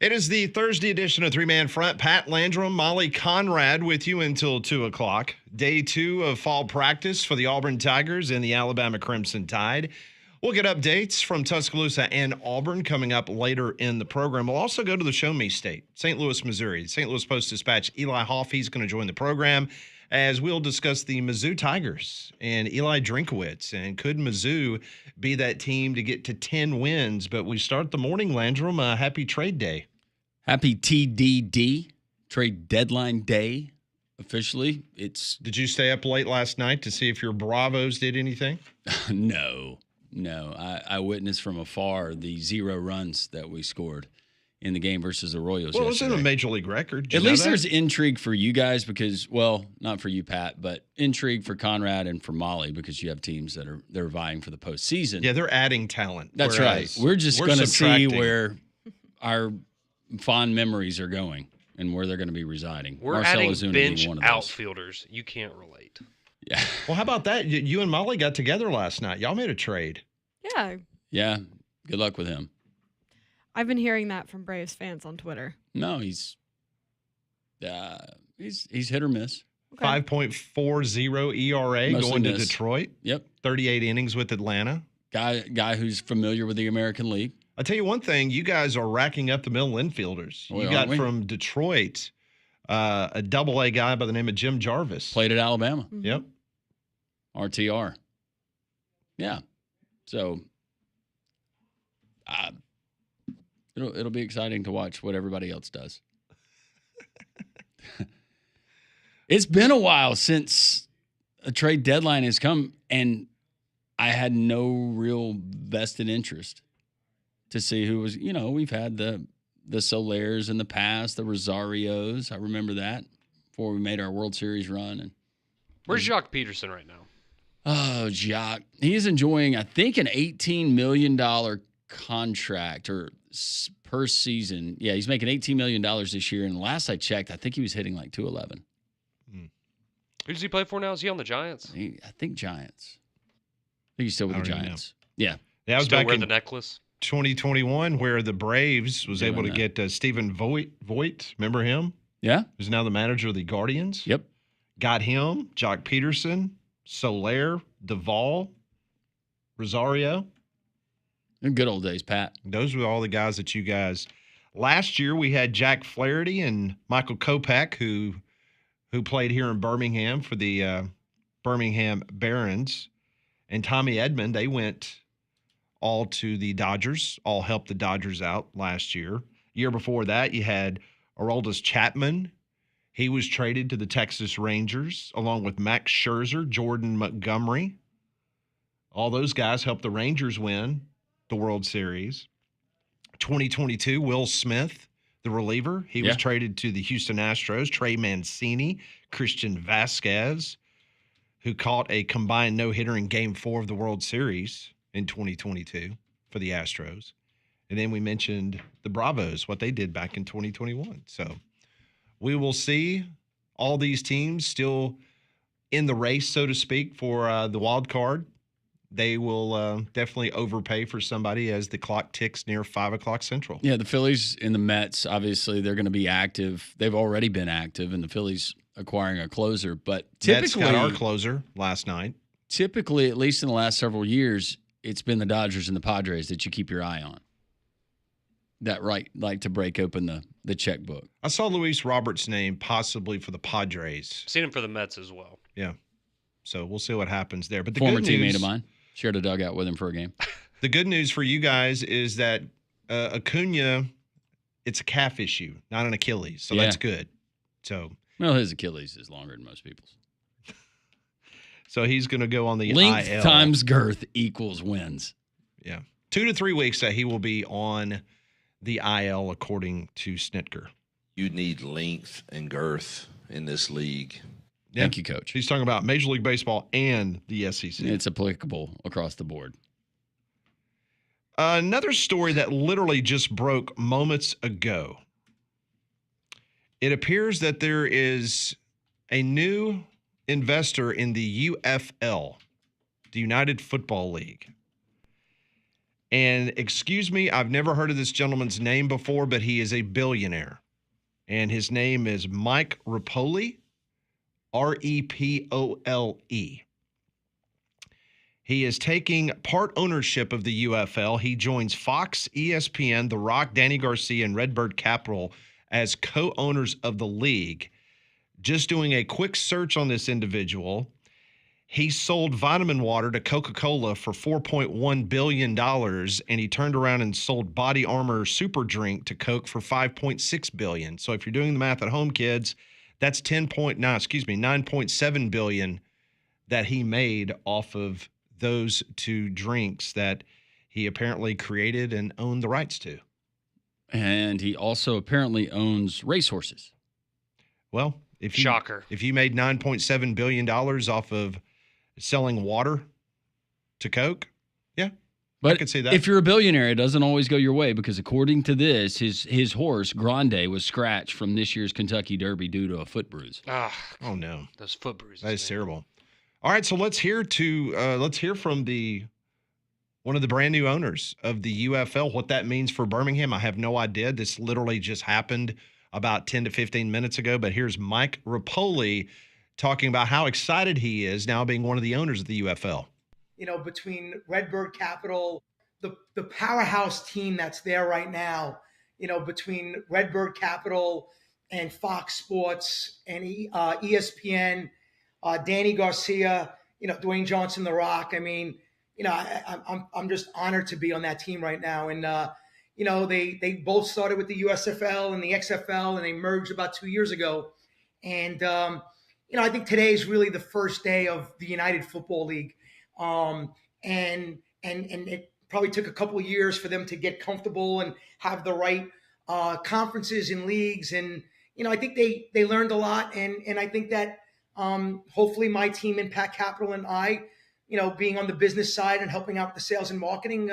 It is the Thursday edition of Three Man Front. Pat Landrum, Molly Conrad with you until 2 o'clock. Day 2 of fall practice for the Auburn Tigers and the Alabama Crimson Tide. We'll get updates from Tuscaloosa and Auburn coming up later in the program. We'll also go to the Show Me State, St. Louis, Missouri. St. Louis Post-Dispatch, Eli Hoff, he's going to join the program as we'll discuss the Mizzou Tigers and Eli Drinkowitz. And could Mizzou be that team to get to 10 wins? But we start the morning, Landrum. Happy trade day. Happy TDD, Trade Deadline Day, officially. Did you stay up late last night to see if your Bravos did anything? No. I witnessed from afar the 0 runs that we scored in the game versus the Royals yesterday. Well, it's in a Major League record. At least there's intrigue for you guys because, well, not for you, Pat, but intrigue for Conrad and for Molly because you have teams that are vying for the postseason. Yeah, they're adding talent. That's right. We're just going to see where our fond memories are going and where they're going to be residing. We're Marcell adding Ozuna bench being one of those. outfielders. You can't relate. Yeah. Well, how about that? You and Molly got together last night. Y'all made a trade. Yeah. Yeah. Good luck with him. I've been hearing that from Braves fans on Twitter. No, he's hit or miss. Okay. 5.40 ERA Mostly going to miss. Detroit. Yep. 38 innings with Atlanta. Guy who's familiar with the American League. I'll tell you one thing. You guys are racking up the middle infielders. Boy, You got aren't we? from Detroit a double-A guy by the name of Jim Jarvis. Played at Alabama. Mhm. Yep. RTR. Yeah. So it'll be exciting to watch what everybody else does. It's been a while since a trade deadline has come, and I had no real vested interest to see who was, we've had the Solairs in the past, the Rosarios. I remember that before we made our World Series run. And Where's Jock Peterson right now? oh, Jock. He's enjoying, I think, an $18 million contract per season. Yeah, he's making $18 million this year. And last I checked, I think he was hitting like 211. Who does he play for now? Is he on the Giants? I think Giants. I think he's still with the I don't even Giants. Yeah. That was Still back wear in the necklace? 2021 where the Braves was Doing able to that. get Stephen Voigt. Remember him? Yeah? Who's now the manager of the Guardians. Yep. Got him, Jock Peterson, Soler, Duvall, Rosario. Good old days, Pat. Those were all the guys that you guys. Last year we had Jack Flaherty and Michael Kopech, who played here in Birmingham for the Birmingham Barons, and Tommy Edmond. They went all to the Dodgers, all helped the Dodgers out last year. Year before that, you had Aroldis Chapman. He was traded to the Texas Rangers, along with Max Scherzer, Jordan Montgomery. All those guys helped the Rangers win the World Series. 2022, Will Smith, the reliever. He was traded to the Houston Astros. Trey Mancini, Christian Vasquez, who caught a combined no-hitter in Game 4 of the World Series in 2022 for the Astros. And then we mentioned the Bravos, what they did back in 2021. So we will see all these teams still in the race, so to speak, for the wild card. They will definitely overpay for somebody as the clock ticks near 5 o'clock Central. Yeah, the Phillies and the Mets, obviously, they're going to be active. They've already been active, and the Phillies acquiring a closer. But typically, Mets got our closer last night. Typically, at least in the last several years, it's been the Dodgers and the Padres that you keep your eye on. That like to break open the checkbook. I saw Luis Roberts' name possibly for the Padres. Seen him for the Mets as well. Yeah. So we'll see what happens there. But the Former good teammate news, of mine. Shared a dugout with him for a game. The good news for you guys is that Acuna, it's a calf issue, not an Achilles. So that's good. So Well, his Achilles is longer than most people's. So he's going to go on the Length IL. times girth equals wins. Yeah. 2 to 3 weeks that he will be on the IL, according to Snitker. You need length and girth in this league. Yeah. Thank you, Coach. He's talking about Major League Baseball and the SEC. It's applicable across the board. Another story that literally just broke moments ago. It appears that there is a new investor in the UFL, the United Football League. And excuse me, I've never heard of this gentleman's name before, but he is a billionaire. And his name is Mike Repole, Repole. He is taking part ownership of the UFL. He joins Fox, ESPN, The Rock, Danny Garcia, and Redbird Capital as co-owners of the league. Just doing a quick search on this individual, he sold vitamin water to Coca-Cola for $4.1 billion, and he turned around and sold Body Armor Super Drink to Coke for $5.6 billion. So if you're doing the math at home, kids, that's $9.7 billion that he made off of those two drinks that he apparently created and owned the rights to. And he also apparently owns racehorses. Well, if you made $9.7 billion off of selling water to Coke, yeah, but I could see that. If you're a billionaire, it doesn't always go your way because according to this, his horse, Grande, was scratched from this year's Kentucky Derby due to a foot bruise. Oh, no. Those foot bruises. That is terrible. All right, so let's hear from one of the brand new owners of the UFL, what that means for Birmingham. I have no idea. This literally just happened about 10 to 15 minutes ago, but here's Mike Repole talking about how excited he is now being one of the owners of the UFL. You know, between Redbird Capital, the powerhouse team that's there right now, you know, between Redbird Capital and Fox Sports and ESPN, Danny Garcia, you know, Dwayne Johnson, The Rock. I mean, you know, I'm just honored to be on that team right now. And, you know, they both started with the USFL and the XFL, and they merged about 2 years ago. And, you know, I think today is really the first day of the United Football League. And it probably took a couple of years for them to get comfortable and have the right conferences and leagues. And, you know, I think they learned a lot. And I think that hopefully my team, Impact Capital, and I, you know, being on the business side and helping out with the sales and marketing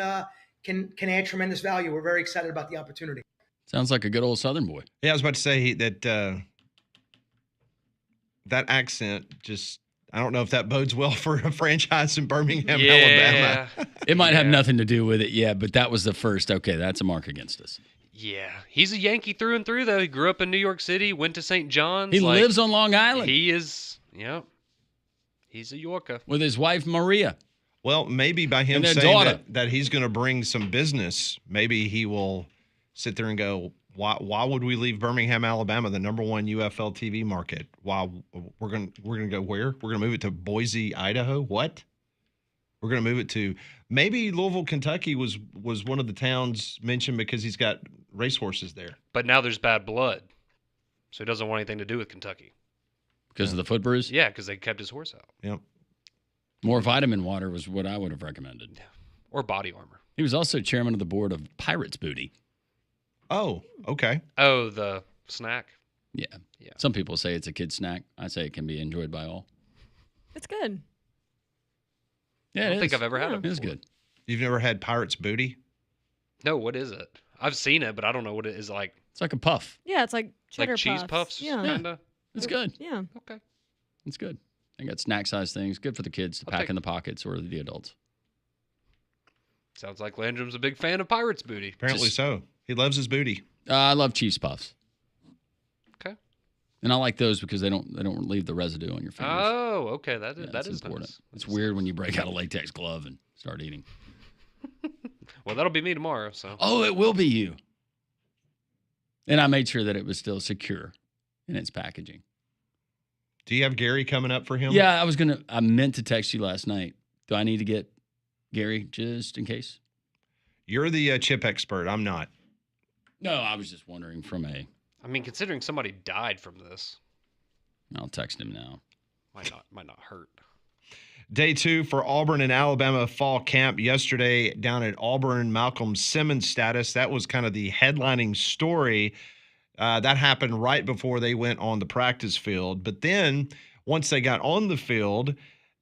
can add tremendous value. We're very excited about the opportunity. Sounds like a good old Southern boy. Yeah, I was about to say that that accent just, I don't know if that bodes well for a franchise in Birmingham, Alabama. It might have nothing to do with it, yeah, but that was the first. Okay, that's a mark against us. Yeah. He's a Yankee through and through, though. He grew up in New York City, went to St. John's. He lives on Long Island. He is, he's a Yorker. With his wife, Maria. Well, maybe by him saying that he's going to bring some business, maybe he will sit there and go, why would we leave Birmingham, Alabama, the number one UFL TV market? Why we're going to go where? We're going to move it to Boise, Idaho? What? We're going to move it to maybe Louisville, Kentucky was one of the towns mentioned because he's got racehorses there. But now there's bad blood. So he doesn't want anything to do with Kentucky. Because of the foot bruise? Yeah, because they kept his horse out. Yep. More vitamin water was what I would have recommended. Or Body Armor. He was also chairman of the board of Pirates Booty. Oh, okay. Oh, the snack? Yeah. Some people say it's a kid snack. I say it can be enjoyed by all. It's good. Yeah, I don't think I've ever had it. It is good. You've never had Pirates Booty? No, what is it? I've seen it, but I don't know what it is like. It's like a puff. Yeah, it's like cheddar like cheese puffs, Yeah. kinda. It's good. Yeah. Okay. It's good. They got snack-sized things. Good for the kids to pack in the pockets or the adults. Sounds like Landrum's a big fan of Pirates Booty. Apparently so. He loves his booty. I love cheese puffs. Okay. And I like those because they don't leave the residue on your fingers. Oh, okay. That is important. Nice. It's weird when you break out a latex glove and start eating. Well, that'll be me tomorrow. So. Oh, it will be you. And I made sure that it was still secure in its packaging. Do you have Gary coming up for him? Yeah, I meant to text you last night. Do I need to get Gary just in case? You're the chip expert. I'm not. No, I was just wondering I mean, considering somebody died from this. I'll text him now. Might not hurt. Day 2 for Auburn and Alabama fall camp yesterday down at Auburn. Malcolm Simmons' status. That was kind of the headlining story. That happened right before they went on the practice field. But then once they got on the field,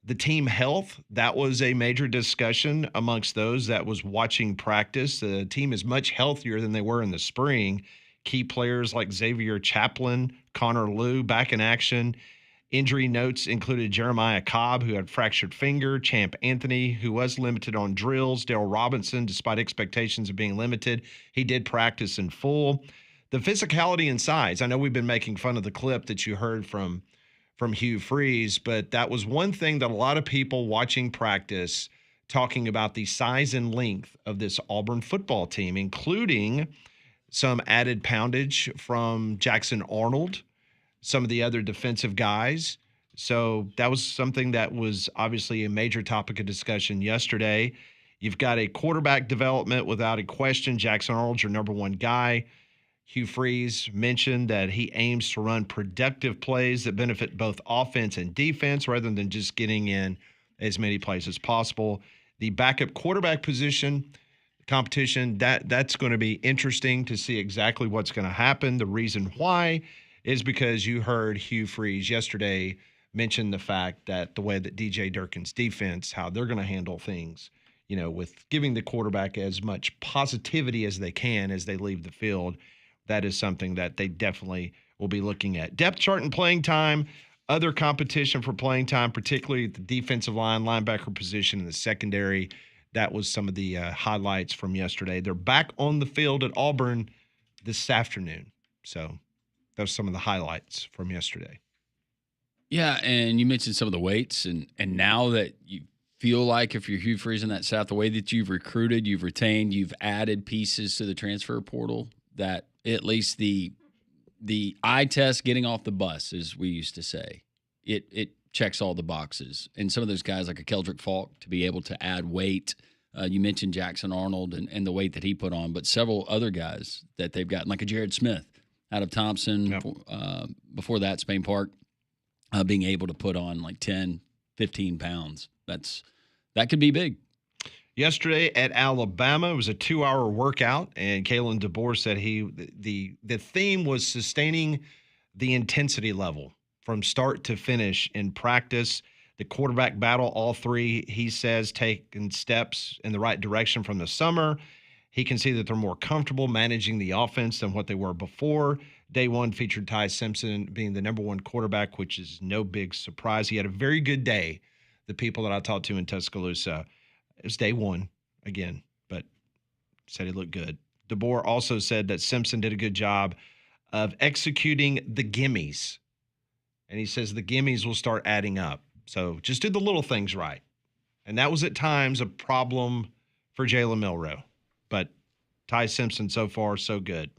the team health, that was a major discussion amongst those that was watching practice. The team is much healthier than they were in the spring. Key players like Xavier Chaplin, Connor Liu back in action. Injury notes included Jeremiah Cobb, who had fractured finger, Champ Anthony, who was limited on drills, Darrell Robinson, despite expectations of being limited, he did practice in full. The physicality and size, I know we've been making fun of the clip that you heard from Hugh Freeze, but that was one thing that a lot of people watching practice talking about the size and length of this Auburn football team, including some added poundage from Jackson Arnold, some of the other defensive guys. So that was something that was obviously a major topic of discussion yesterday. You've got a quarterback development without a question. Jackson Arnold's your number one guy. Hugh Freeze mentioned that he aims to run productive plays that benefit both offense and defense rather than just getting in as many plays as possible. The backup quarterback position competition, that's going to be interesting to see exactly what's going to happen. The reason why is because you heard Hugh Freeze yesterday mention the fact that the way that DJ Durkin's defense, how they're going to handle things, with giving the quarterback as much positivity as they can as they leave the field. That is something that they definitely will be looking at. Depth chart and playing time, other competition for playing time, particularly at the defensive line, linebacker position, and the secondary. That was some of the highlights from yesterday. They're back on the field at Auburn this afternoon. So that was some of the highlights from yesterday. Yeah, and you mentioned some of the weights, and now that you feel like if you're Hugh Freeze in that South, the way that you've recruited, you've retained, you've added pieces to the transfer portal, that at least the eye test getting off the bus, as we used to say, it checks all the boxes. And some of those guys like a Keldrick Falk to be able to add weight. You mentioned Jackson Arnold and the weight that he put on, but several other guys that they've gotten, like a Jared Smith out of Thompson, Yep. Before that, Spain Park, being able to put on like 10, 15 pounds. That could be big. Yesterday at Alabama, it was a 2-hour workout, and Kalen DeBoer said the theme was sustaining the intensity level from start to finish in practice. The quarterback battle, all three, he says, taking steps in the right direction from the summer. He can see that they're more comfortable managing the offense than what they were before. Day one featured Ty Simpson being the number one quarterback, which is no big surprise. He had a very good day. The people that I talked to in Tuscaloosa, it was day one again, but said he looked good. DeBoer also said that Simpson did a good job of executing the gimmies. And he says the gimmies will start adding up. So just do the little things right. And that was at times a problem for Jalen Milroe. But Ty Simpson so far, so good.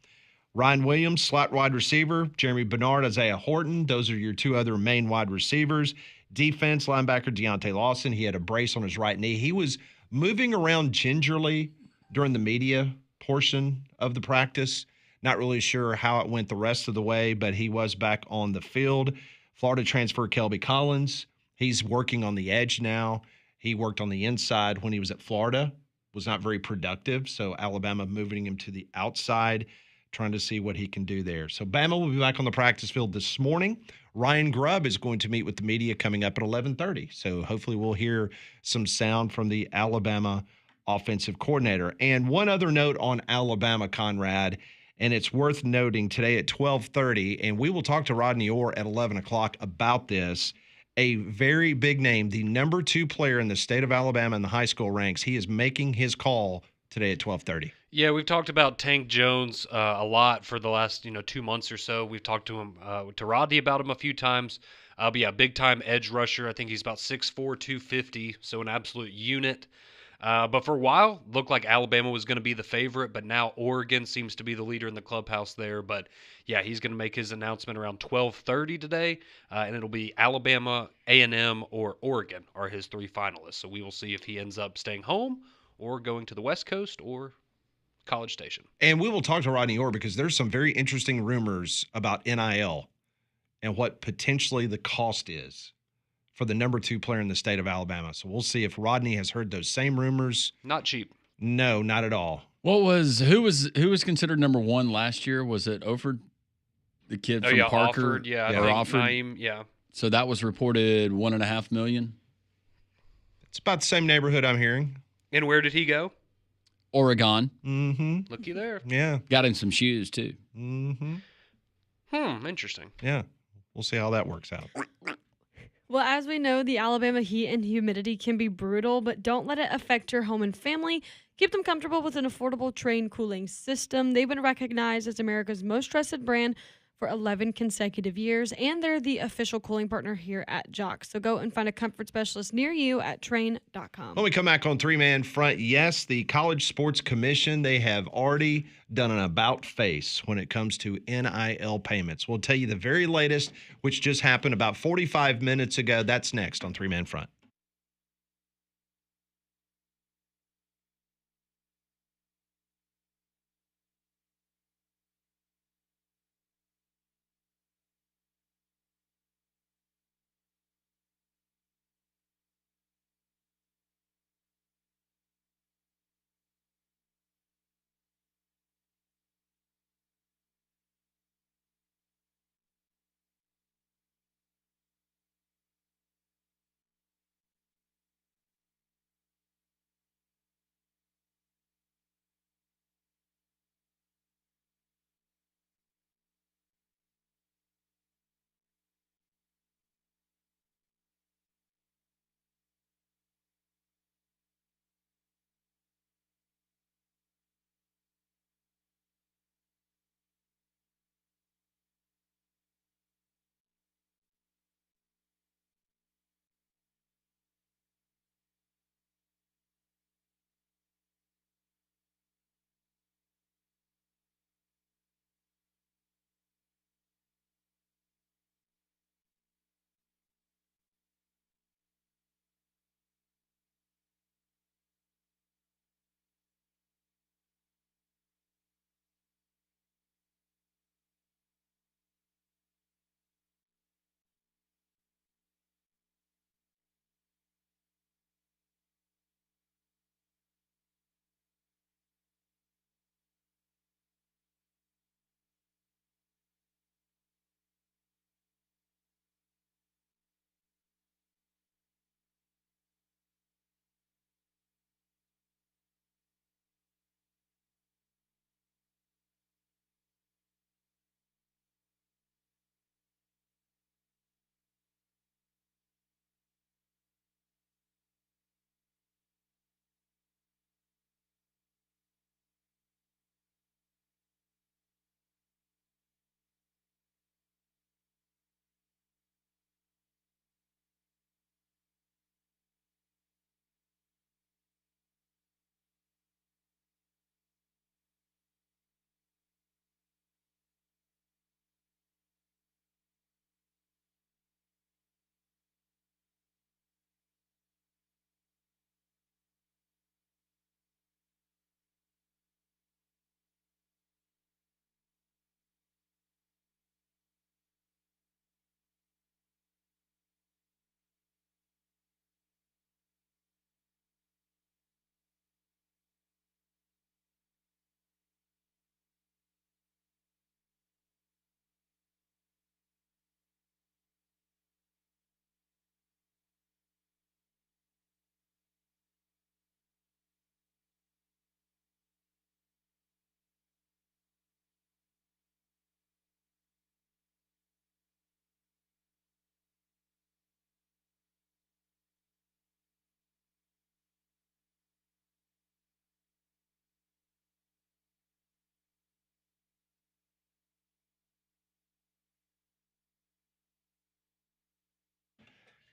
Ryan Williams, slot wide receiver. Jeremy Bernard, Isaiah Horton. Those are your two other main wide receivers. Defense, linebacker Deontay Lawson. He had a brace on his right knee. He was moving around gingerly during the media portion of the practice. Not really sure how it went the rest of the way, but he was back on the field. Florida transfer Kelby Collins. He's working on the edge now. He worked on the inside when he was at Florida. Was not very productive, so Alabama moving him to the outside, trying to see what he can do there. So Bama will be back on the practice field this morning. Ryan Grubb is going to meet with the media coming up at 11:30. So hopefully we'll hear some sound from the Alabama offensive coordinator. And one other note on Alabama, Conrad, and it's worth noting today at 12:30, and we will talk to Rodney Orr at 11 o'clock about this. A very big name, the number 2 player in the state of Alabama in the high school ranks. He is making his call today at 12:30. Yeah, we've talked about Tank Jones a lot for the last 2 months or so. We've talked to him, to Rodney about him a few times. But yeah, big time edge rusher. I think he's about 6'4", 250, so an absolute unit. But for a while, looked like Alabama was going to be the favorite, but now Oregon seems to be the leader in the clubhouse there. But yeah, he's going to make his announcement around 12:30 today, and it'll be Alabama, A&M, or Oregon are his 3 finalists. So we will see if he ends up staying home or going to the West Coast or College Station. And we will talk to Rodney Orr because there's some very interesting rumors about NIL and what potentially the cost is for the number 2 player in the state of Alabama. So we'll see if Rodney has heard those same rumors. Not cheap. No, not at all. Who was considered number 1 last year? Was it Oford, the kid from Parker? Offord, yeah. I or think Offord? Naeem, yeah. So that was reported $1.5 million. It's about the same neighborhood I'm hearing. And where did he go? Oregon. Mm-hmm. Looky there. Yeah. Got him some shoes too. Mm-hmm. Interesting. Yeah. We'll see how that works out. Well, as we know, the Alabama heat and humidity can be brutal, but don't let it affect your home and family. Keep them comfortable with an affordable Train cooling system. They've been recognized as America's most trusted brand for 11 consecutive years, and they're the official cooling partner here at Jox. So go and find a comfort specialist near you at train.com. When we come back on three-man front, yes, the College Sports Commission, they have already done an about face when it comes to NIL payments. We'll tell you the very latest, which just happened about 45 minutes ago. That's next on three-man front.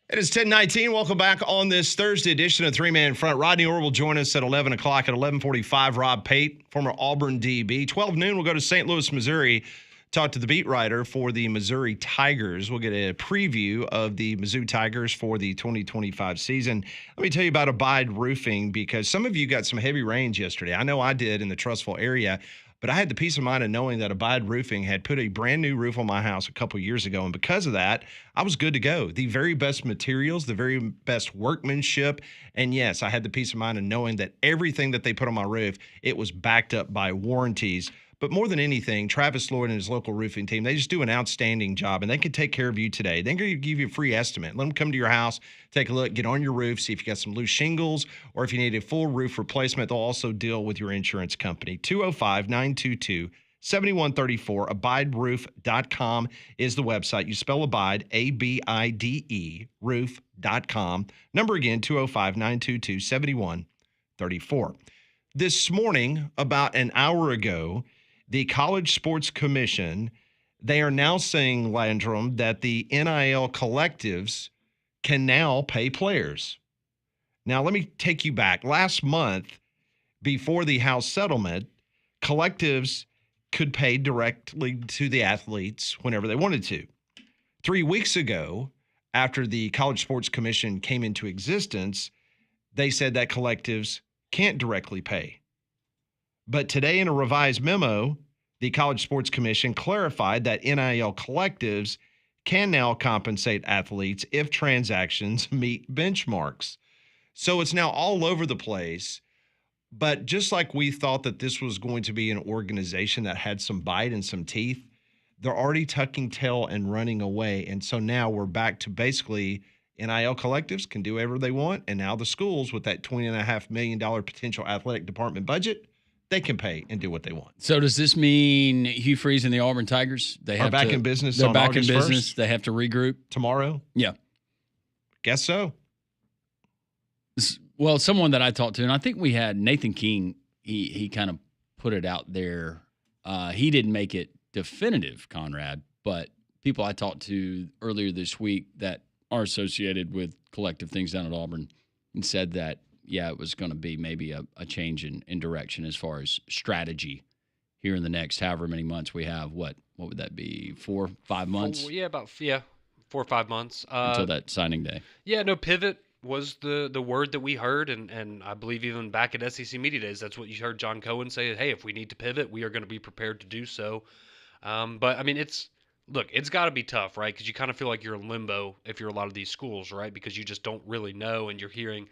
It is 10:19. Welcome back on this Thursday edition of Three Man Front. Rodney Orr will join us at 11 o'clock. At 11:45, Rob Pate, former Auburn DB. 12 noon, we'll go to St. Louis, Missouri, talk to the beat writer for the Missouri Tigers. We'll get a preview of the Mizzou Tigers for the 2025 season. Let me tell you about Abide Roofing, because some of you got some heavy rains yesterday. I know I did in the Trussville area. But I had the peace of mind of knowing that Abide Roofing had put a brand new roof on my house a couple years ago. And because of that, I was good to go. The very best materials, the very best workmanship. And yes, I had the peace of mind of knowing that everything that they put on my roof, it was backed up by warranties. But more than anything, Travis Lloyd and his local roofing team, they just do an outstanding job, and they can take care of you today. They're going to give you a free estimate. Let them come to your house, take a look, get on your roof, see if you got some loose shingles, or if you need a full roof replacement. They'll also deal with your insurance company. 205-922-6600. 7134. AbideRoof.com is the website. You spell Abide, ABIDE, roof.com. Number again, 205-922-7134. This morning, about an hour ago, the College Sports Commission, they are now saying, Landrum, that the NIL collectives can now pay players. Now, let me take you back. Last month, before the House settlement, collectives could pay directly to the athletes whenever they wanted to. 3 weeks ago, after the College Sports Commission came into existence, they said that collectives can't directly pay. But today, in a revised memo, the College Sports Commission clarified that NIL collectives can now compensate athletes if transactions meet benchmarks. So it's now all over the place. But just like we thought that this was going to be an organization that had some bite and some teeth, they're already tucking tail and running away. And so now we're back to basically NIL collectives can do whatever they want. And now the schools with that $20.5 million potential athletic department budget, they can pay and do what they want. So does this mean Hugh Freeze and the Auburn Tigers, they are back in business they're on back August in business. 1st? They have to regroup Tomorrow? Yeah. Guess so. Well, someone that I talked to, and I think we had Nathan King, he kind of put it out there. He didn't make it definitive, Conrad, but people I talked to earlier this week that are associated with collective things down at Auburn and said that, yeah, it was going to be maybe a change in direction as far as strategy here in the next however many months we have. What would that be, 4 or 5 months? 4 or 5 months. Until that signing day. Yeah, no, pivot was the word that we heard, and I believe even back at SEC Media Days, that's what you heard John Cohen say, hey, if we need to pivot, we are going to be prepared to do so. But, I mean, it's got to be tough, right? Because you kind of feel like you're in limbo if you're a lot of these schools, right? Because you just don't really know, and you're hearing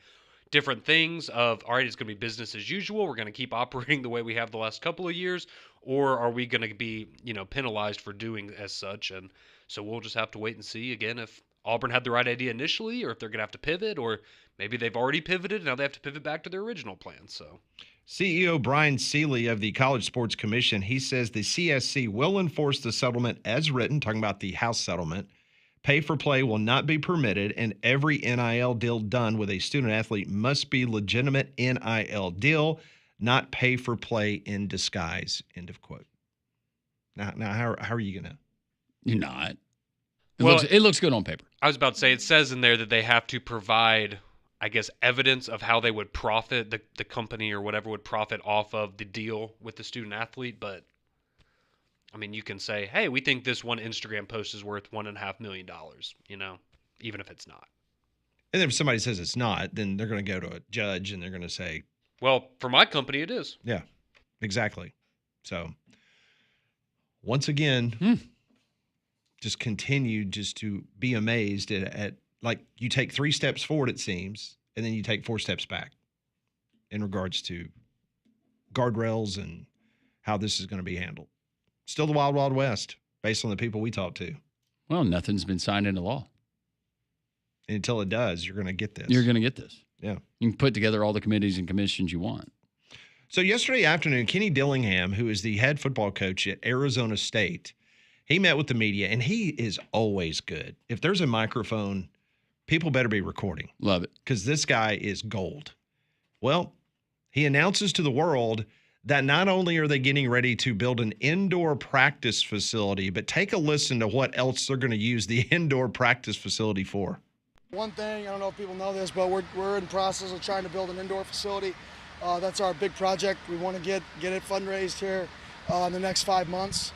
different things of, all right, it's going to be business as usual. We're going to keep operating the way we have the last couple of years, or are we going to be, penalized for doing as such? And so we'll just have to wait and see again if Auburn had the right idea initially, or if they're going to have to pivot, or maybe they've already pivoted and now they have to pivot back to their original plan. So, CEO Brian Seeley of the College Sports Commission, he says the CSC will enforce the settlement as written, talking about the House settlement. Pay for play will not be permitted, and every NIL deal done with a student athlete must be legitimate NIL deal, not pay for play in disguise. End of quote. Now how are you going to? You're not. It looks good on paper. I was about to say, it says in there that they have to provide, I guess, evidence of how they would profit, the company or whatever would profit off of the deal with the student athlete. But, I mean, you can say, hey, we think this one Instagram post is worth $1.5 million, even if it's not. And then if somebody says it's not, then they're going to go to a judge and they're going to say, well, for my company, it is. Yeah, exactly. So, once again, just continue just to be amazed at like you take 3 steps forward, it seems, and then you take 4 steps back in regards to guardrails and how this is going to be handled. Still the wild, wild west based on the people we talk to. Well, nothing's been signed into law. And until it does, you're going to get this. You're going to get this. Yeah. You can put together all the committees and commissions you want. So yesterday afternoon, Kenny Dillingham, who is the head football coach at Arizona State, he met with the media, and he is always good. If there's a microphone, people better be recording. Love it. Because this guy is gold. Well, he announces to the world that not only are they getting ready to build an indoor practice facility, but take a listen to what else they're going to use the indoor practice facility for. One thing, I don't know if people know this, but we're in the process of trying to build an indoor facility. That's our big project. We want to get it fundraised here in the next 5 months.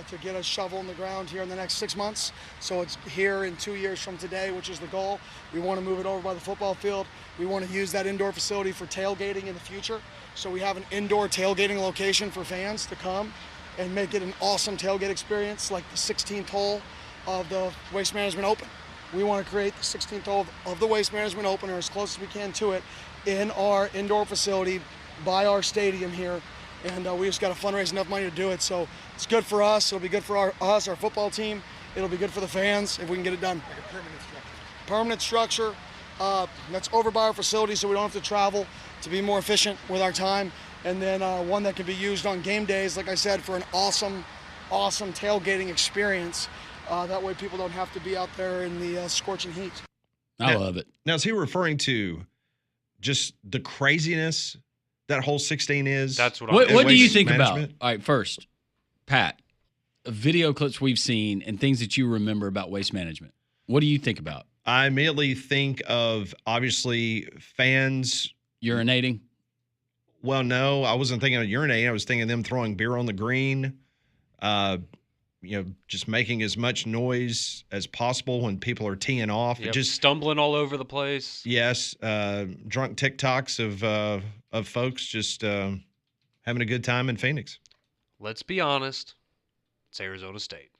To get a shovel in the ground here in the next 6 months. So it's here in 2 years from today, which is the goal. We want to move it over by the football field. We want to use that indoor facility for tailgating in the future. So we have an indoor tailgating location for fans to come and make it an awesome tailgate experience, like the 16th hole of the Waste Management Open. We want to create the 16th hole of the Waste Management Open, or as close as we can to it, in our indoor facility by our stadium here. And we just got to fundraise enough money to do it. So it's good for us. It'll be good for our football team. It'll be good for the fans if we can get it done. Like a permanent structure. That's over by our facility, so we don't have to travel, to be more efficient with our time. and then one that can be used on game days, like I said, for an awesome tailgating experience. That way people don't have to be out there in the scorching heat. I love it. Now, is he referring to just the craziness that hole 16 is? That's what What do you think management? about? All right, first, Pat, video clips we've seen and things that you remember about waste management. What do you think about? I immediately think of, obviously, fans. Urinating? Well, no, I wasn't thinking of urinating. I was thinking of them throwing beer on the green, just making as much noise as possible when people are teeing off. Yep, Just stumbling all over the place. Yes, drunk TikToks of folks just having a good time in Phoenix. Let's be honest. It's Arizona State.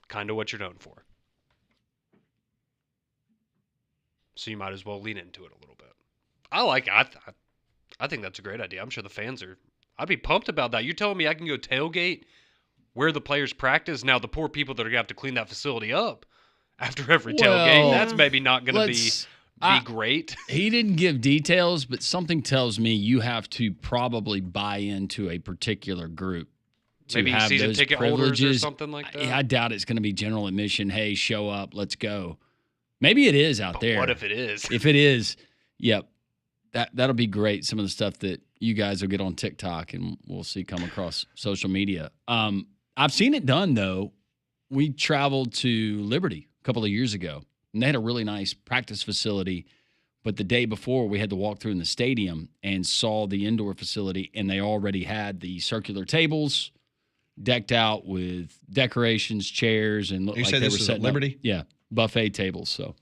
Kind of what you're known for. So you might as well lean into it a little bit. I like it. I think that's a great idea. I'm sure the fans are. I'd be pumped about that. You're telling me I can go tailgate where the players practice? Now the poor people that are going to have to clean that facility up after every tailgate, that's maybe not going to be great. He didn't give details, but something tells me you have to probably buy into a particular group. Maybe have season those ticket holders or privileges. something like that. I doubt it's going to be general admission. Hey, show up. Let's go. Maybe it is out But there. what if it is? If it is, yep. That'll be great. Some of the stuff that you guys will get on TikTok and we'll see come across social media. I've seen it done, though. We traveled to Liberty a couple of years ago, and they had a really nice practice facility. But the day before, we had to walk through in the stadium and saw the indoor facility, and they already had the circular tables decked out with decorations, chairs, and looked You like said they this were was at setting Liberty? up, yeah, buffet tables. So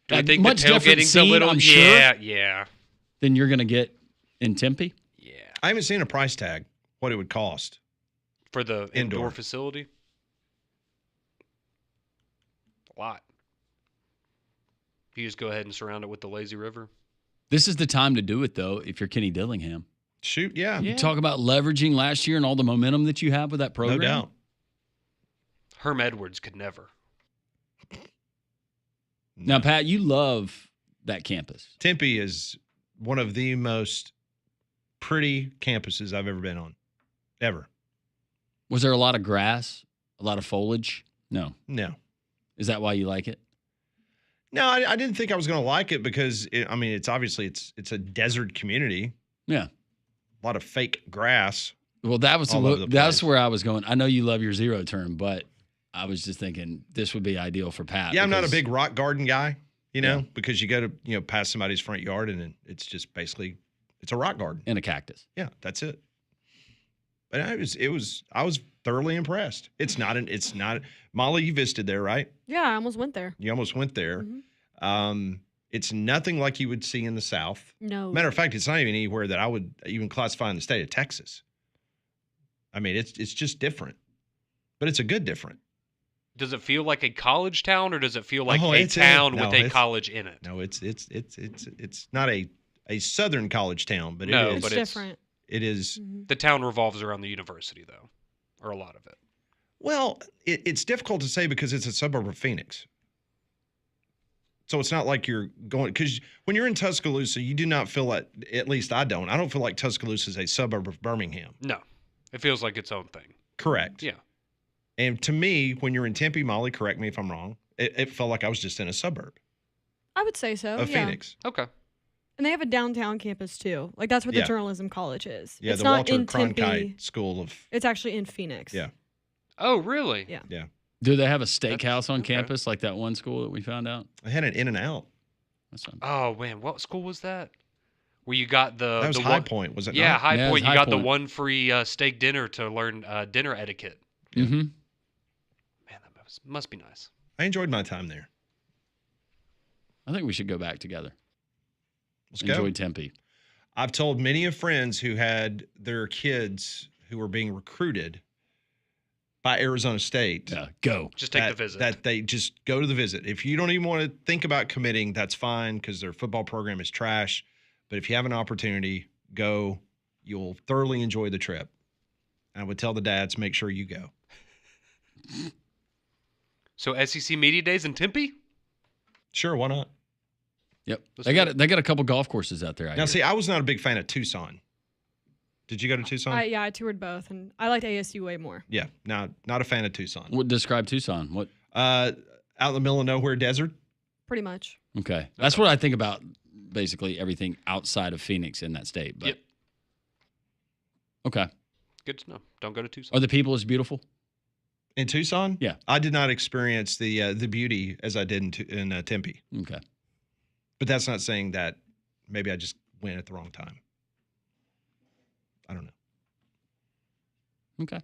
Do I think much the different tailgating's a scene, little? I'm sure, Yeah. than you're going to get in Tempe. Yeah. I haven't seen a price tag, what it would cost. For the indoor Indoor. facility? A lot. You just go ahead and surround it with the lazy river. This is the time to do it, though, if you're Kenny Dillingham. Shoot, yeah. You talk about leveraging last year and all the momentum that you have with that program. No doubt. Herm Edwards could never. Now, Pat, you love that campus. Tempe is one of the most pretty campuses I've ever been on, ever. Was there a lot of grass, a lot of foliage? No. No. Is that why you like it? No, I didn't think I was going to like it because, it's obviously it's a desert community. Yeah. A lot of fake grass. Well, that was all over the that's place. where I was going. I know you love your zero term, but I was just thinking this would be ideal for Pat. Yeah, I'm not a because- big rock garden guy, because you go to, past somebody's front yard and it's just basically, it's a rock garden. and a cactus. Yeah, that's it. But I was thoroughly impressed. It's not Molly, you visited there, right? Yeah, I almost went there. You almost went there. Mhm. It's nothing like you would see in the South. No. Matter of fact, it's not even anywhere that I would even classify in the state of Texas. I mean, it's just different, but it's a good different. Does it feel like a college town, or does it feel like Oh, a it's town no, with a it's- college in it? No, it's not a southern college town, but No, it is. but It's it's- different. It is. Mhm. The town revolves around the university, though, or a lot of it. Well, it's difficult to say because it's a suburb of Phoenix. So it's not like you're going, because when you're in Tuscaloosa, you do not feel like, at least I don't feel like Tuscaloosa is a suburb of Birmingham. No, it feels like its own thing. Correct. Yeah. And to me, when you're in Tempe, Molly, correct me if I'm wrong, it felt like I was just in a suburb I would say so. of yeah. Phoenix. Okay. And they have a downtown campus too. Like that's where the Yeah. journalism college is. Yeah, it's the not Walter in Tempe. Cronkite School of, It's actually in Phoenix. Yeah. Oh, really? Yeah. Do they have a steakhouse on okay. campus like that one school that we found out? I had an In and Out. That's not Oh man, what school was that? Where you got the That was the High one, Point, was it Yeah, not? High Yeah, it was Point. You High got the Point. one free steak dinner to learn dinner etiquette. Mm-hmm. Man, that must be nice. I enjoyed my time there. I think we should go back together. Let's Enjoy go. Tempe. I've told many of friends who had their kids who were being recruited by Arizona State. Yeah, go. Just take that, the visit. That they just go to the visit. If you don't even want to think about committing, that's fine because their football program is trash. But if you have an opportunity, go. You'll thoroughly enjoy the trip. I would tell the dads, make sure you go. So SEC Media Days in Tempe? Sure, why not? Yep. Let's They do got it. they got a couple golf courses out there. Now, see, I was not a big fan of Tucson. Did you go to Tucson? I toured both, and I liked ASU way more. Yeah. Not a fan of Tucson. What describe Tucson? What? Out in the middle of nowhere desert. Pretty much. Okay. That's what I think about basically everything outside of Phoenix in that state. But Yep. Okay. Good to know. Don't go to Tucson. Are the people as beautiful? In Tucson? Yeah. I did not experience the beauty as I did in Tempe. Okay. But that's not saying that maybe I just went at the wrong time. I don't know. Okay.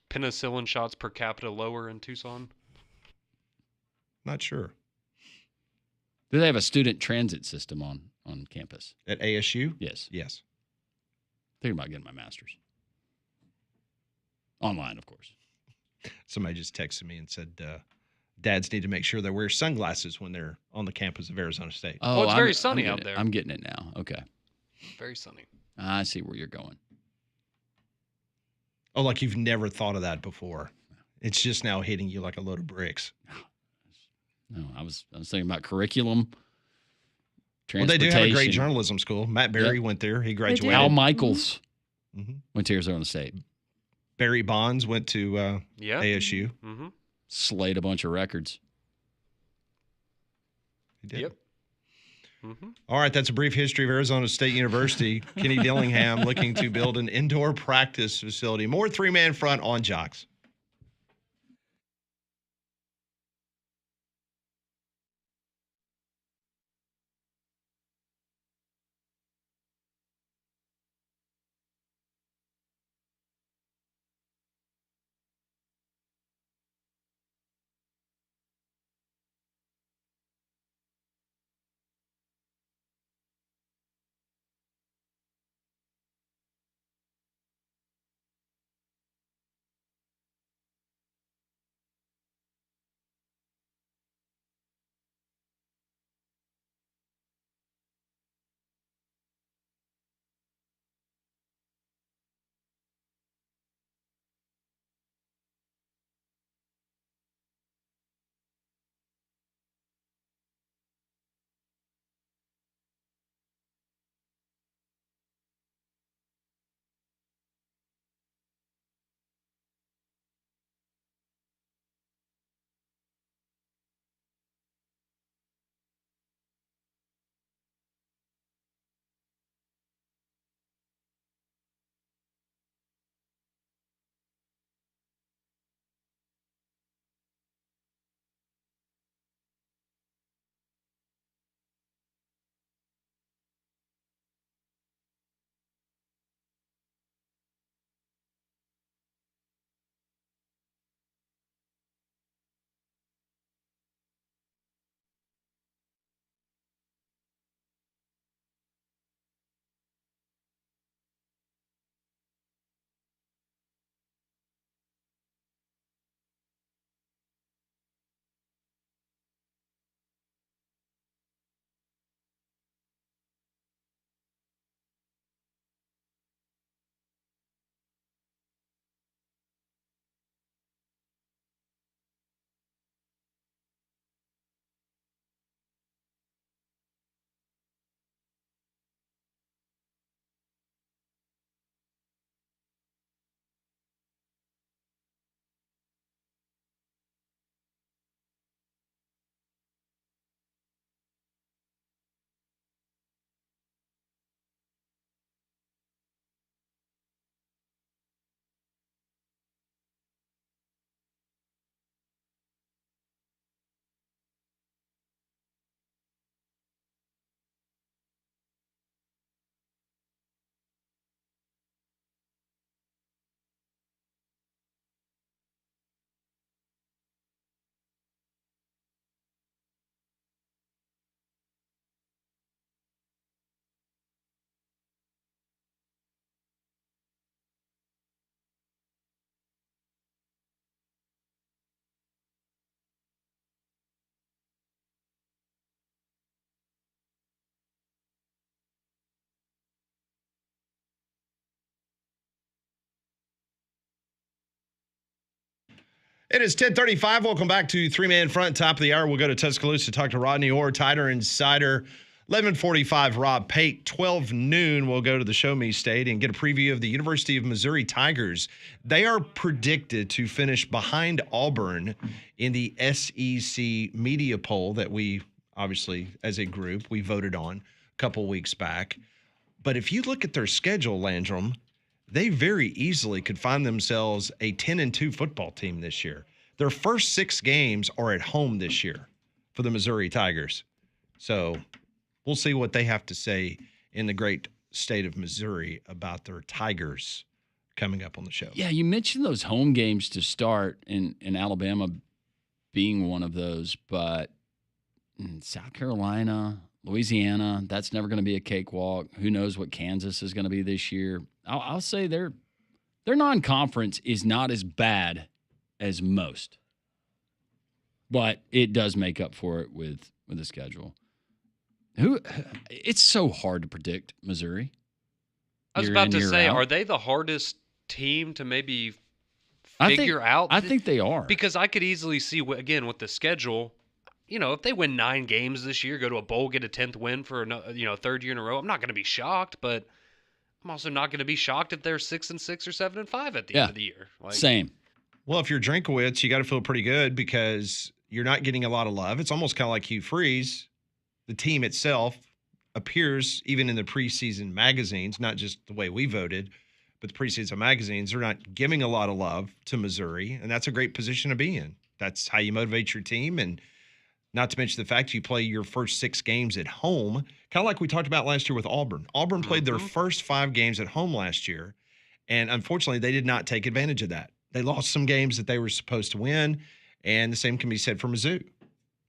Penicillin shots per capita lower in Tucson? Not sure. Do they have a student transit system on campus? At ASU? Yes. Yes. Thinking about getting my master's. Online, of course. Somebody just texted me and said dads need to make sure they wear sunglasses when they're on the campus of Arizona State. Oh, Well, it's very I'm sunny getting out it. there. I'm getting it now. Okay. Very sunny. I see where you're going. Oh, like you've never thought of that before. It's just now hitting you like a load of bricks. No, I was thinking about curriculum. Well, they do have a great transportation. journalism school. Matt Berry went there. He graduated. Al Michaels Mhm. went to Arizona State. Barry Bonds went to Yeah. ASU. Mm-hmm. Slayed a bunch of records. He did. Yep. Mm-hmm. All right, that's a brief history of Arizona State University. Kenny Dillingham looking to build an indoor practice facility. More three-man front on Jox. It is 10:35. Welcome back to Three Man Front, top of the hour. We'll go to Tuscaloosa to talk to Rodney Orr, Tighter Insider. 11:45, Rob Pate. 12 noon, we'll go to the Show Me State and get a preview of the University of Missouri Tigers. They are predicted to finish behind Auburn in the SEC media poll that we, obviously, as a group, we voted on a couple weeks back. But if you look at their schedule, Landrum, they very easily could find themselves a 10-2 football team this year. Their first 6 games are at home this year for the Missouri Tigers. So we'll see what they have to say in the great state of Missouri about their Tigers coming up on the show. Yeah, you mentioned those home games to start in Alabama being one of those, but South Carolina, Louisiana, that's never going to be a cakewalk. Who knows what Kansas is going to be this year. I'll say their non-conference is not as bad as most, but it does make up for it with the schedule. It's so hard to predict Missouri. I was about to say, are they the hardest team to maybe figure out? I think they are. Because I could easily see, again, with the schedule, if they win 9 games this year, go to a bowl, get a 10th win for third year in a row, I'm not going to be shocked, but I'm also not going to be shocked if they're 6-6 or 7-5 at the end of the year. Same. Well, if you're Drinkowitz, you got to feel pretty good because you're not getting a lot of love. It's almost kind of like Hugh Freeze. The team itself appears, even in the preseason magazines, not just the way we voted, but the preseason magazines, they're not giving a lot of love to Missouri, and that's a great position to be in. That's how you motivate your team, and not to mention the fact you play your first 6 games at home, kind of like we talked about last year with Auburn. Auburn played their first 5 games at home last year, and unfortunately, they did not take advantage of that. They lost some games that they were supposed to win, and the same can be said for Mizzou.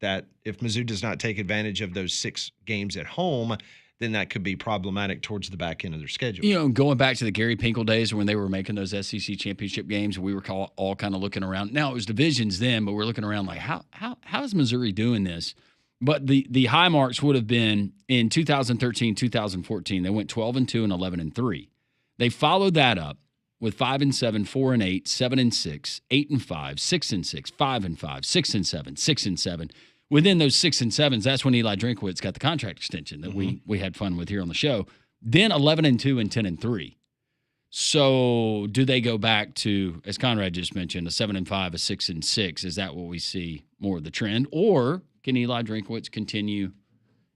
That if Mizzou does not take advantage of those 6 games at home, then that could be problematic towards the back end of their schedule. Going back to the Gary Pinkel days when they were making those SEC championship games, we were all kind of looking around. Now, it was divisions then, but we're looking around like, how is Missouri doing this? But the high marks would have been in 2013, 2014. They went 12-2 and 11-3. They followed that up with 5-7, 4-8, 7-6, 8-5, 6-6, 5-5, 6-7, 6-7. Within those 6 and 7s, that's when Eli Drinkowitz got the contract extension that we had fun with here on the show. Then 11-2 and 10-3. So do they go back to, as Conrad just mentioned, a 7-5, a 6-6? Is that what we see more of the trend, or can Eli Drinkowitz continue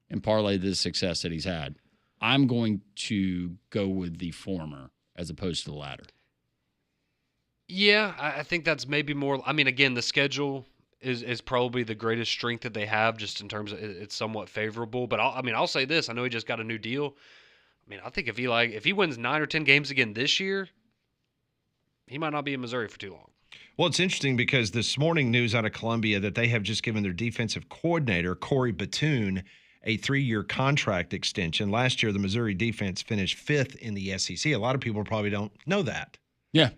and parlay the success that he's had? I'm going to go with the former as opposed to the latter. Yeah, I think that's maybe more. I mean, again, the schedule is probably the greatest strength that they have, just in terms of it's somewhat favorable. But I'll say this: I know he just got a new deal. I mean, I think if he wins 9 or 10 games again this year, he might not be in Missouri for too long. Well, it's interesting because this morning news out of Columbia that they have just given their defensive coordinator, Corey Batoon, a 3-year contract extension. Last year, the Missouri defense finished 5th in the SEC. A lot of people probably don't know that. Yeah.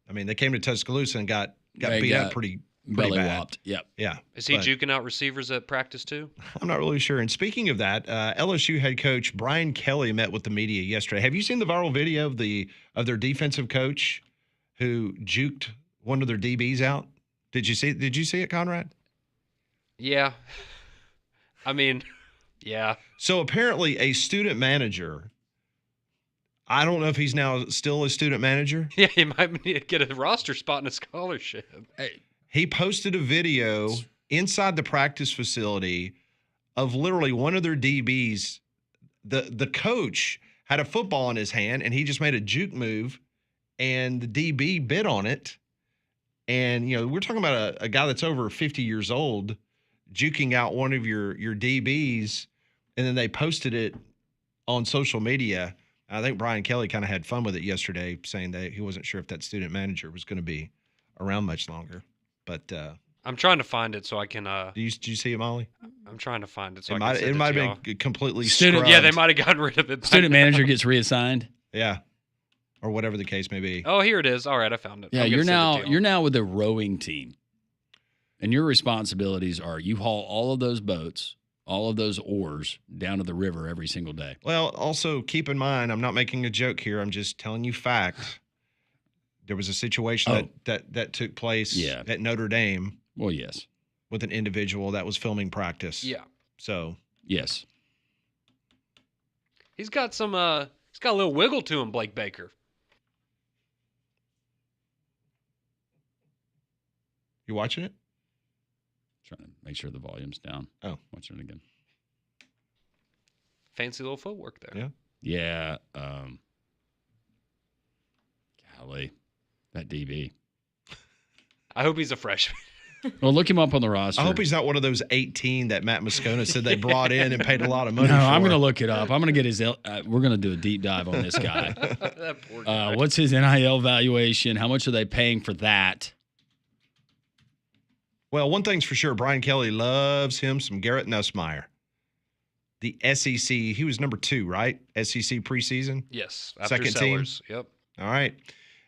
I mean, they came to Tuscaloosa and got beat up pretty belly bad. whopped. Yep. Yeah. Is he juking out receivers at practice too? I'm not really sure. And speaking of that, LSU head coach Brian Kelly met with the media yesterday. Have you seen the viral video of their defensive coach who juked one of their DBs out? Did you see it, Conrad? Yeah. I mean, yeah. So apparently a student manager, I don't know if he's now still a student manager. Yeah, he might need to get a roster spot in a scholarship. He posted a video inside the practice facility of literally one of their DBs. The coach had a football in his hand, and he just made a juke move, and the DB bit on it. And, we're talking about a guy that's over 50 years old juking out one of your DBs, and then they posted it on social media. I think Brian Kelly kind of had fun with it yesterday, saying that he wasn't sure if that student manager was going to be around much longer. But I'm trying to find it so I can. Did you see it, Molly? I'm trying to find it so it might have been completely student. Yeah, they might have gotten rid of it. Student manager gets reassigned. Yeah, or whatever the case may be. Oh, here it is. All right, I found it. Yeah, you're now with a rowing team, and your responsibilities are you haul all of those boats, all of those oars down to the river every single day. Well, also keep in mind, I'm not making a joke here. I'm just telling you fact. There was a situation that took place at Notre Dame. Well, yes. With an individual that was filming practice. Yeah. So. Yes. He's got some. He's got a little wiggle to him, Blake Baker. You watching it? Trying to make sure the volume's down. Oh. Watching it again. Fancy little footwork there. Yeah. Yeah. Golly. That DB. I hope he's a freshman. Well, look him up on the roster. I hope he's not one of those 18 that Matt Moscona said they brought in and paid a lot of money No, for. I'm going to look it up. I'm going to get his. We're going to do a deep dive on this guy. That poor guy. What's his NIL valuation? How much are they paying for that? Well, one thing's for sure. Brian Kelly loves him some Garrett Nussmeier. The SEC, he was number 2, right? SEC preseason? Yes. After Second team? Sellers. Yep. All right.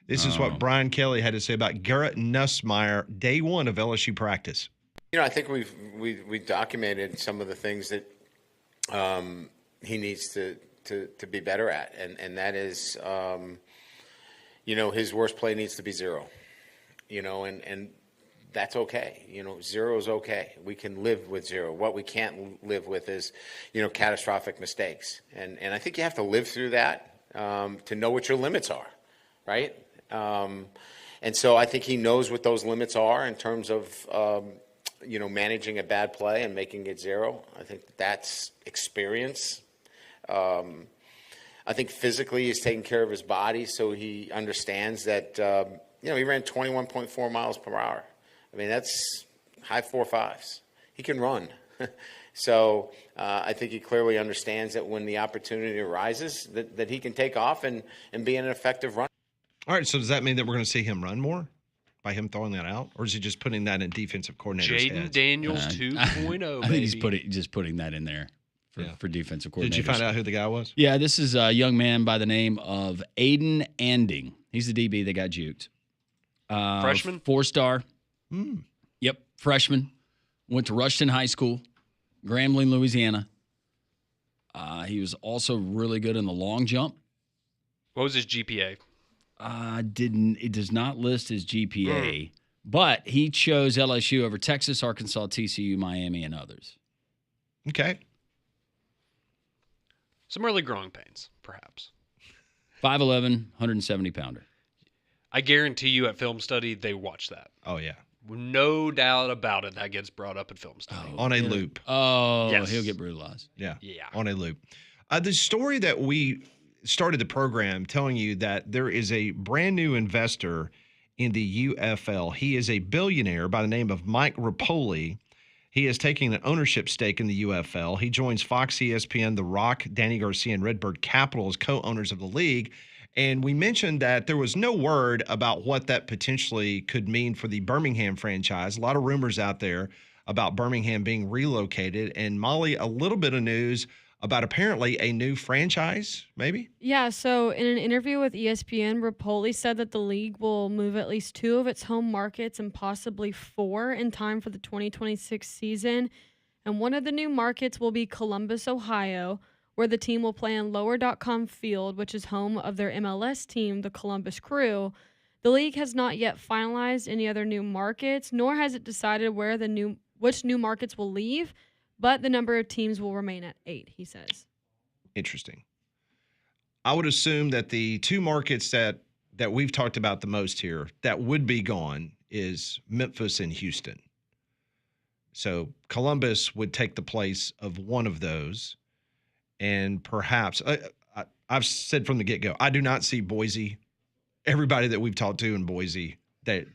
This is what Brian Kelly had to say about Garrett Nussmeier, day 1 of LSU practice. I think we've documented some of the things that he needs to be better at, and that is, his worst play needs to be 0, and that's okay. 0 is okay. We can live with 0. What we can't live with is, catastrophic mistakes, and I think you have to live through that to know what your limits are, right? And so I think he knows what those limits are in terms of, managing a bad play and making it 0. I think that's experience. I think physically he's taking care of his body, so he understands that, he ran 21.4 miles per hour. I mean, that's high 4.5s. He can run. So I think he clearly understands that when the opportunity arises, that he can take off and be an effective runner. All right, so does that mean that we're going to see him run more by him throwing that out? Or is he just putting that in defensive coordinators' Jaden heads? Daniels 2.0, I think he's just putting that in there for defensive coordinators. Did you find out who the guy was? Yeah, this is a young man by the name of Aiden Anding. He's the DB that got juked. Freshman? 4-star. Yep, freshman. Went to Rushton High School, Grambling, Louisiana. He was also really good in the long jump. What was his GPA? It does not list his GPA, but he chose LSU over Texas, Arkansas, TCU, Miami, and others. Okay. Some early growing pains, perhaps. 5'11", 170-pounder. I guarantee you at film study, they watch that. Oh, yeah. No doubt about it, that gets brought up at film study. On a loop. Oh, Yes. He'll get brutalized. Yeah. Yeah. On a loop. The story that we started the program telling you that there is a brand new investor in the UFL. He is a billionaire by the name of Mike Rapoli. He is taking an ownership stake in the UFL. He joins Fox, ESPN, The Rock, Danny Garcia, and Redbird Capital as co-owners of the league. And we mentioned that there was no word about what that potentially could mean for the Birmingham franchise. A lot of rumors out there about Birmingham being relocated. And Molly, a little bit of news about apparently a new franchise, maybe? Yeah, so in an interview with ESPN, Rapoli said that the league will move at least 2 of its home markets and possibly 4 in time for the 2026 season. And one of the new markets will be Columbus, Ohio, where the team will play in Lower.com Field, which is home of their MLS team, the Columbus Crew. The league has not yet finalized any other new markets, nor has it decided which new markets will leave, but the number of teams will remain at 8, he says. Interesting. I would assume that the 2 markets that we've talked about the most here that would be gone is Memphis and Houston. So Columbus would take the place of one of those. And perhaps, I've said from the get-go, I do not see Boise. Everybody that we've talked to in Boise, they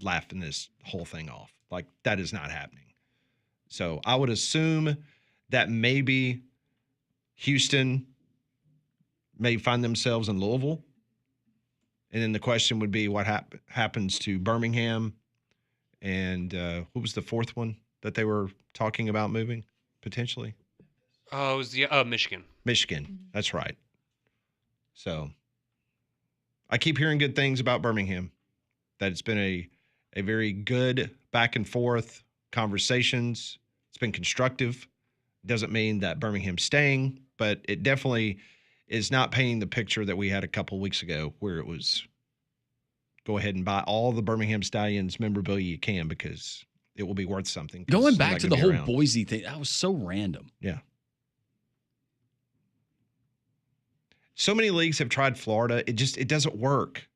laughing this whole thing off. Like, that is not happening. So I would assume that maybe Houston may find themselves in Louisville. And then the question would be what happens to Birmingham. And what was the 4th one that they were talking about moving potentially? Oh, it was the Michigan. Michigan. That's right. So I keep hearing good things about Birmingham, that it's been a very good back and forth conversations. It's been constructive. Doesn't mean that Birmingham's staying, but it definitely is not painting the picture that we had a couple weeks ago where it was go ahead and buy all the Birmingham Stallions memorabilia you can because it will be worth something. Going back to the whole Boise thing, that was so random. Yeah. So many leagues have tried Florida. It doesn't work.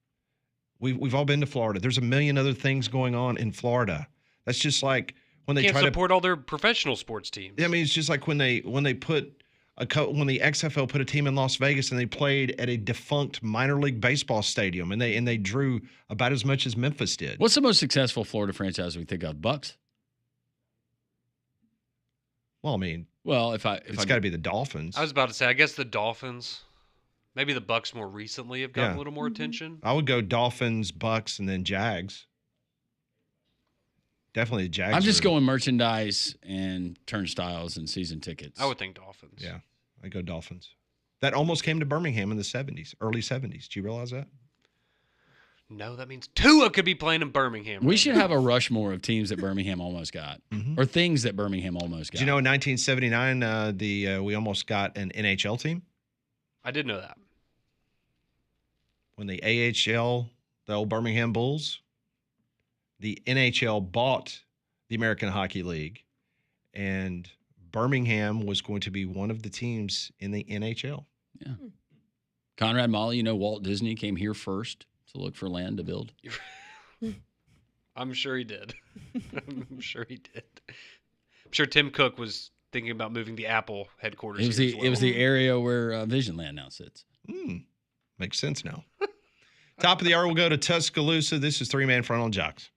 We've all been to Florida. There's a million other things going on in Florida. That's just like when they Can't try support all their professional sports teams. I mean, it's just like when the XFL put a team in Las Vegas and they played at a defunct minor league baseball stadium and they drew about as much as Memphis did. What's the most successful Florida franchise we think of? Bucks? Well, I mean, it's got to be the Dolphins. I was about to say, I guess the Dolphins. Maybe the Bucks more recently have gotten a little more attention. I would go Dolphins, Bucks, and then Jags. Definitely the Jags. I'm just going merchandise and turnstiles and season tickets. I would think Dolphins. Yeah, I go Dolphins. That almost came to Birmingham in the 70s, early 70s. Do you realize that? No, that means Tua could be playing in Birmingham. We should have a Rushmore of teams that Birmingham almost got, or things that Birmingham almost got. Do you know in 1979 we almost got an NHL team? I did know that. When the AHL, the old Birmingham Bulls, the NHL bought the American Hockey League, and Birmingham was going to be one of the teams in the NHL. Yeah. Conrad Molly, Walt Disney came here first to look for land to build. I'm sure he did. I'm sure he did. I'm sure Tim Cook was thinking about moving the Apple headquarters. It was the area where Visionland now sits. Makes sense now. Top of the hour, we'll go to Tuscaloosa. This is 3-Man Front on Jox.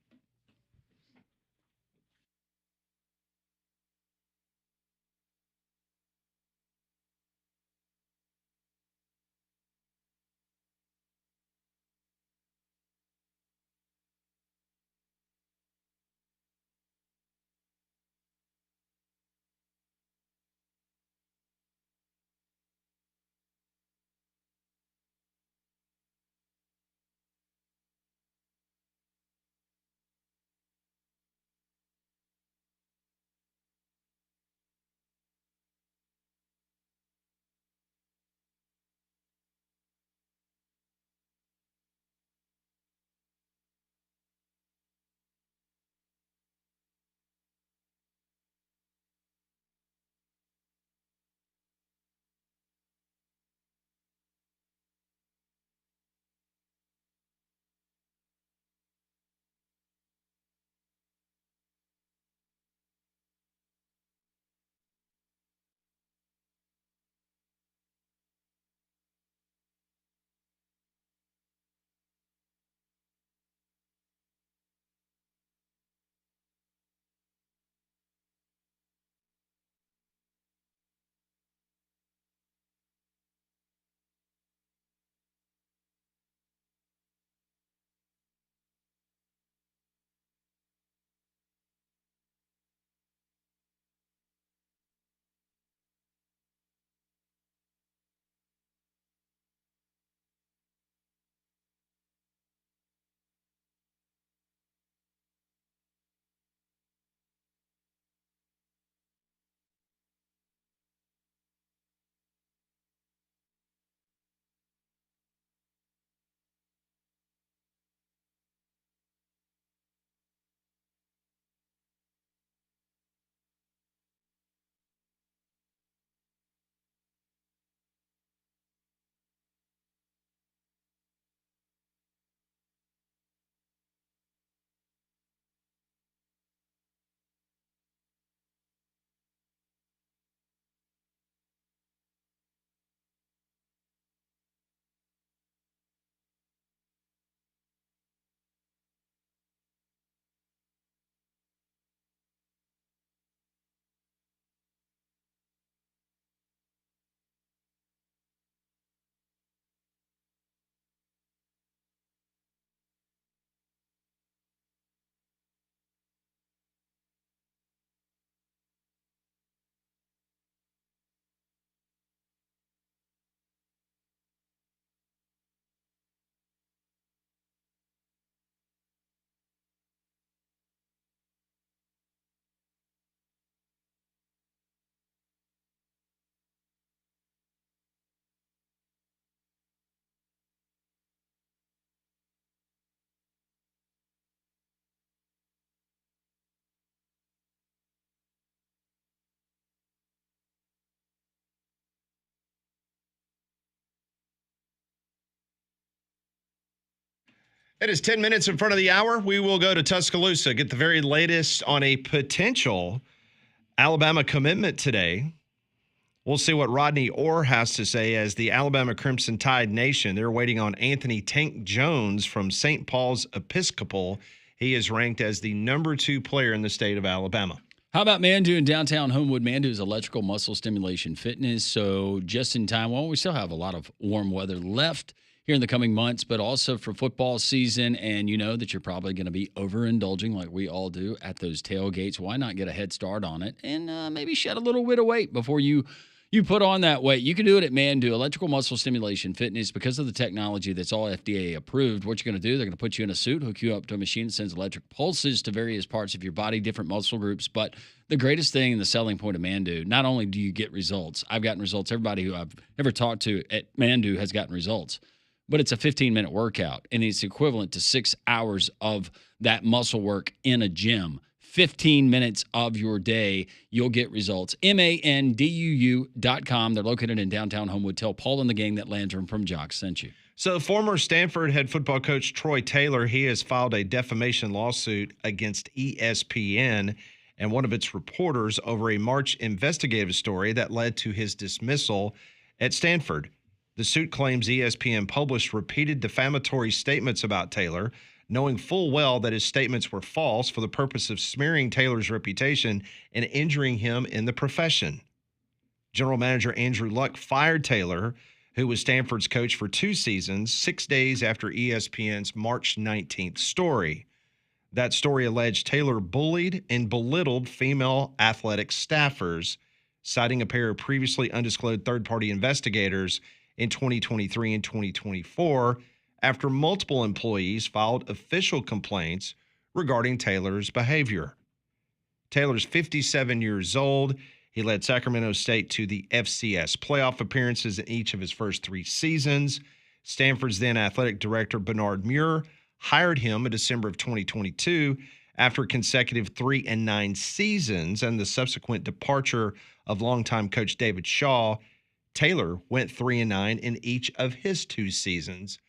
It is 10 minutes in front of the hour. We will go to Tuscaloosa, get the very latest on a potential Alabama commitment today. We'll see what Rodney Orr has to say as the Alabama Crimson Tide Nation. They're waiting on Anthony Tank Jones from St. Paul's Episcopal. He is ranked as the number 2 player in the state of Alabama. How about Mandu in downtown Homewood? Mandu's electrical muscle stimulation fitness. So just in time, well, we still have a lot of warm weather left here in the coming months, but also for football season. And you know that you're probably going to be overindulging like we all do at those tailgates. Why not get a head start on it and maybe shed a little bit of weight before you put on that weight? You can do it at Mandu, electrical muscle stimulation fitness. Because of the technology that's all FDA approved, what you're going to do, they're going to put you in a suit, hook you up to a machine that sends electric pulses to various parts of your body, different muscle groups. But the greatest thing and the selling point of Mandu, not only do you get results, I've gotten results, everybody who I've ever talked to at Mandu has gotten results, but it's a 15-minute workout, and it's equivalent to 6 hours of that muscle work in a gym. 15 minutes of your day, you'll get results. MANDUU.com. They're located in downtown Homewood. Tell Paul and the gang that Landrum from Jox sent you. So former Stanford head football coach Troy Taylor, he has filed a defamation lawsuit against ESPN and one of its reporters over a March investigative story that led to his dismissal at Stanford. The suit claims ESPN published repeated defamatory statements about Taylor, knowing full well that his statements were false for the purpose of smearing Taylor's reputation and injuring him in the profession. General Manager Andrew Luck fired Taylor, who was Stanford's coach for 2 seasons, 6 days after ESPN's March 19th story. That story alleged Taylor bullied and belittled female athletic staffers, citing a pair of previously undisclosed third-party investigators in 2023 and 2024 after multiple employees filed official complaints regarding Taylor's behavior. Taylor's 57 years old. He led Sacramento State to the FCS playoff appearances in each of his first 3 seasons. Stanford's then athletic director Bernard Muir hired him in December of 2022 after consecutive 3-9 seasons and the subsequent departure of longtime coach David Shaw. Taylor went 3-9 in each of his 2 seasons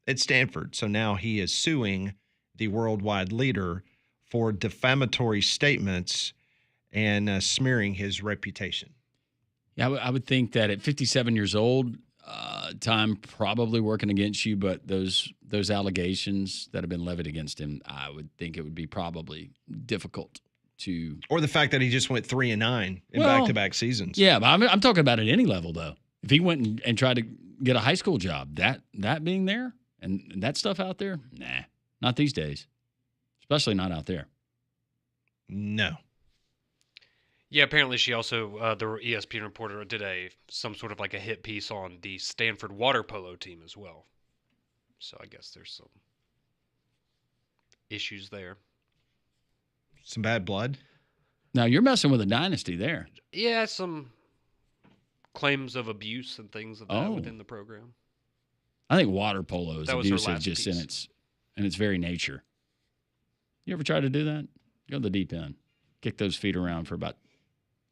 at Stanford. So now he is suing the worldwide leader for defamatory statements and smearing his reputation. Yeah, I would think that at 57 years old, time probably working against you, but those allegations that have been levied against him, I would think it would be probably difficult to. Or the fact that he just went 3-9 in back-to-back seasons. Yeah, but I'm talking about at any level, though. If he went and tried to get a high school job, that being there and that stuff out there, nah, not these days, especially not out there. No. Yeah, apparently she also, the ESPN reporter, did some sort of like a hit piece on the Stanford water polo team as well. So I guess there's some issues there. Some bad blood? Now, you're messing with a dynasty there. Yeah, some claims of abuse and things of that within the program. I think water polo is abusive just piece. in its very nature. You ever try to do that? Go to the deep end. Kick those feet around for about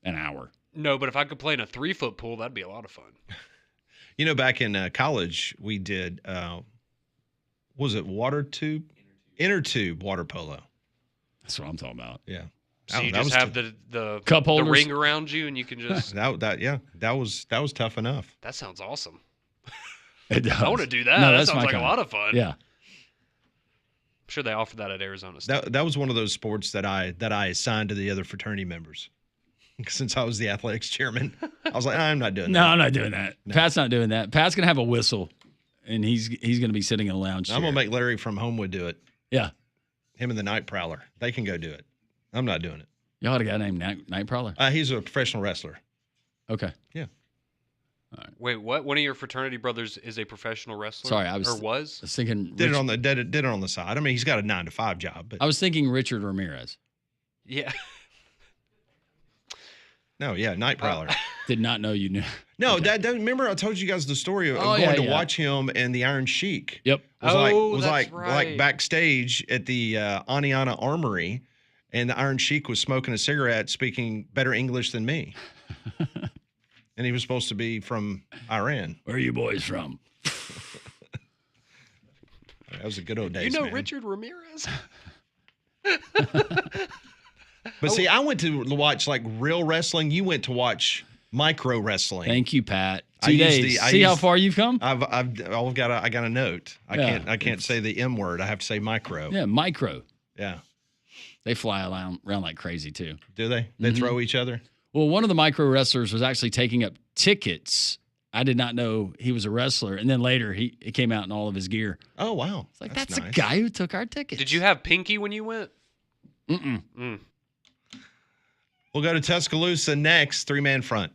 an hour. No, but if I could play in a 3-foot pool, that'd be a lot of fun. You know, back in college, we did, was it water tube? Inner tube water polo. That's what I'm talking about. Yeah. So you just have the cup holders, the ring around you, and you can just that was tough enough. That sounds awesome. It does. I want to do that. No, that sounds like a lot of fun. Yeah. I'm sure they offer that at Arizona State. That was one of those sports that I assigned to the other fraternity members. Since I was the athletics chairman, I was like, I'm not doing that. No, I'm not doing that. No. Pat's not doing that. Pat's gonna have a whistle, and he's gonna be sitting in a lounge chair. I'm gonna make Larry from Homewood do it. Yeah. Him and the Night Prowler. They can go do it. I'm not doing it. Y'all had a guy named Night Prowler? He's a professional wrestler. Okay. Yeah. All right. Wait, what? One of your fraternity brothers is a professional wrestler? Sorry, I was thinking did it on the side. I mean, he's got a 9-to-5 job. But I was thinking Richard Ramirez. Yeah. No, yeah, Night Prowler. Did not know you knew. No, okay. that remember I told you guys the story of going to watch him and the Iron Sheik. Yep. Was like backstage at the Aniana Armory, and the Iron Sheik was smoking a cigarette, speaking better English than me. And he was supposed to be from Iran. Where are you boys from? That was a good old days. You know man. Richard Ramirez? But see, I went to watch like real wrestling. You went to watch micro wrestling. Thank you, Pat. I 2 used days. the- I See how used- far you've come? I got a note. I Yeah. can't say the M word. I have to say micro. Yeah, micro. Yeah. They fly around like crazy too. Do they? They throw each other? Well, one of the micro wrestlers was actually taking up tickets. I did not know he was a wrestler, and then later it came out in all of his gear. Oh wow. It's like that's nice. the guy who took our tickets. Did you have Pinky when you went? Mm-mm. We'll go to Tuscaloosa next. 3-man front.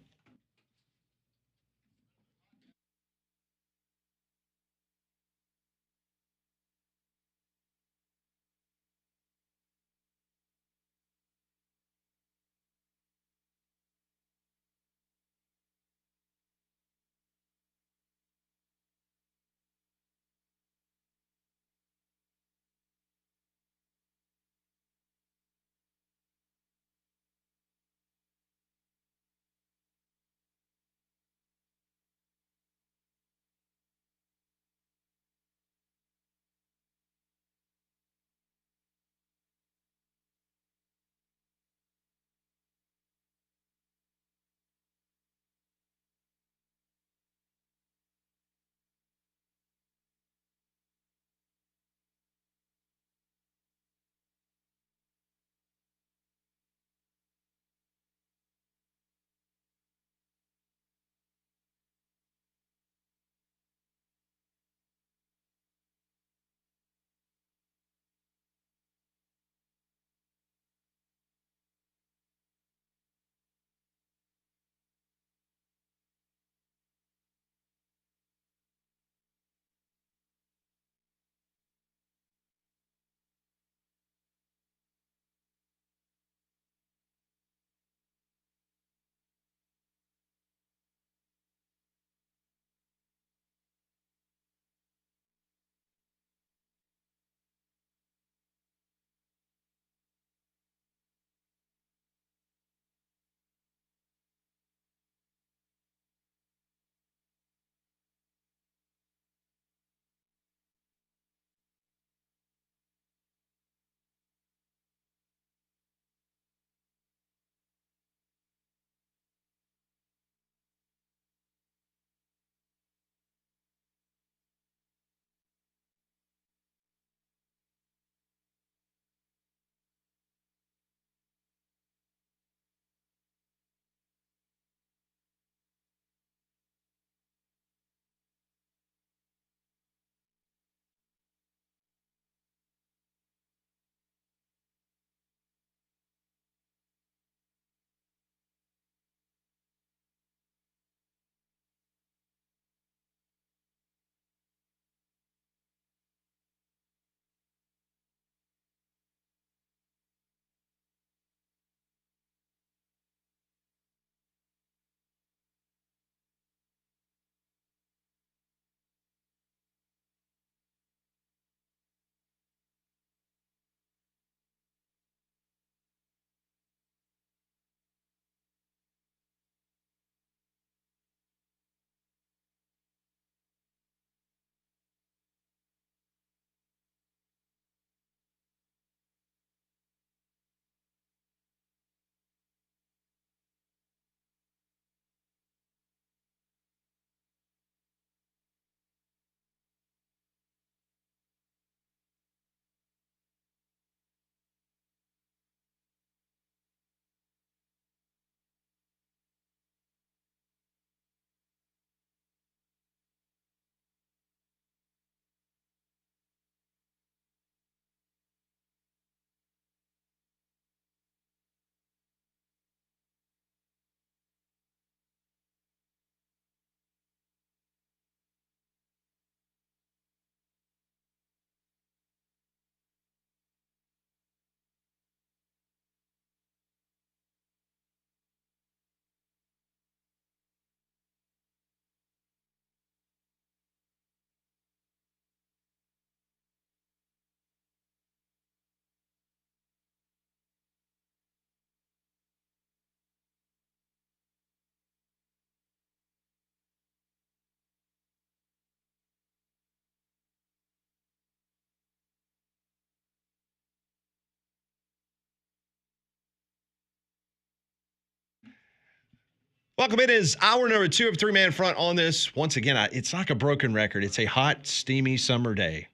Welcome. It is hour number 2 of 3-Man Front on this. Once again, it's like a broken record. It's a hot, steamy summer day.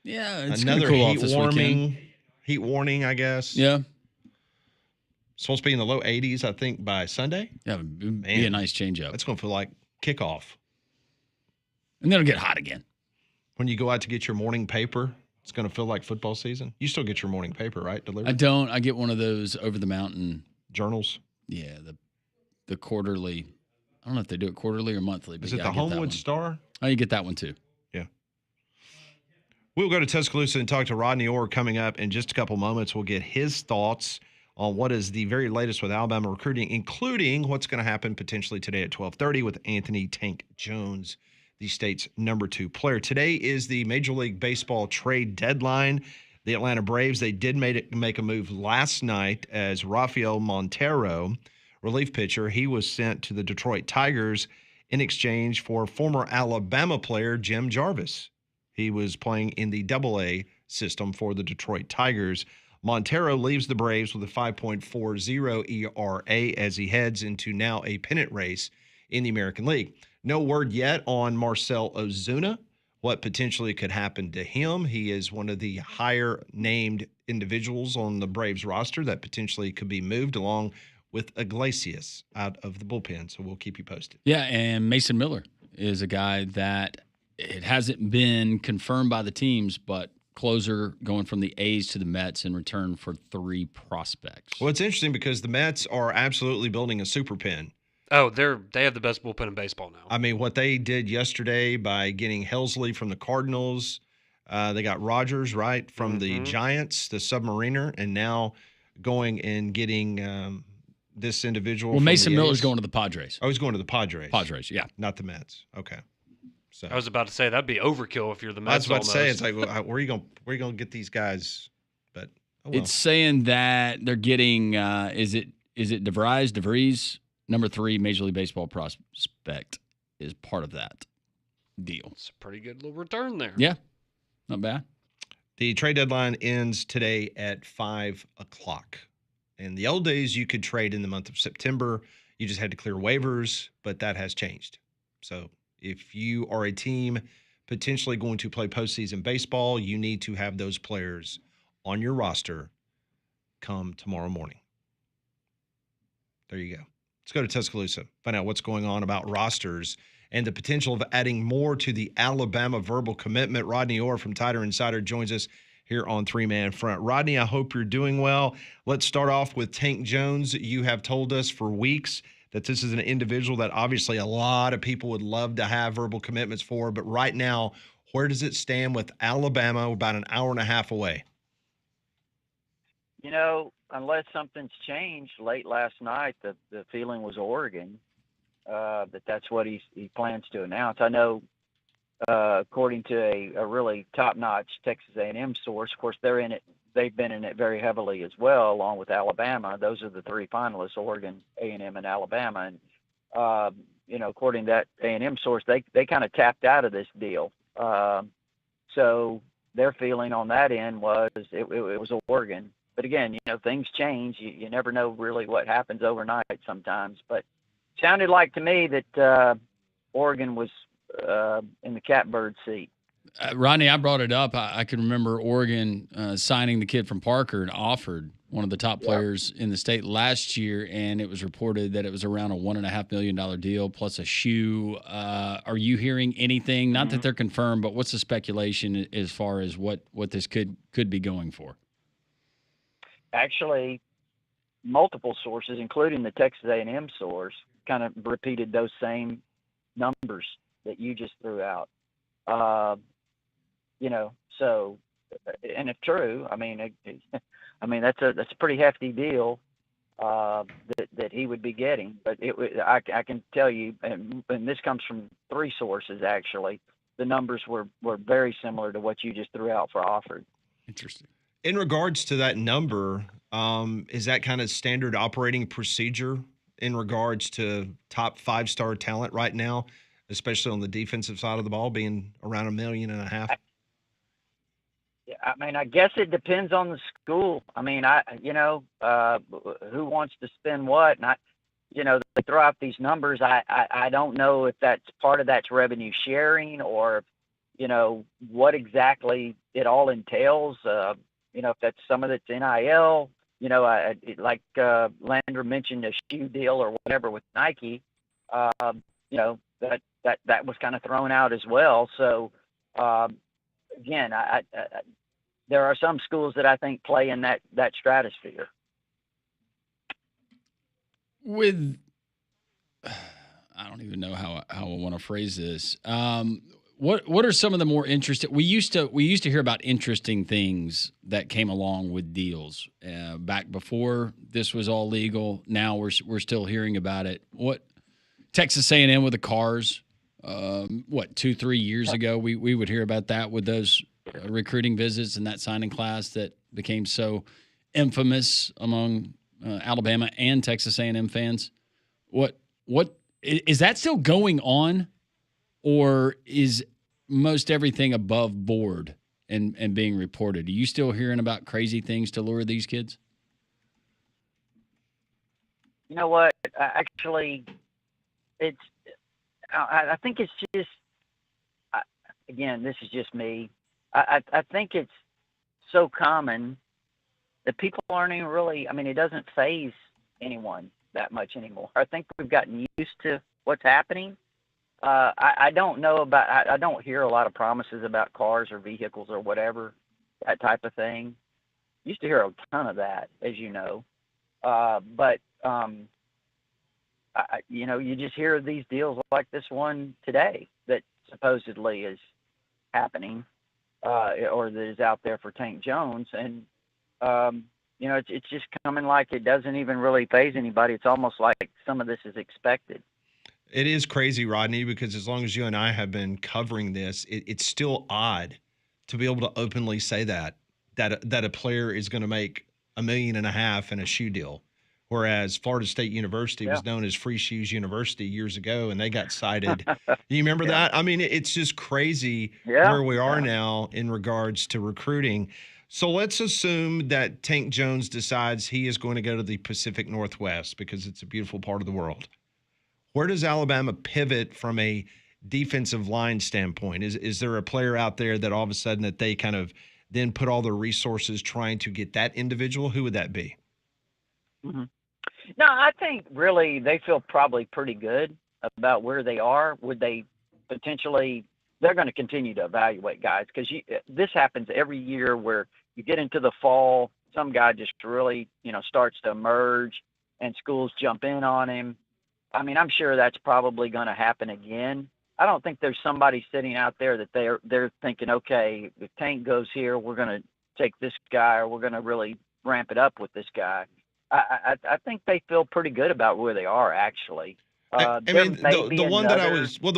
Yeah, it's another cool heat heat warning, I guess. Yeah. Supposed to be in the low 80s, I think, by Sunday. Yeah, it'd be a nice change up. That's going to feel like kickoff. And then it'll get hot again. When you go out to get your morning paper, it's going to feel like football season. You still get your morning paper, right? Delivered? I don't. I get one of those over the mountain journals. Yeah, the quarterly. I don't know if they do it quarterly or monthly. But Is it the Homewood Star? Oh, you get that one too. Yeah. We'll go to Tuscaloosa and talk to Rodney Orr coming up in just a couple moments. We'll get his thoughts on what is the very latest with Alabama recruiting, including what's going to happen potentially today at 12:30 with Anthony Tank Jones, the state's number 2 player. Today is the Major League Baseball trade deadline. The Atlanta Braves, they did make a move last night as Rafael Montero, relief pitcher, he was sent to the Detroit Tigers in exchange for former Alabama player Jim Jarvis. He was playing in the AA system for the Detroit Tigers. Montero leaves the Braves with a 5.40 ERA as he heads into now a pennant race in the American League. No word yet on Marcell Ozuna, what potentially could happen to him. He is one of the higher named individuals on the Braves roster that potentially could be moved along with Iglesias out of the bullpen. So we'll keep you posted. Yeah, and Mason Miller is a guy that it hasn't been confirmed by the teams, but closer going from the A's to the Mets in return for 3 prospects. Well, it's interesting because the Mets are absolutely building a super pen. Oh, they have the best bullpen in baseball now. I mean, what they did yesterday by getting Helsley from the Cardinals, they got Rogers, right, from the Giants, the Submariner, and now going and getting this individual. Well, Mason Miller's A's. going to the Padres. Oh, he's going to the Padres. Padres, yeah. Not the Mets. Okay. So I was about to say that'd be overkill if you're the Mets. I was about to say, almost. it's like, well, where are you going to get these guys? But oh well. It's saying that they're getting is it DeVries, number 3 Major League Baseball prospect, is part of that deal. It's a pretty good little return there. Yeah, not bad. The trade deadline ends today at 5 o'clock. In the old days, you could trade in the month of September. You just had to clear waivers, but that has changed. So if you are a team potentially going to play postseason baseball, you need to have those players on your roster come tomorrow morning. There you go. Let's go to Tuscaloosa, find out what's going on about rosters and the potential of adding more to the Alabama verbal commitment. Rodney Orr from Tider Insider joins us here on 3-Man Front. Rodney, I hope you're doing well. Let's start off with Tank Jones. You have told us for weeks that this is an individual that obviously a lot of people would love to have verbal commitments for, but right now, where does it stand with Alabama about an hour and a half away? You know, unless something's changed late last night, the feeling was Oregon, that's what he plans to announce. I know, according to a really top-notch Texas A&M source, of course, they're in it. They've been in it very heavily as well, along with Alabama. Those are the 3 finalists: Oregon, A&M, and Alabama. And you know, according to that A&M source, they kind of tapped out of this deal. So their feeling on that end was it was Oregon. But again, you know, things change. You never know really what happens overnight sometimes. But it sounded like to me that Oregon was in the catbird seat. Rodney, I brought it up. I can remember Oregon signing the kid from Parker and offered one of the top players in the state last year, and it was reported that it was around a $1.5 million deal plus a shoe. Are you hearing anything? Not that they're confirmed, but what's the speculation as far as what this could be going for? Actually, multiple sources, including the Texas A&M source, kind of repeated those same numbers that you just threw out. You know, so, and if true, I mean, that's a pretty hefty deal that he would be getting. But I can tell you, and this comes from 3 sources actually. The numbers were very similar to what you just threw out for Offord. Interesting. In regards to that number, is that kind of standard operating procedure in regards to top 5-star talent right now, especially on the defensive side of the ball, being around $1.5 million? I mean, I guess it depends on the school. I mean, who wants to spend what? And they throw out these numbers. I don't know if that's part of that's revenue sharing or, what exactly it all entails. If that's some of it's NIL, like Landry mentioned a shoe deal or whatever with Nike, that was kind of thrown out as well. So, again, I there are some schools that I think play in that stratosphere. With, I don't even know how I want to phrase this. What are some of the more interesting? We used to hear about interesting things that came along with deals back before this was all legal. Now we're still hearing about it. What Texas A&M with the cars? 2-3 years ago we would hear about that with those recruiting visits and that signing class that became so infamous among Alabama and Texas A&M fans. What is that still going on, or is most everything above board and being reported? Are you still hearing about crazy things to lure these kids? You know what? Actually, I think it's just, again, this is just me. I think it's so common that people aren't even really, it doesn't faze anyone that much anymore. I think we've gotten used to what's happening. I don't know about, I don't hear a lot of promises about cars or vehicles or whatever, that type of thing. Used to hear a ton of that, as you know. You just hear of these deals like this one today that supposedly is happening, or that is out there for Tank Jones. And, it's just coming like it doesn't even really faze anybody. It's almost like some of this is expected. It is crazy, Rodney, because as long as you and I have been covering this, it's still odd to be able to openly say that a player is going to make $1.5 million in a shoe deal. Whereas Florida State University was known as Free Shoes University years ago, and they got cited. You remember that? It's just crazy where we are now in regards to recruiting. So let's assume that Tank Jones decides he is going to go to the Pacific Northwest because it's a beautiful part of the world. Where does Alabama pivot from a defensive line standpoint? Is there a player out there that all of a sudden that they kind of then put all their resources trying to get that individual? Who would that be? Mm-hmm. No, I think really they feel probably pretty good about where they are. Would they potentially – they're going to continue to evaluate guys because this happens every year where you get into the fall, some guy just really, starts to emerge and schools jump in on him. I'm sure that's probably going to happen again. I don't think there's somebody sitting out there that they're thinking, okay, if Tank goes here, we're going to take this guy or we're going to really ramp it up with this guy. I think they feel pretty good about where they are, actually. The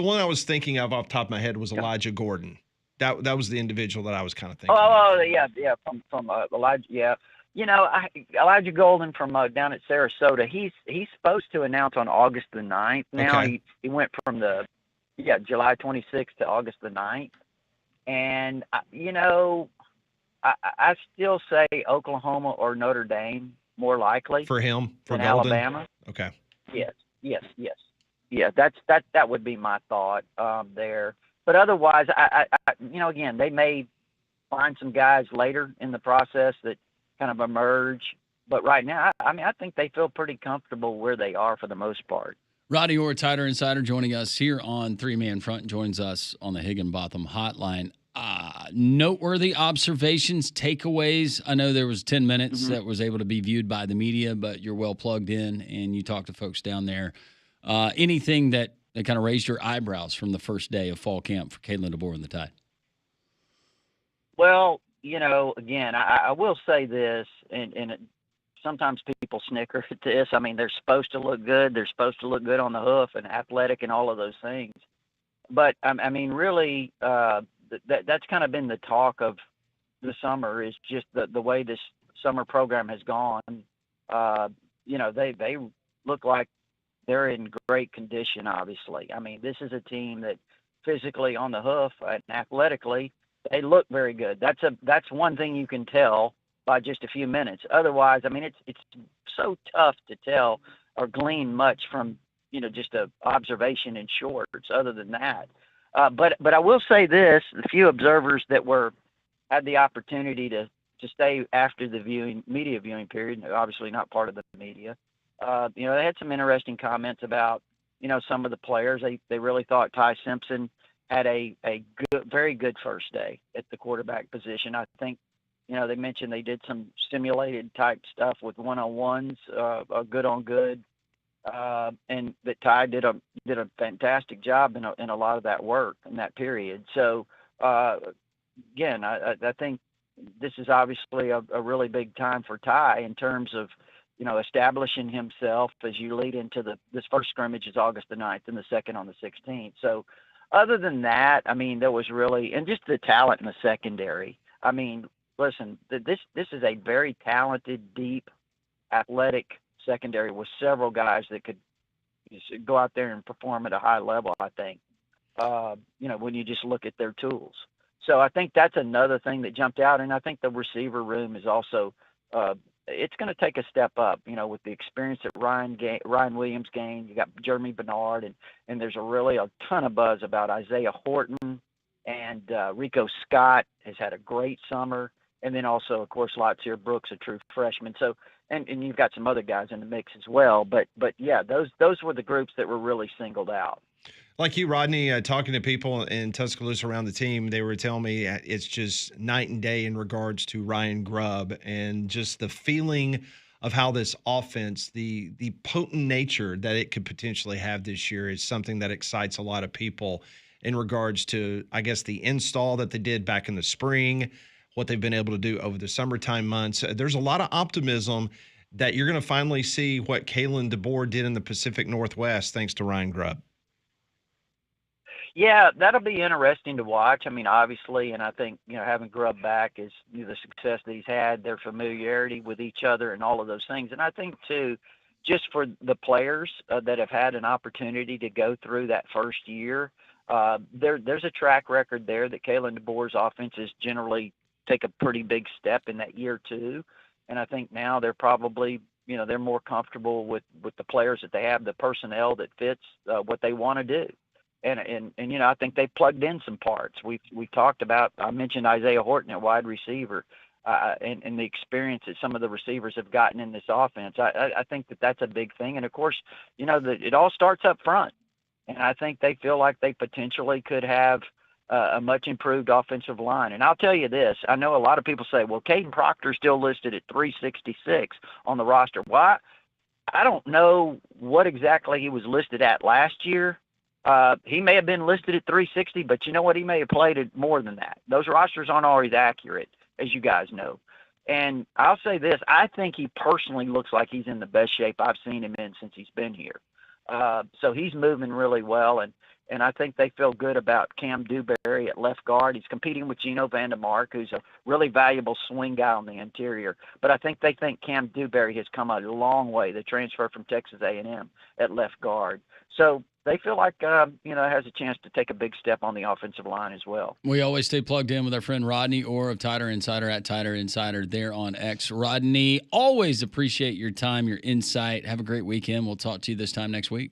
one I was thinking of off the top of my head was Elijah Gordon. That was the individual that I was kind of thinking. Yeah, from Elijah, yeah. Elijah Golden from down at Sarasota. He's supposed to announce on August the 9th. Now he went from July 26th to August the 9th, and I still say Oklahoma or Notre Dame. More likely for him for than Golden? Alabama. Okay. Yes. Yeah, that would be my thought there. But otherwise, I again, they may find some guys later in the process that kind of emerge. But right now, I think they feel pretty comfortable where they are for the most part. Rodney Orr, Tighter Insider, joining us here on Three Man Front, joins us on the Higginbotham Hotline. Noteworthy observations, takeaways. I know there was 10 minutes that was able to be viewed by the media, but you're well plugged in and you talk to folks down there. Anything that kind of raised your eyebrows from the first day of fall camp for Kalen DeBoer and the Tide? Well, again, I will say this, and sometimes people snicker at this. They're supposed to look good. They're supposed to look good on the hoof and athletic and all of those things. But, really, that's kind of been the talk of the summer is just the way this summer program has gone. They look like they're in great condition, obviously. This is a team that physically on the hoof and athletically, they look very good. That's one thing you can tell by just a few minutes. Otherwise, it's so tough to tell or glean much from, just a observation in shorts other than that. But I will say this, the few observers that had the opportunity to stay after the media viewing period, obviously not part of the media, they had some interesting comments about, some of the players. They really thought Ty Simpson had a very good first day at the quarterback position. I think, they mentioned they did some simulated type stuff with one-on-ones, good on good, and that Ty did a fantastic job in a lot of that work in that period. So again, I think this is obviously a really big time for Ty in terms of establishing himself as you lead into this first scrimmage is August the 9th and the second on the 16th. So other than that, I mean, there was really, and just the talent in the secondary. I mean, listen, this is a very talented, deep, athletic secondary with several guys that could just go out there and perform at a high level, I think, when you just look at their tools. So I think that's another thing that jumped out. And I think the receiver room is also it's going to take a step up, with the experience that Ryan Williams gained. You got Jeremy Bernard, and there's a ton of buzz about Isaiah Horton, and Rico Scott has had a great summer. And then also, of course, Latsier Brooks, a true freshman. So, and you've got some other guys in the mix as well. But yeah, those were the groups that were really singled out. Like you, Rodney, talking to people in Tuscaloosa around the team, they were telling me it's just night and day in regards to Ryan Grubb and just the feeling of how this offense, the potent nature that it could potentially have this year is something that excites a lot of people in regards to, I guess, the install that they did back in the spring, what they've been able to do over the summertime months. There's a lot of optimism that you're going to finally see what Kalen DeBoer did in the Pacific Northwest thanks to Ryan Grubb. Yeah, that'll be interesting to watch. I mean, obviously, and I think, having Grubb back is the success that he's had, their familiarity with each other and all of those things. And I think, too, just for the players that have had an opportunity to go through that first year, there's a track record there that Kalen DeBoer's offenses generally take a pretty big step in that year, too. And I think now they're probably, they're more comfortable with the players that they have, the personnel that fits what they want to do. And I think they plugged in some parts. We talked about, I mentioned Isaiah Horton at wide receiver, and the experience that some of the receivers have gotten in this offense. I think that's a big thing. And of course, it all starts up front. And I think they feel like they potentially could have a much improved offensive line. And I'll tell you this, I know a lot of people say, well, Caden Proctor's still listed at 366 on the roster. Why? I don't know what exactly he was listed at last year. He may have been listed at 360, but you know what? He may have played it more than that. Those rosters aren't always accurate, as you guys know. And I'll say this, I think he personally looks like he's in the best shape I've seen him in since he's been here. So he's moving really well, and I think they feel good about Cam Dewberry at left guard. He's competing with Gino Vandemark, who's a really valuable swing guy on the interior. But I think they think Cam Dewberry has come a long way, the transfer from Texas A&M at left guard. So they feel like, has a chance to take a big step on the offensive line as well. We always stay plugged in with our friend Rodney Orr of Tighter Insider at Tighter Insider there on X. Rodney, always appreciate your time, your insight. Have a great weekend. We'll talk to you this time next week.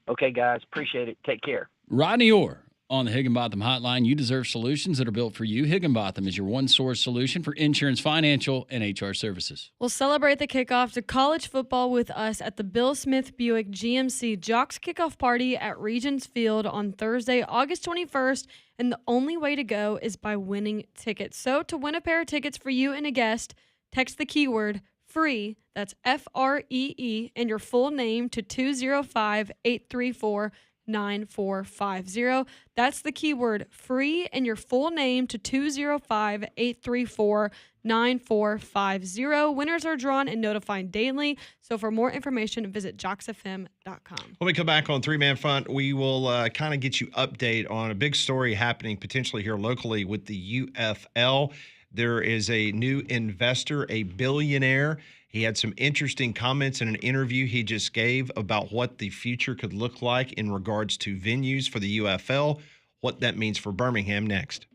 Okay, guys. Appreciate it. Take care. Rodney Orr on the Higginbotham Hotline. You deserve solutions that are built for you. Higginbotham is your one-source solution for insurance, financial, and HR services. We'll celebrate the kickoff to college football with us at the Bill Smith Buick GMC Jox Kickoff Party at Regents Field on Thursday, August 21st, and the only way to go is by winning tickets. So to win a pair of tickets for you and a guest, text the keyword FREE, that's FREE, and your full name to 205-834-9450. That's the keyword FREE and your full name to 205-834-9450. Winners are drawn and notified daily. So for more information, visit joxfm.com. When we come back on Three Man Front, we will kind of get you update on a big story happening potentially here locally with the UFL. There is a new investor, a billionaire. He had some interesting comments in an interview he just gave about what the future could look like in regards to venues for the UFL, what that means for Birmingham next.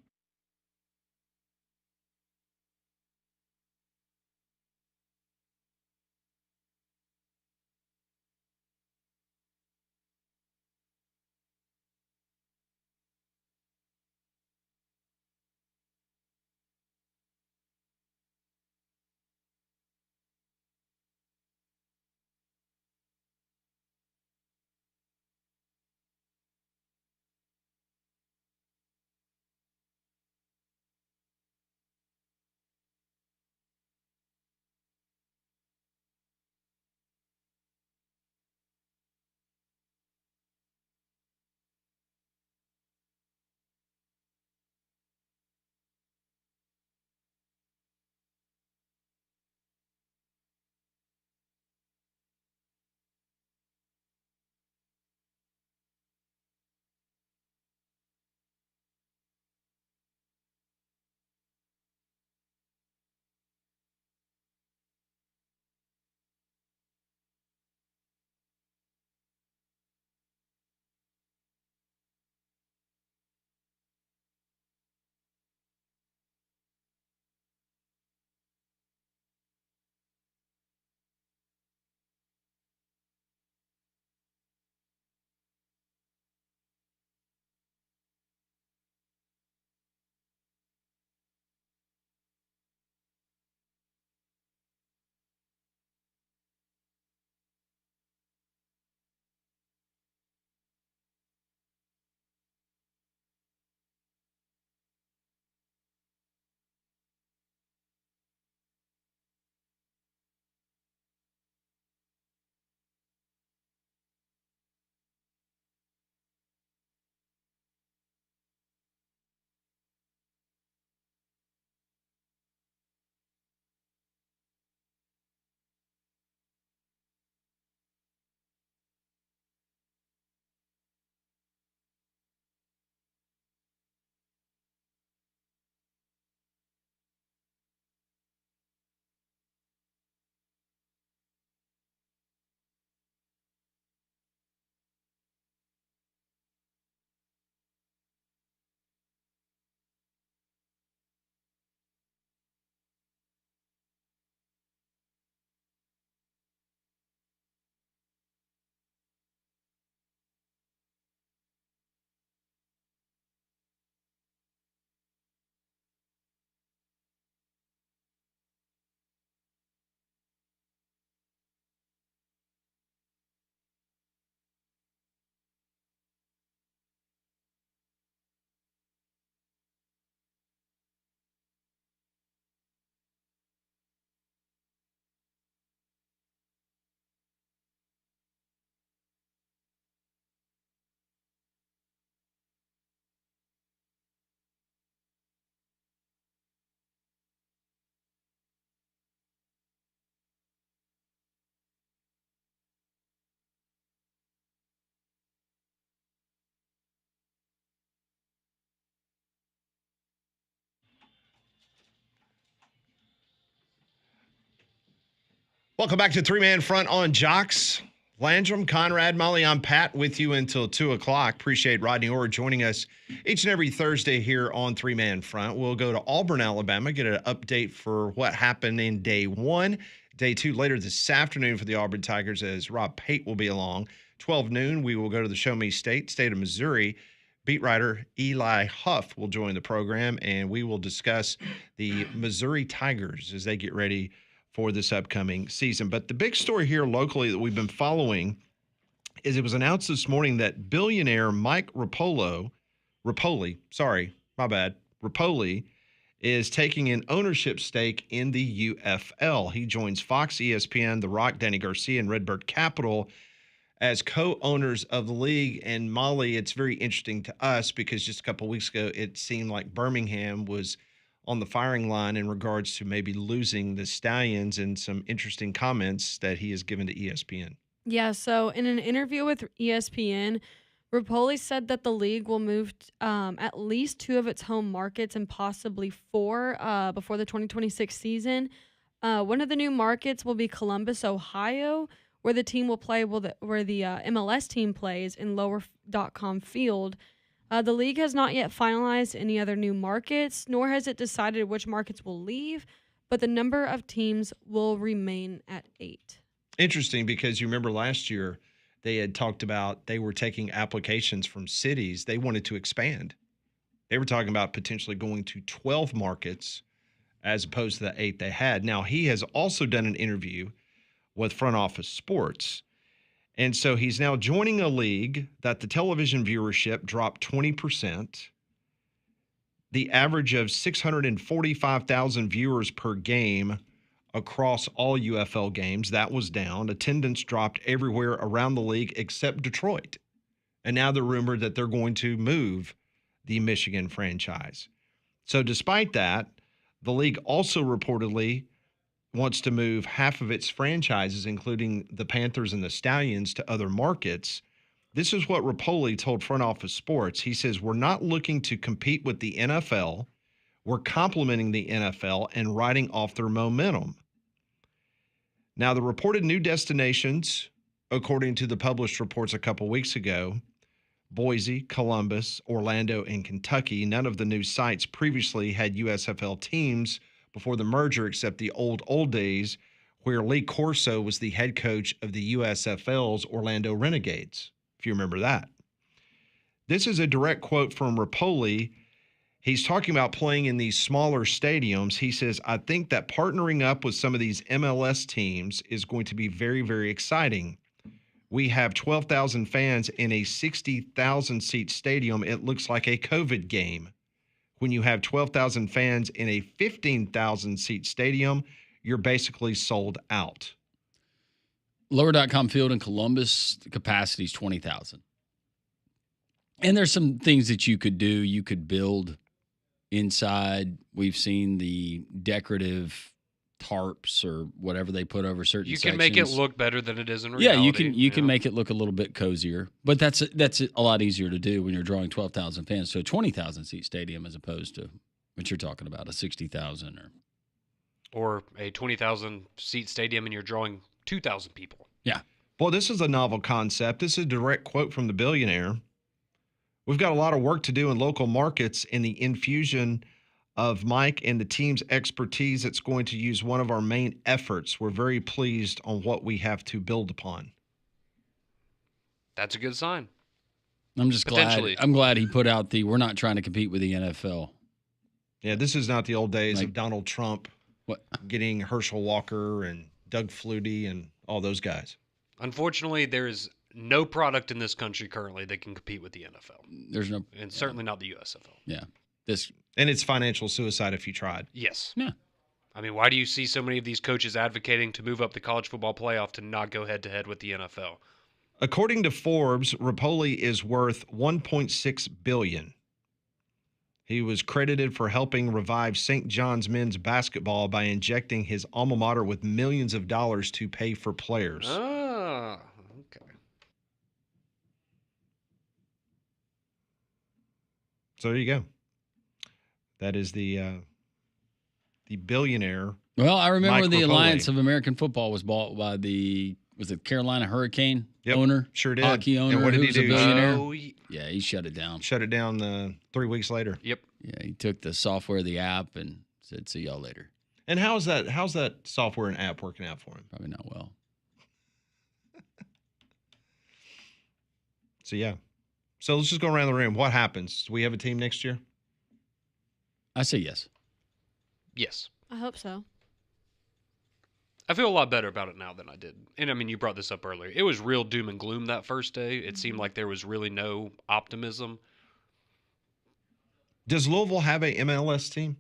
Welcome back to Three Man Front on Jox. Landrum, Conrad, Molly, I'm Pat with you until 2 o'clock. Appreciate Rodney Orr joining us each and every Thursday here on Three Man Front. We'll go to Auburn, Alabama, get an update for what happened in day one. Day two later this afternoon for the Auburn Tigers as Rob Pate will be along. 12 noon, we will go to the Show Me State of Missouri. Beat writer Eli Huff will join the program, and we will discuss the Missouri Tigers as they get ready for this upcoming season. But the big story here locally that we've been following is it was announced this morning that billionaire Mike Rapoli is taking an ownership stake in the UFL. He joins Fox, ESPN, The Rock, Danny Garcia, and Redbird Capital as co-owners of the league. And Molly, it's very interesting to us because just a couple of weeks ago, it seemed like Birmingham was on the firing line in regards to maybe losing the Stallions, and some interesting comments that he has given to ESPN. Yeah, so in an interview with ESPN, Rapoli said that the league will move at least 2 of its home markets and possibly 4 before the 2026 season. One of the new markets will be Columbus, Ohio, where the team will play where the MLS team plays in Lower.com Field. The league has not yet finalized any other new markets, nor has it decided which markets will leave, but the number of teams will remain at 8. Interesting, because you remember last year they had talked about they were taking applications from cities. They wanted to expand. They were talking about potentially going to 12 markets as opposed to the 8 they had. Now, he has also done an interview with Front Office Sports. And so he's now joining a league that the television viewership dropped 20%. The average of 645,000 viewers per game across all UFL games, that was down. Attendance dropped everywhere around the league except Detroit. And now they're rumored that they're going to move the Michigan franchise. So despite that, the league also reportedly wants to move half of its franchises, including the Panthers and the Stallions, to other markets. This is what Rapoli told Front Office Sports. He says, we're not looking to compete with the NFL. We're complementing the NFL and riding off their momentum. Now, the reported new destinations, according to the published reports a couple weeks ago, Boise, Columbus, Orlando, and Kentucky. None of the new sites previously had USFL teams before the merger, except the old days where Lee Corso was the head coach of the USFL's Orlando Renegades, if you remember that. This is a direct quote from Rapoli. He's talking about playing in these smaller stadiums. He says, I think that partnering up with some of these MLS teams is going to be very, very exciting. We have 12,000 fans in a 60,000 seat stadium. It looks like a COVID game. When you have 12,000 fans in a 15,000 seat stadium, you're basically sold out. Lower.com Field in Columbus, the capacity is 20,000. And there's some things that you could do. You could build inside. We've seen the decorative tarps or whatever they put over certain sections. You can make it look better than it is in reality. Yeah, you can make it look a little bit cozier. But that's a lot easier to do when you're drawing 12,000 fans to a 20,000 seat stadium as opposed to what you're talking about, a 60,000 or a 20,000 seat stadium and you're drawing 2,000 people. Yeah. Well, this is a novel concept. This is a direct quote from the billionaire. We've got a lot of work to do in local markets, in the infusion of Mike and the team's expertise. It's going to use one of our main efforts. We're very pleased on what we have to build upon. That's a good sign. I'm just glad. I'm glad he put out we're not trying to compete with the NFL. Yeah, this is not the old days of Donald Trump getting Herschel Walker and Doug Flutie and all those guys. Unfortunately, there is no product in this country currently that can compete with the NFL. There's no, and certainly not the USFL. Yeah. And it's financial suicide if you tried. Yes. Yeah. I mean, why do you see so many of these coaches advocating to move up the college football playoff to not go head-to-head with the NFL? According to Forbes, Rapoli is worth $1.6 billion. He was credited for helping revive St. John's men's basketball by injecting his alma mater with millions of dollars to pay for players. Ah, okay. So there you go. That is the billionaire. Well, I remember Mike the Rapoli. Alliance of American Football was bought by was it Carolina Hurricane Yep, owner? sure did. Hockey owner. And what did who he was a do? billionaire. Oh, Yeah, he shut it down. Shut it down 3 weeks later. yep. Yeah, he took the software, the app, and said, "See y'all later." And how's that software and app working out for him? Probably not well. So yeah. So let's just go around the room. What happens? Do we have a team next year? I say yes. Yes. I hope so. I feel a lot better about it now than I did. And I mean, you brought this up earlier. It was real doom and gloom that first day. It seemed like there was really no optimism. Does Louisville have a MLS team?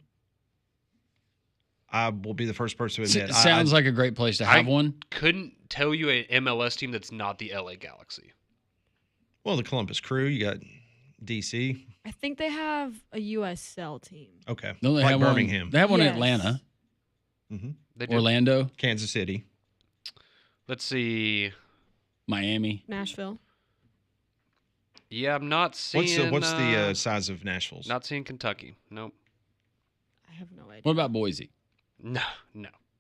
I will be the first person to admit. Sounds like a great place to have one. Couldn't tell you an MLS team that's not the LA Galaxy. Well, the Columbus Crew. You got DC. I think they have a USL team. Okay. Don't they like have Birmingham. One? They have one in Yes. Atlanta, Mm-hmm. They do. Orlando, Kansas City. Let's see. Miami. Nashville. Yeah, I'm not seeing. What's the size of Nashville's? Not seeing Kentucky. Nope. I have no idea. What about Boise? No.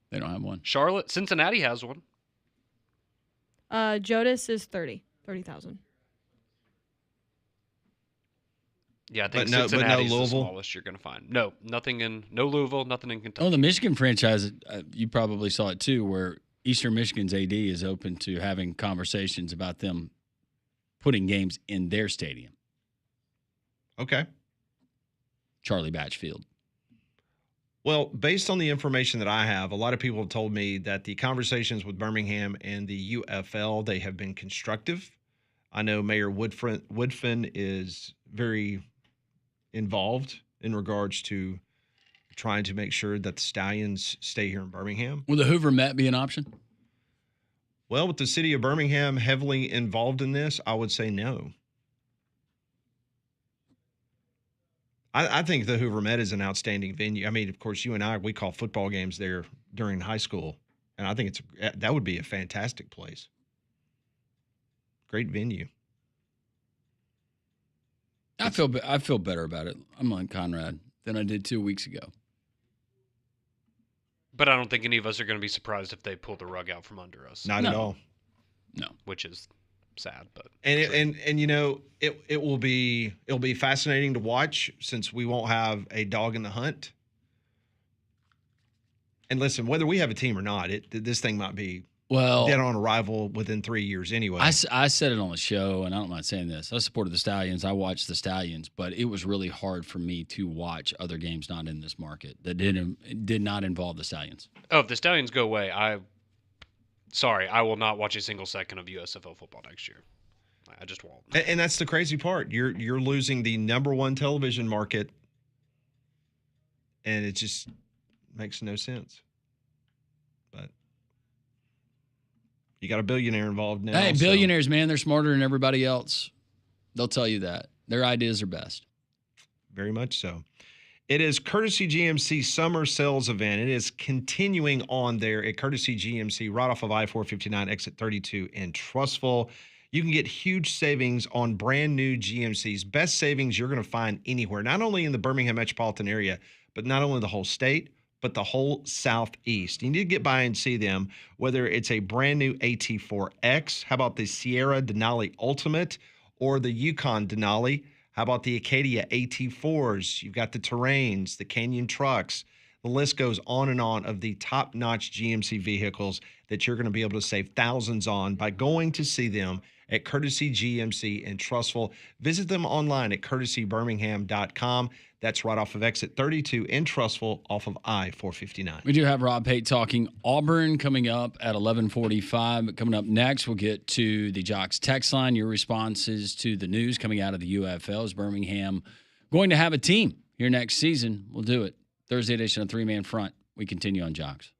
They don't have one. Charlotte, Cincinnati has one. Jodas is 30,000. Yeah, I think But no Cincinnati's the Louisville? smallest you're going to find. No Louisville, nothing in Kentucky. Oh, the Michigan franchise, you probably saw it too, where Eastern Michigan's AD is open to having conversations about them putting games in their stadium. Okay. Charlie Batchfield. Well, based on the information that I have, a lot of people have told me that the conversations with Birmingham and the UFL, they have been constructive. I know Mayor Woodfin is very involved in regards to trying to make sure that the Stallions stay here in Birmingham. Will the Hoover Met be an option? Well, with the city of Birmingham heavily involved in this, I would say no. I think the Hoover Met is an outstanding venue. I mean, of course, you and I, we call football games there during high school, and I think that would be a fantastic place. Great venue. I feel better about it. I'm on Conrad than I did 2 weeks ago. But I don't think any of us are going to be surprised if they pull the rug out from under us. Not at all. No. Which is sad, but And you know, it'll be fascinating to watch since we won't have a dog in the hunt. And listen, whether we have a team or not, this thing might be dead on arrival within 3 years anyway. I said it on the show, and I don't mind saying this. I supported the Stallions. I watched the Stallions, but it was really hard for me to watch other games not in this market that did not involve the Stallions. Oh, if the Stallions go away, I will not watch a single second of USFL football next year. I just won't. And that's the crazy part. You're losing the number one television market, and it just makes no sense. But you got a billionaire involved now. Hey, so- billionaires, man, they're smarter than everybody else. They'll tell you that. Their ideas are best. Very much so. It is Courtesy GMC Summer Sales Event. It is continuing on there at Courtesy GMC right off of I-459, exit 32 in Trussville. You can get huge savings on brand new GMCs. Best savings you're going to find anywhere, not only in the Birmingham metropolitan area, but not only the whole state, but the whole Southeast. You need to get by and see them, whether it's a brand new AT4X, how about the Sierra Denali Ultimate, or the Yukon Denali. How about the Acadia AT4s? You've got the Terrains, the Canyon trucks. The list goes on and on of the top-notch GMC vehicles that you're going to be able to save thousands on by going to see them at Courtesy GMC in Trussville. Visit them online at courtesybirmingham.com. That's right off of exit 32 in Trussville off of I-459. We do have Rob Pate talking Auburn coming up at 11:45. But coming up next, we'll get to the Jox text line, your responses to the news coming out of the UFL. Is Birmingham going to have a team here next season? We'll do it. Thursday edition of 3-Man Front. We continue on Jox.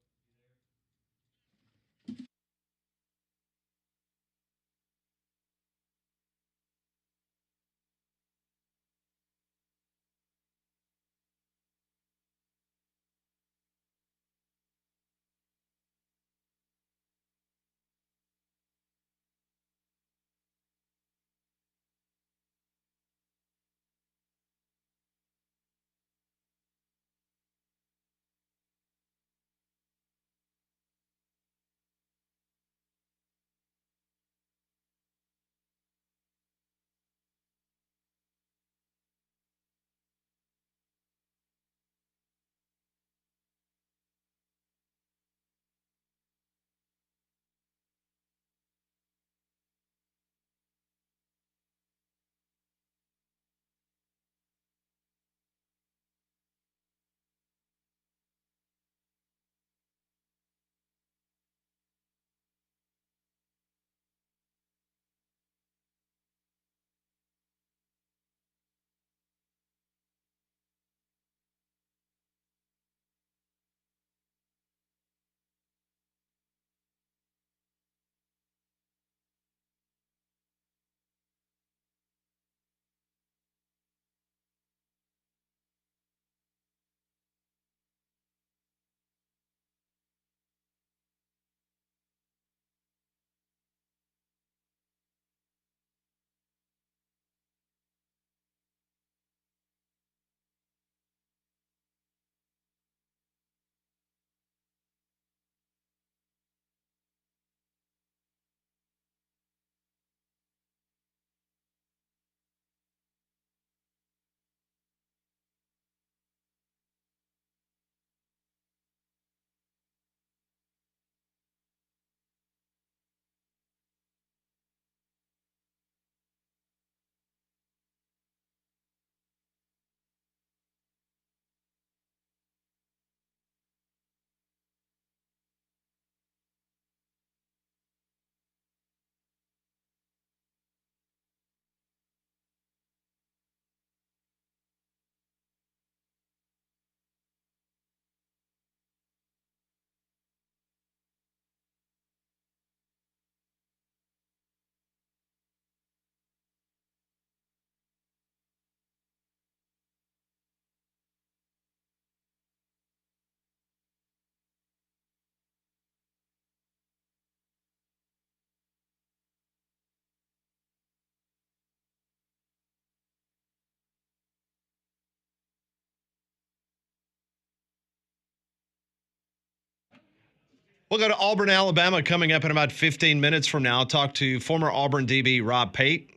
We'll go to Auburn, Alabama, coming up in about 15 minutes from now. I'll talk to former Auburn DB Rob Pate.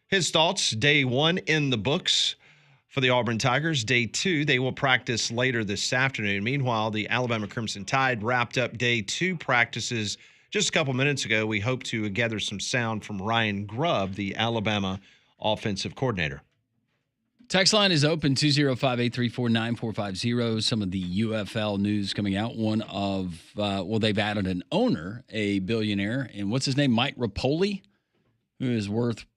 His thoughts, day 1 in the books for the Auburn Tigers. Day 2, they will practice later this afternoon. Meanwhile, the Alabama Crimson Tide wrapped up day 2 practices just a couple minutes ago. We hope to gather some sound from Ryan Grubb, the Alabama offensive coordinator. Text line is open, 205-834-9450. Some of the UFL news coming out. One of, they've added an owner, a billionaire, and what's his name? Mike Rapoli, who is worth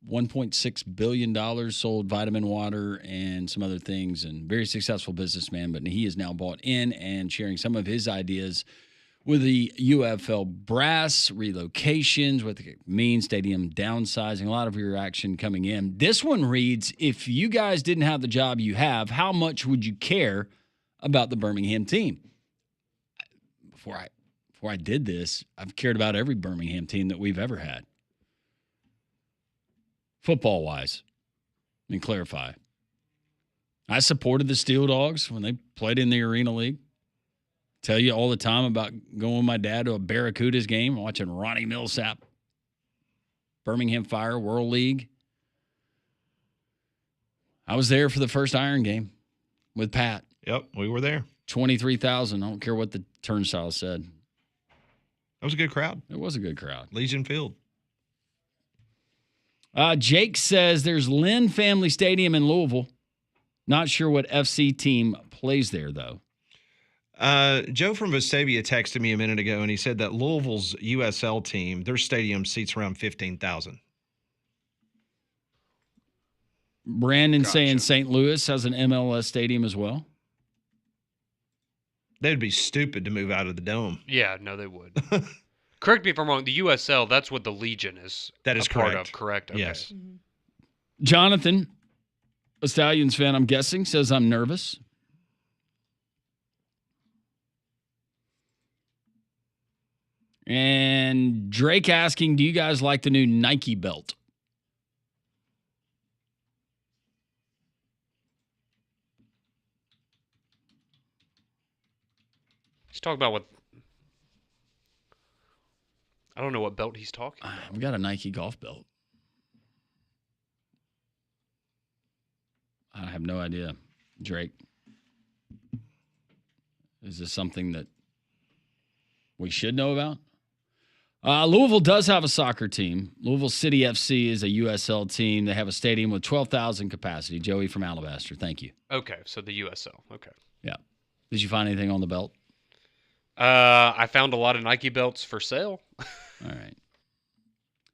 $1.6 billion, sold vitamin water and some other things, and very successful businessman. But he is now bought in and sharing some of his ideas with the UFL brass, relocations, what it means, stadium downsizing, a lot of your action coming in. This one reads, if you guys didn't have the job you have, how much would you care about the Birmingham team? Before I did this, I've cared about every Birmingham team that we've ever had. Football-wise, let me clarify. I supported the Steel Dogs when they played in the Arena League. Tell you all the time about going with my dad to a Barracudas game, watching Ronnie Millsap, Birmingham Fire, World League. I was there for the first Iron game with Pat. Yep, we were there. 23,000. I don't care what the turnstile said. That was a good crowd. It was a good crowd. Legion Field. Jake says there's Lynn Family Stadium in Louisville. Not sure what FC team plays there, though. Joe from Vestavia texted me a minute ago, and he said that Louisville's USL team, their stadium seats around 15,000. Brandon saying St. Louis has an MLS stadium as well. They'd be stupid to move out of the dome. Yeah, no, they would. Correct me if I'm wrong. The USL, that's what the Legion is. That is part correct. of, correct? Okay. Yes. Mm-hmm. Jonathan, a Stallions fan, I'm guessing, says I'm nervous. And Drake asking, do you guys like the new Nike belt? He's talking about what? I don't know what belt he's talking about. We got a Nike golf belt. I have no idea, Drake. Is this something that we should know about? Louisville does have a soccer team. Louisville City FC is a USL team. They have a stadium with 12,000 capacity. Joey from Alabaster, thank you. Okay, so the USL. Okay. Yeah. Did you find anything on the belt? I found a lot of Nike belts for sale. All right.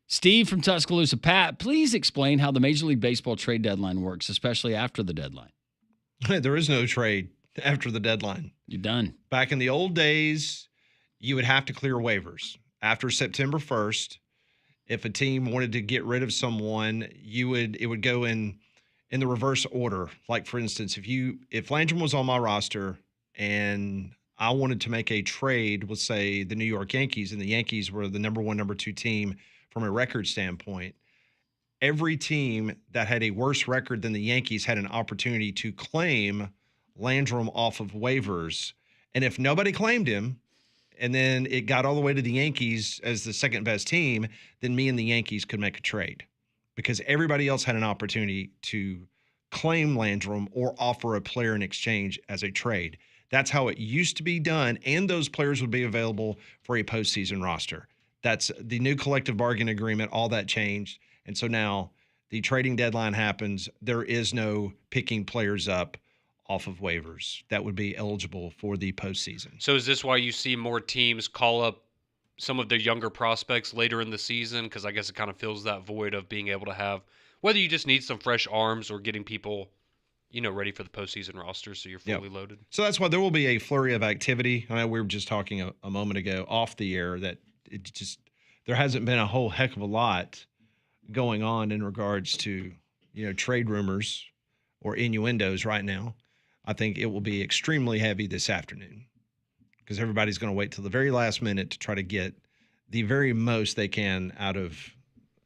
Steve from Tuscaloosa. Pat, please explain how the Major League Baseball trade deadline works, especially after the deadline. There is no trade after the deadline. You're done. Back in the old days, you would have to clear waivers. After September 1st, if a team wanted to get rid of someone, it would go in the reverse order. Like, for instance, if Landrum was on my roster and I wanted to make a trade with, say, the New York Yankees, and the Yankees were the number 1, number 2 team from a record standpoint, every team that had a worse record than the Yankees had an opportunity to claim Landrum off of waivers. And if nobody claimed him, and then it got all the way to the Yankees as the second best team, then me and the Yankees could make a trade because everybody else had an opportunity to claim Landrum or offer a player in exchange as a trade. That's how it used to be done, and those players would be available for a postseason roster. That's the new collective bargaining agreement. All that changed, and so now the trading deadline happens. There is no picking players up off of waivers that would be eligible for the postseason. So is this why you see more teams call up some of their younger prospects later in the season? Because I guess it kind of fills that void of being able to have, whether you just need some fresh arms or getting people, ready for the postseason roster so you're fully loaded. So that's why there will be a flurry of activity. I know we were just talking a moment ago off the air that there hasn't been a whole heck of a lot going on in regards to, trade rumors or innuendos right now. I think it will be extremely heavy this afternoon because everybody's going to wait till the very last minute to try to get the very most they can out of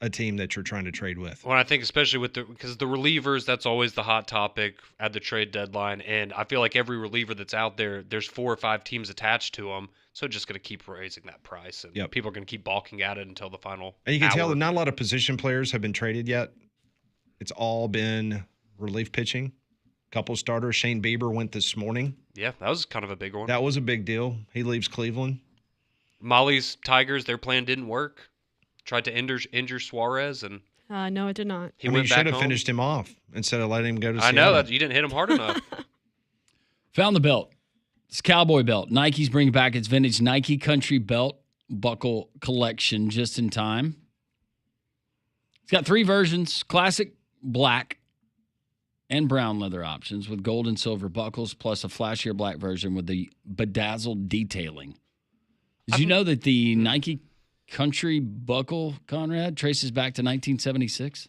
a team that you're trying to trade with. Well, I think especially because the relievers, that's always the hot topic at the trade deadline. And I feel like every reliever that's out there, there's 4 or 5 teams attached to them. So just going to keep raising that price. And people are going to keep balking at it until the final And you can tell hour. that not a lot of position players have been traded yet. It's all been relief pitching. Couple starters. Shane Bieber went this morning. Yeah, that was kind of a big one. That was a big deal. He leaves Cleveland. Molly's Tigers, their plan didn't work. Tried to injure Suarez, and No, it did not. he went you back should have home. finished him off instead of letting him go to I Seattle. know that you didn't hit him hard enough. Found the belt. It's Cowboy belt. Nike's bringing back its vintage Nike Country belt buckle collection just in time. It's got 3 versions: classic, black, and brown leather options with gold and silver buckles, plus a flashier black version with the bedazzled detailing. Did you know that the Nike Country buckle, Conrad, traces back to 1976?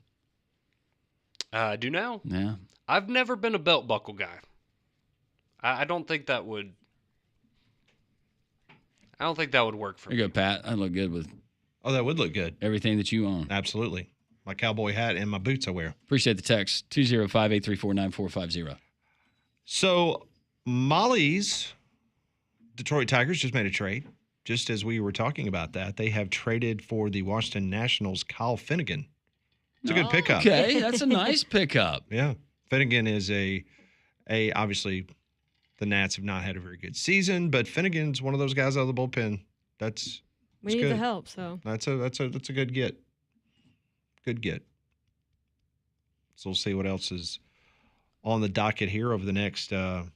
I do now. Yeah. I've never been a belt buckle guy. I don't think that would. I don't think that would work for There me. you go, Pat. I look good with Oh, that would look good. everything that you own. Absolutely. My cowboy hat and my boots I wear. Appreciate the text. 205-834-9450. So Molly's Detroit Tigers just made a trade. Just as we were talking about that, they have traded for the Washington Nationals' Kyle Finnegan. It's a good pickup. Okay, that's a nice pickup. Yeah. Finnegan is a obviously the Nats have not had a very good season, but Finnegan's one of those guys out of the bullpen. We need the help, so. That's a good get. Good get. So we'll see what else is on the docket here over the next 5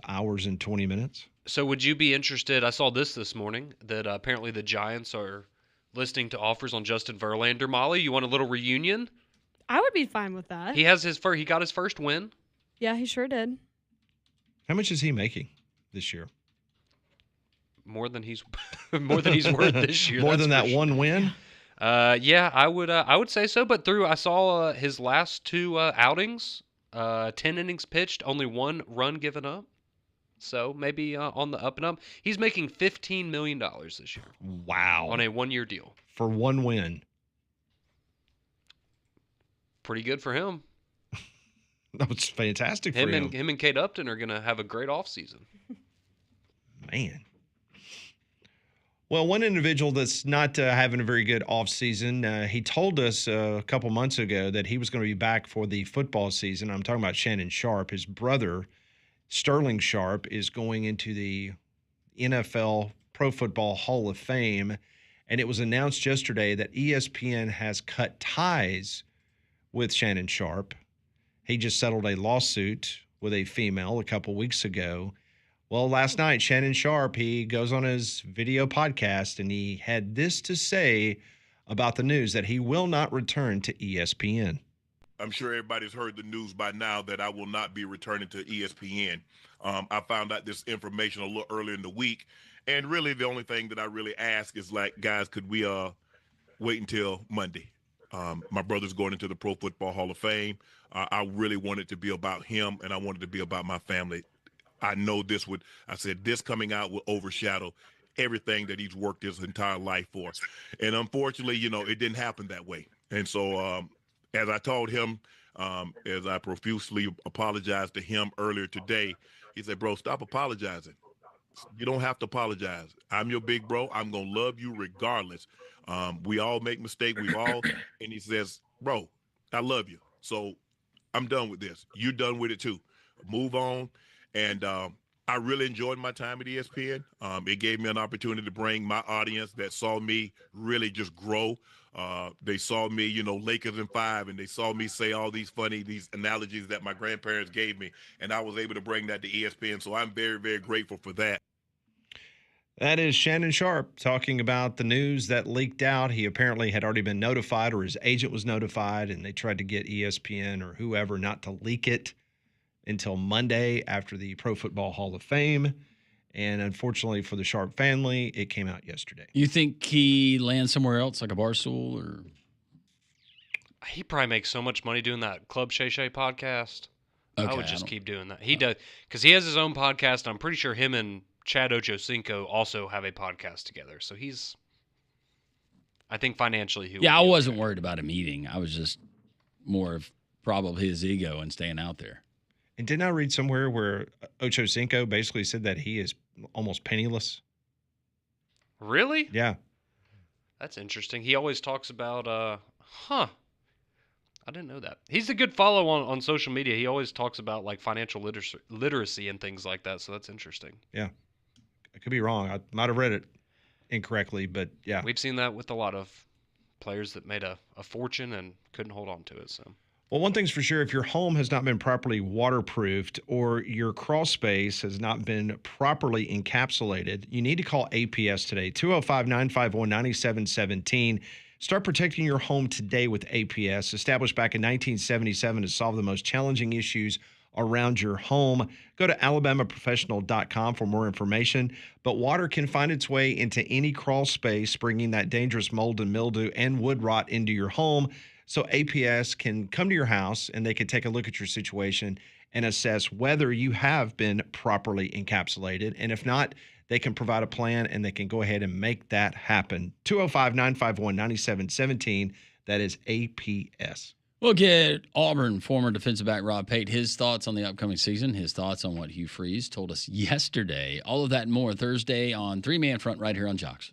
hours and 20 minutes. So would you be interested? I saw this morning that apparently the Giants are listening to offers on Justin Verlander. Molly, you want a little reunion? I would be fine with that. He has he got his first win. Yeah, he sure did. How much is he making this year? More than he's worth this year. More that's than that for sure. one win? Yeah, I would say so. But I saw his last 2 outings, 10 innings pitched, only 1 run given up. So maybe on the up and up. He's making $15 million this year. Wow. On a 1-year deal. For one win. Pretty good for him. That was fantastic for him. Him and Kate Upton are going to have a great offseason. Man. Well, one individual that's not having a very good offseason, he told us a couple months ago that he was going to be back for the football season. I'm talking about Shannon Sharp. His brother, Sterling Sharp, is going into the NFL Pro Football Hall of Fame, and it was announced yesterday that ESPN has cut ties with Shannon Sharp. He just settled a lawsuit with a female a couple weeks ago. Well, last night, Shannon Sharp, he goes on his video podcast, and he had this to say about the news, that he will not return to ESPN. I'm sure everybody's heard the news by now that I will not be returning to ESPN. I found out this information a little earlier in the week, and really the only thing that I really ask is, like, guys, could we wait until Monday? My brother's going into the Pro Football Hall of Fame. I really want it to be about him, and I want it to be about my family. I know this coming out will overshadow everything that he's worked his entire life for. And unfortunately, it didn't happen that way. And so as I told him, as I profusely apologized to him earlier today, he said, bro, stop apologizing. You don't have to apologize. I'm your big bro. I'm going to love you regardless. We all make mistakes. And he says, bro, I love you. So I'm done with this. You're done with it too. Move on. And I really enjoyed my time at ESPN. It gave me an opportunity to bring my audience that saw me really just grow. They saw me, Lakers in 5, and they saw me say all these analogies that my grandparents gave me, and I was able to bring that to ESPN. So I'm very, very grateful for that. That is Shannon Sharp talking about the news that leaked out. He apparently had already been notified, or his agent was notified, and they tried to get ESPN or whoever not to leak it until Monday after the Pro Football Hall of Fame. And unfortunately for the Sharp family, it came out yesterday. You think he lands somewhere else, like a Barstool? Or He probably makes so much money doing that Club Shay Shay podcast. Okay, I would just keep doing that. He does, because he has his own podcast. And I'm pretty sure him and Chad Ochocinco also have a podcast together. So he's I think financially he. Yeah, I will be wasn't okay. worried about him eating. I was just more of probably his ego and staying out there. And didn't I read somewhere where Ocho Cinco basically said that he is almost penniless? Really? Yeah. That's interesting. He always talks about. I didn't know that. He's a good follow on social media. He always talks about like financial literacy and things like that. So that's interesting. Yeah. I could be wrong. I might have read it incorrectly, but yeah. We've seen that with a lot of players that made a fortune and couldn't hold on to it. So. Well, one thing's for sure, if your home has not been properly waterproofed or your crawl space has not been properly encapsulated, you need to call APS today, 205-951-9717. Start protecting your home today with APS, established back in 1977 to solve the most challenging issues around your home. Go to alabamaprofessional.com for more information. But water can find its way into any crawl space, bringing that dangerous mold and mildew and wood rot into your home. So APS can come to your house and they can take a look at your situation and assess whether you have been properly encapsulated. And if not, they can provide a plan and they can go ahead and make that happen. 205-951-9717. That is APS. We'll get Auburn former defensive back Rob Pate, his thoughts on the upcoming season, his thoughts on what Hugh Freeze told us yesterday. All of that and more Thursday on Three Man Front right here on Jox.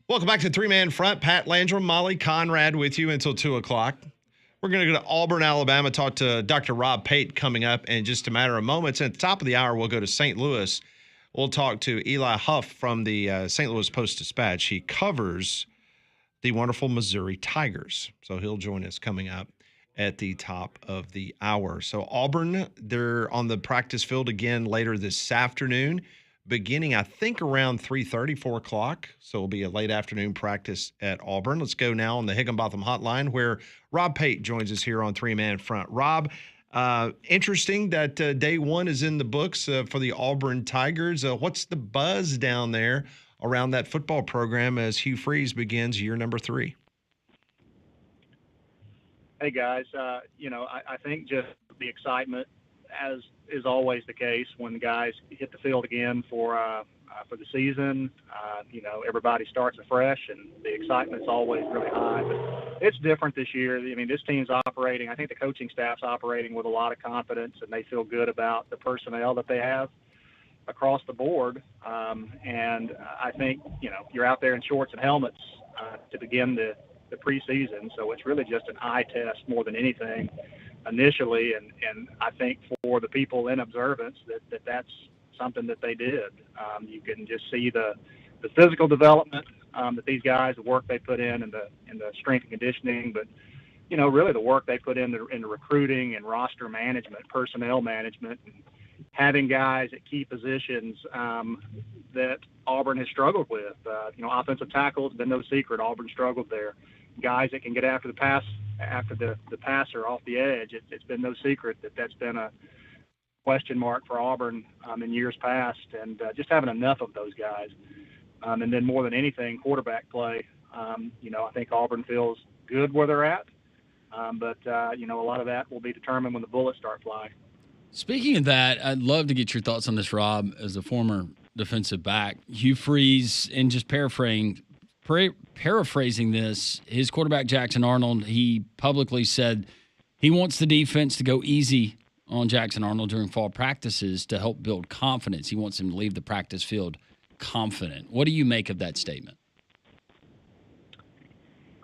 Welcome back to Three Man Front. Pat Landrum, Molly Conrad with you until 2 o'clock. We're going to go to Auburn, Alabama, talk to Dr. Rob Pate coming up in just a matter of moments. At the top of the hour, we'll go to St. Louis. We'll talk to Eli Huff from the St. Louis Post-Dispatch. He covers the wonderful Missouri Tigers. So he'll join us coming up at the top of the hour. So Auburn, they're on the practice field again later this afternoon, beginning, I think, around 3:30, 4 o'clock. So it'll be a late afternoon practice at Auburn. Let's go now on the Higginbotham Hotline where Rob Pate joins us here on Three Man Front. Rob, interesting that day one is in the books for the Auburn Tigers. What's the buzz down there around that football program as Hugh Freeze begins year number 3? Hey, guys. I think just the excitement, as is always the case when guys hit the field again for the season. Everybody starts afresh, and the excitement's always really high. But it's different this year. I mean, this team's operating. I think the coaching staff's operating with a lot of confidence, and they feel good about the personnel that they have across the board. And I think you're out there in shorts and helmets to begin the preseason, so it's really just an eye test more than anything initially, and I think for the people in observance that's something that they did. You can just see the physical development that these guys, the work they put in the strength and conditioning, but really the work they put in the recruiting and roster management, personnel management, and having guys at key positions that Auburn has struggled with. Offensive tackle has been no secret. Auburn struggled there. Guys that can get after the pass, after the passer off the edge. It's been no secret that's been a question mark for Auburn in years past, and just having enough of those guys. And then more than anything, quarterback play. I think Auburn feels good where they're at, but a lot of that will be determined when the bullets start flying. Speaking of that, I'd love to get your thoughts on this, Rob, as a former defensive back. Hugh Freeze, and just paraphrasing this, his quarterback, Jackson Arnold, he publicly said he wants the defense to go easy on Jackson Arnold during fall practices to help build confidence. He wants him to leave the practice field confident. What do you make of that statement?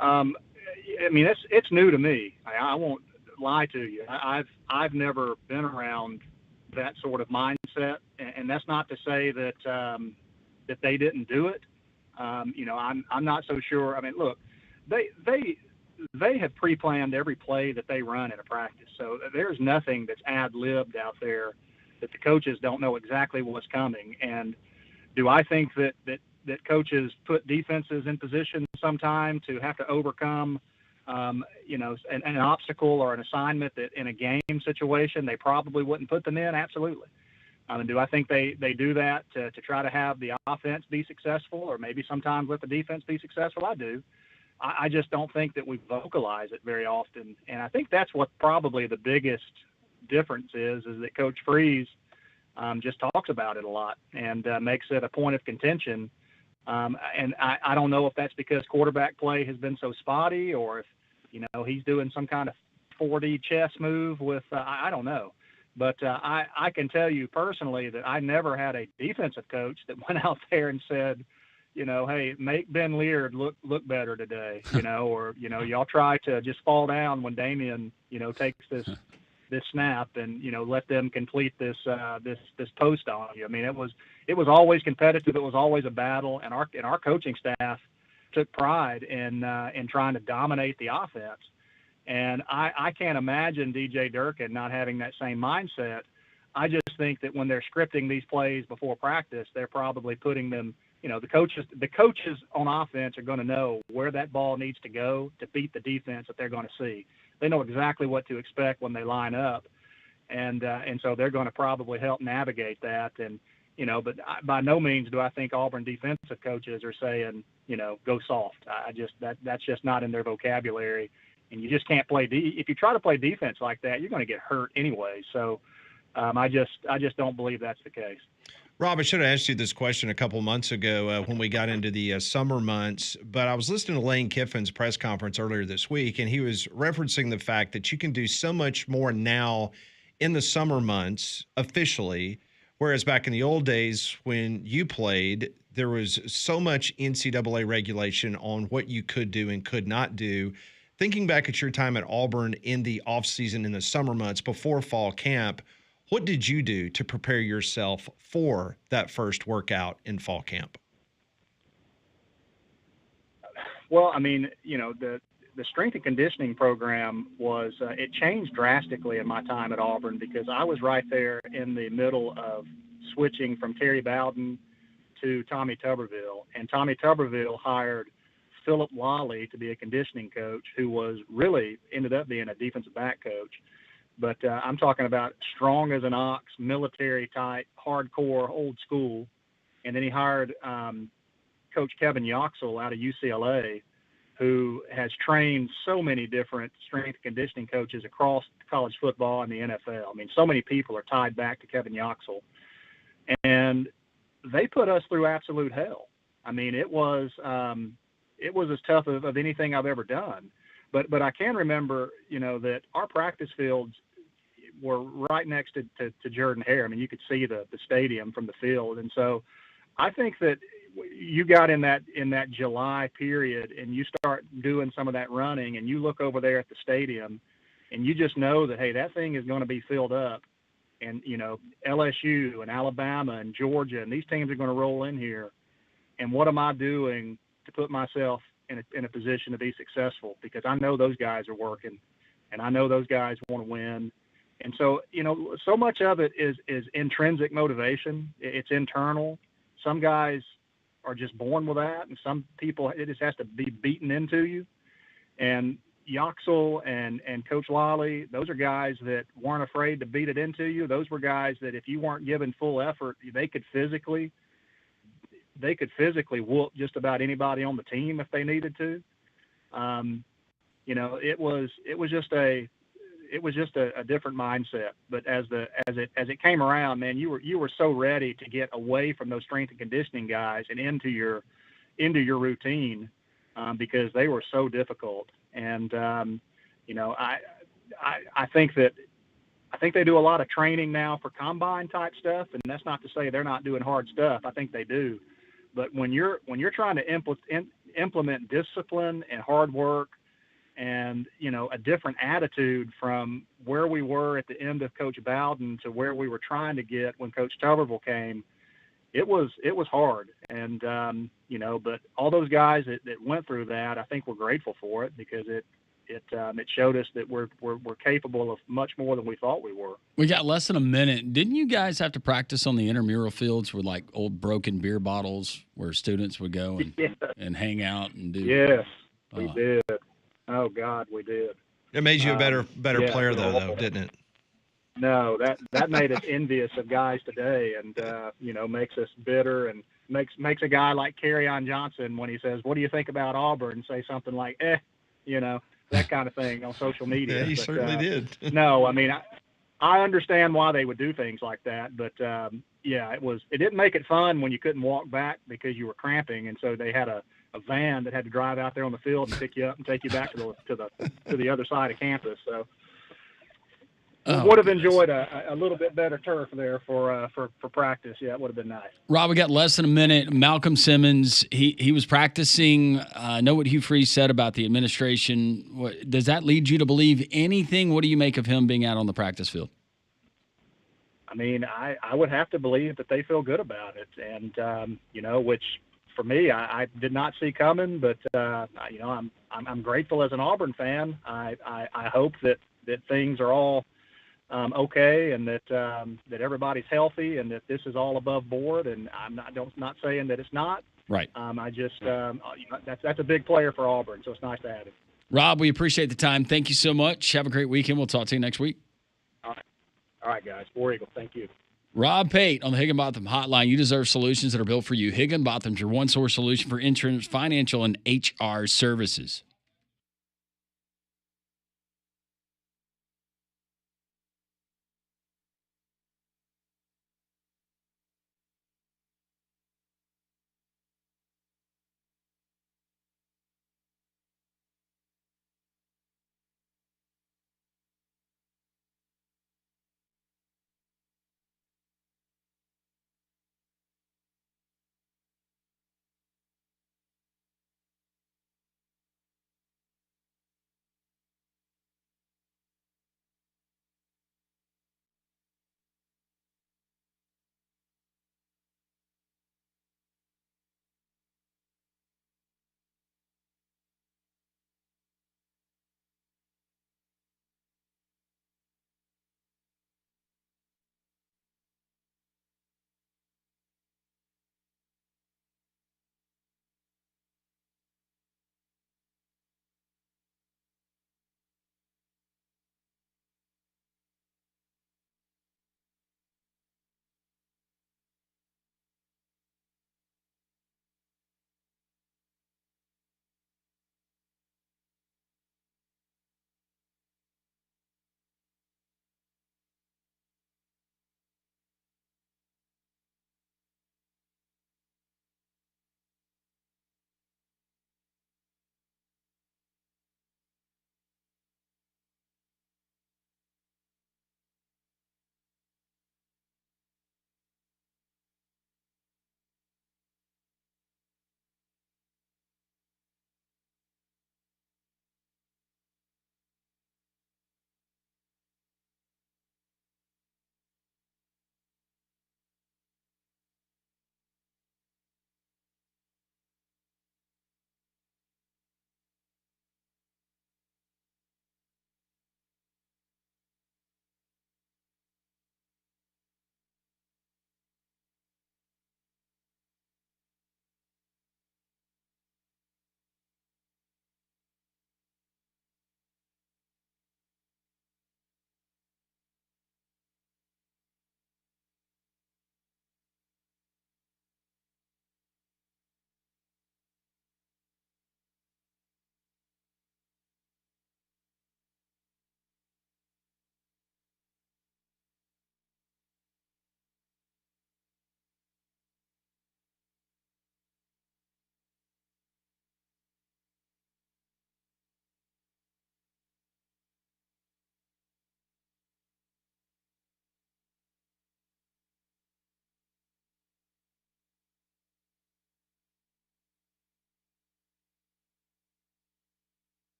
It's new to me. I won't lie to you. I've never been around that sort of mindset, and that's not to say that that they didn't do it. I'm not so sure. I mean, look, they have pre-planned every play that they run in a practice, so there's nothing that's ad-libbed out there that the coaches don't know exactly what's coming. And do I think that coaches put defenses in position sometime to have to overcome an obstacle or an assignment that in a game situation they probably wouldn't put them in? Absolutely. Do I think they do that to try to have the offense be successful, or maybe sometimes let the defense be successful? I do. I just don't think that we vocalize it very often. And I think that's what probably the biggest difference is that Coach Freeze just talks about it a lot and makes it a point of contention. And I don't know if that's because quarterback play has been so spotty, or if, he's doing some kind of 4D chess move with, I don't know. But I can tell you personally that I never had a defensive coach that went out there and said, hey, make Ben Leard look better today, or, y'all try to just fall down when Damian, takes this snap and, let them complete this post on you. I mean, it was always competitive. It was always a battle. And our coaching staff took pride in trying to dominate the offense. And I can't imagine DJ Durkin not having that same mindset. I just think that when they're scripting these plays before practice, they're probably putting them, the coaches on offense are going to know where that ball needs to go to beat the defense that they're going to see. They know exactly what to expect when they line up. And so they're going to probably help navigate that. And, but by no means do I think Auburn defensive coaches are saying, go soft. That's just not in their vocabulary. And you just can't play if you try to play defense like that, you're going to get hurt anyway. So I just don't believe that's the case. Rob, I should have asked you this question a couple months ago when we got into the summer months, but I was listening to Lane Kiffin's press conference earlier this week, and he was referencing the fact that you can do so much more now in the summer months officially, Whereas back in the old days when you played, there was so much NCAA regulation on what you could do and could not do. Thinking back at your time at Auburn in the offseason in the summer months before fall camp, what did you do to prepare yourself for that first workout in fall camp? Well, I mean, the strength and conditioning program was it changed drastically in my time at Auburn because I was right there in the middle of switching from Terry Bowden to Tommy Tuberville, and Tommy Tuberville hired Philip Lally to be a conditioning coach, who was really ended up being a defensive back coach. But I'm talking about strong as an ox, military type, hardcore, old school. And then he hired Coach Kevin Yoxel out of UCLA, who has trained so many different strength and conditioning coaches across college football and the NFL. I mean, so many people are tied back to Kevin Yoxel. And they put us through absolute hell. I mean, it was as tough of anything I've ever done. But I can remember, that our practice fields were right next to Jordan Hare. I mean, you could see the stadium from the field. And so I think that you got in that July period and you start doing some of that running and you look over there at the stadium and you just know that, hey, that thing is going to be filled up. And, LSU and Alabama and Georgia and these teams are going to roll in here. And what am I doing to put myself in a position to be successful? Because I know those guys are working and I know those guys want to win. And so, so much of it is intrinsic motivation. It's internal. Some guys are just born with that. And some people, it just has to be beaten into you. And Yoxel and Coach Lally, those are guys that weren't afraid to beat it into you. Those were guys that if you weren't given full effort, they could physically whoop just about anybody on the team if they needed to. It was just a different mindset. But as it came around, man, you were so ready to get away from those strength and conditioning guys and into your routine because they were so difficult. And I think they do a lot of training now for combine type stuff, and that's not to say they're not doing hard stuff. I think they do. But when you're trying to implement discipline and hard work and, a different attitude from where we were at the end of Coach Bowden to where we were trying to get when Coach Tuberville came, it was hard. And, but all those guys that went through that, I think we're grateful for it because it showed us that we're capable of much more than we thought we were. We got less than a minute. Didn't you guys have to practice on the intramural fields with like old broken beer bottles where students would go and hang out and do? Yes, we did. Oh God, we did. It made you a better player though, didn't it? No, that made us envious of guys today, and makes us bitter, and makes a guy like Kerryon Johnson when he says, "What do you think about Auburn?" say something like, that kind of thing on social media. Yeah, he certainly did. No, I mean, I understand why they would do things like that, but it didn't make it fun when you couldn't walk back because you were cramping, and so they had a van that had to drive out there on the field and pick you up and take you back to the other side of campus. So. Would have enjoyed a little bit better turf there for practice. Yeah, it would have been nice. Rob, we got less than a minute. Malcolm Simmons, he was practicing. Know what Hugh Freeze said about the administration. Does that lead you to believe anything? What do you make of him being out on the practice field? I mean, I would have to believe that they feel good about it, and which for me I did not see coming. But I'm grateful as an Auburn fan. I hope that things are all okay, and that everybody's healthy, and that this is all above board. And I'm not saying that it's not. Right. I just that's a big player for Auburn, so it's nice to have him. Rob, we appreciate the time. Thank you so much. Have a great weekend. We'll talk to you next week. All right, guys. War Eagle. Thank you. Rob Pate on the Higginbotham Hotline. You deserve solutions that are built for you. Higginbotham's your one-source solution for insurance, financial, and HR services.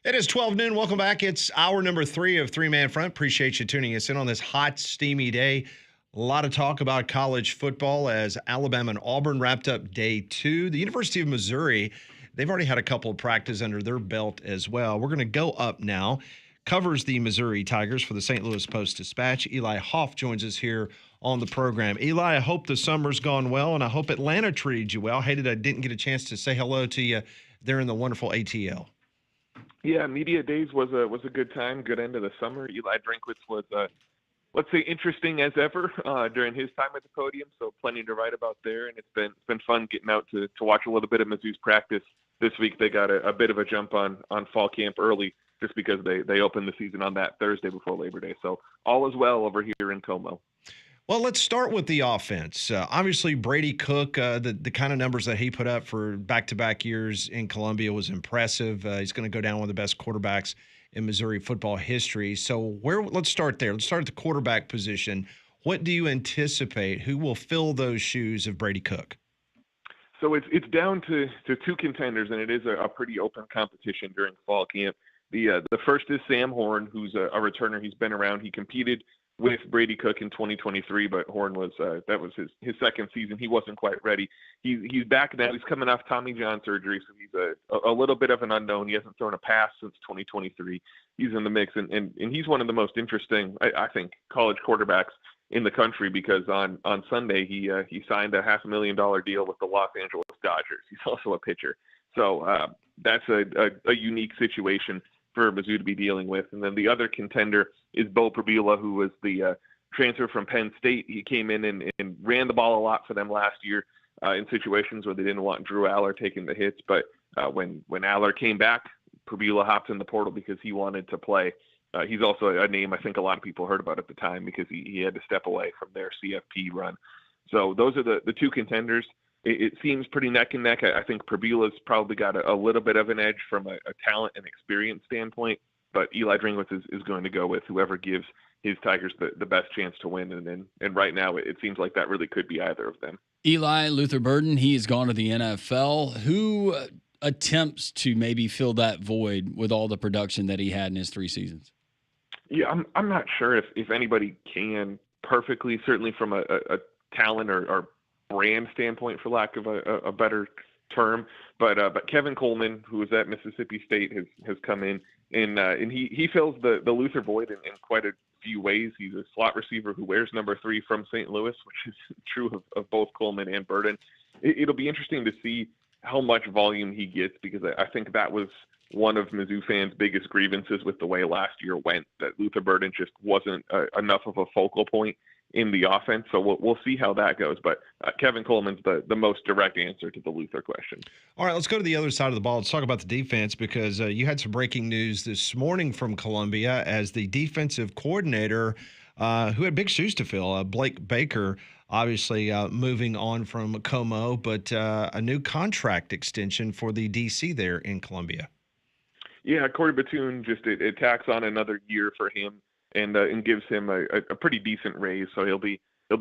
It is 12 noon. Welcome back. It's hour number 3 of Three Man Front. Appreciate you tuning us in on this hot, steamy day. A lot of talk about college football as Alabama and Auburn wrapped up day 2. The University of Missouri, they've already had a couple of practices under their belt as well. We're going to go up now. Covers the Missouri Tigers for the St. Louis Post-Dispatch. Eli Hoff joins us here on the program. Eli, I hope the summer's gone well, and I hope Atlanta treated you well. Hated I didn't get a chance to say hello to you there in the wonderful ATL. Yeah, Media Days was a good time, good end of the summer. Eli Drinkwitz was, let's say, interesting as ever during his time at the podium, so plenty to write about there. And it's been fun getting out to watch a little bit of Mizzou's practice this week. They got a bit of a jump on fall camp early just because they opened the season on that Thursday before Labor Day. So all is well over here in Como. Well, let's start with the offense. Obviously, Brady Cook, the kind of numbers that he put up for back-to-back years in Columbia was impressive. He's going to go down one of the best quarterbacks in Missouri football history. So let's start there. Let's start at the quarterback position. What do you anticipate? Who will fill those shoes of Brady Cook? So it's down to 2 contenders, and it is a pretty open competition during fall camp. The first is Sam Horn, who's a returner. He's been around. He competed with Brady Cook in 2023, but Horn was that was his second season. He wasn't quite ready. He's back now. He's coming off Tommy John surgery, so he's a little bit of an unknown. He hasn't thrown a pass since 2023. He's in the mix, and he's one of the most interesting, I think, college quarterbacks in the country because on Sunday he signed a $500,000 deal with the Los Angeles Dodgers. He's also a pitcher, so that's a unique situation for Mizzou to be dealing with. And then the other contender is Bo Pribula, who was the transfer from Penn State. He came in and ran the ball a lot for them last year in situations where they didn't want Drew Aller taking the hits. But when Aller came back, Pribula hopped in the portal because he wanted to play. He's also a name I think a lot of people heard about at the time because he had to step away from their CFP run. So those are the 2 contenders. It seems pretty neck and neck. I think Pribula's probably got a little bit of an edge from a talent and experience standpoint, but Eli Drinkwitz is going to go with whoever gives his Tigers the best chance to win. And right now it seems like that really could be either of them. Eli Luther Burden, he has gone to the NFL. Who attempts to maybe fill that void with all the production that he had in his 3 seasons? Yeah, I'm not sure if anybody can perfectly, certainly from a talent or brand standpoint, for lack of a better term. But Kevin Coleman, who was at Mississippi State, has come in and he fills the Luther void in quite a few ways. He's a slot receiver who wears number 3 from St. Louis, which is true of both Coleman and Burden. It'll be interesting to see how much volume he gets because I think that was one of Mizzou fans' biggest grievances with the way last year went, that Luther Burden just wasn't enough of a focal point in the offense. So we'll see how that goes. But Kevin Coleman's the most direct answer to the Luther question. All right, let's go to the other side of the ball. Let's talk about the defense because you had some breaking news this morning from Columbia as the defensive coordinator who had big shoes to fill, Blake Baker, obviously moving on from Como, but a new contract extension for the DC there in Columbia. Yeah, Corey Batoon just it tacks on another year for him and gives him a pretty decent raise. So he'll be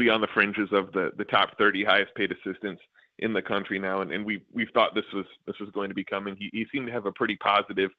on the fringes of the top 30 highest paid assistants in the country now. And we've thought this was going to be coming. He seemed to have a pretty positive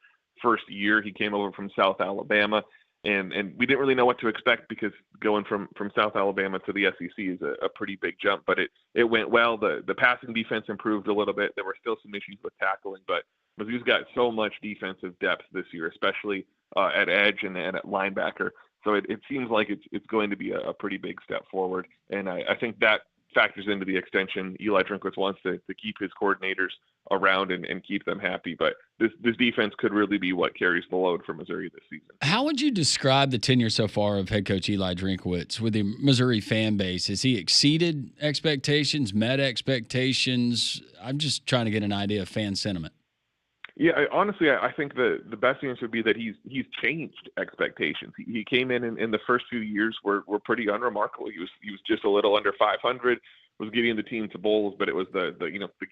first year. He came over from South Alabama and we didn't really know what to expect because going from South Alabama to the SEC is a pretty big jump, but it went well. The passing defense improved a little bit. There were still some issues with tackling, but Mizzou's got so much defensive depth this year, especially at edge and at linebacker. So it seems like it's going to be a pretty big step forward. And I think that factors into the extension. Eli Drinkwitz wants to keep his coordinators around and keep them happy. But this defense could really be what carries the load for Missouri this season. How would you describe the tenure so far of head coach Eli Drinkwitz with the Missouri fan base? Has he exceeded expectations, met expectations? I'm just trying to get an idea of fan sentiment. Yeah, honestly, I think the best answer would be that he's changed expectations. He came in the first few years were pretty unremarkable. He was just a little under 500, was getting the team to bowls, but it was the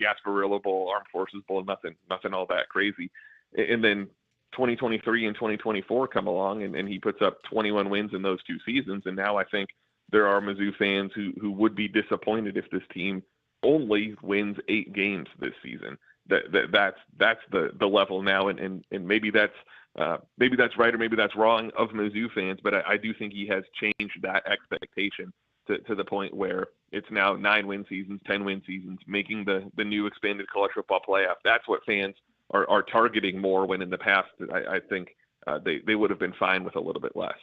Gasparilla Bowl, Armed Forces Bowl, nothing all that crazy. And then 2023 and 2024 come along, and he puts up 21 wins in those 2 seasons. And now I think there are Mizzou fans who would be disappointed if this team only wins 8 games this season. that's the level now, and maybe that's right or maybe that's wrong of Mizzou fans, but I do think he has changed that expectation to the point where it's now 9-win seasons, 10-win seasons, making the new expanded college football playoff. That's what fans are targeting more, when in the past I think they would have been fine with a little bit less.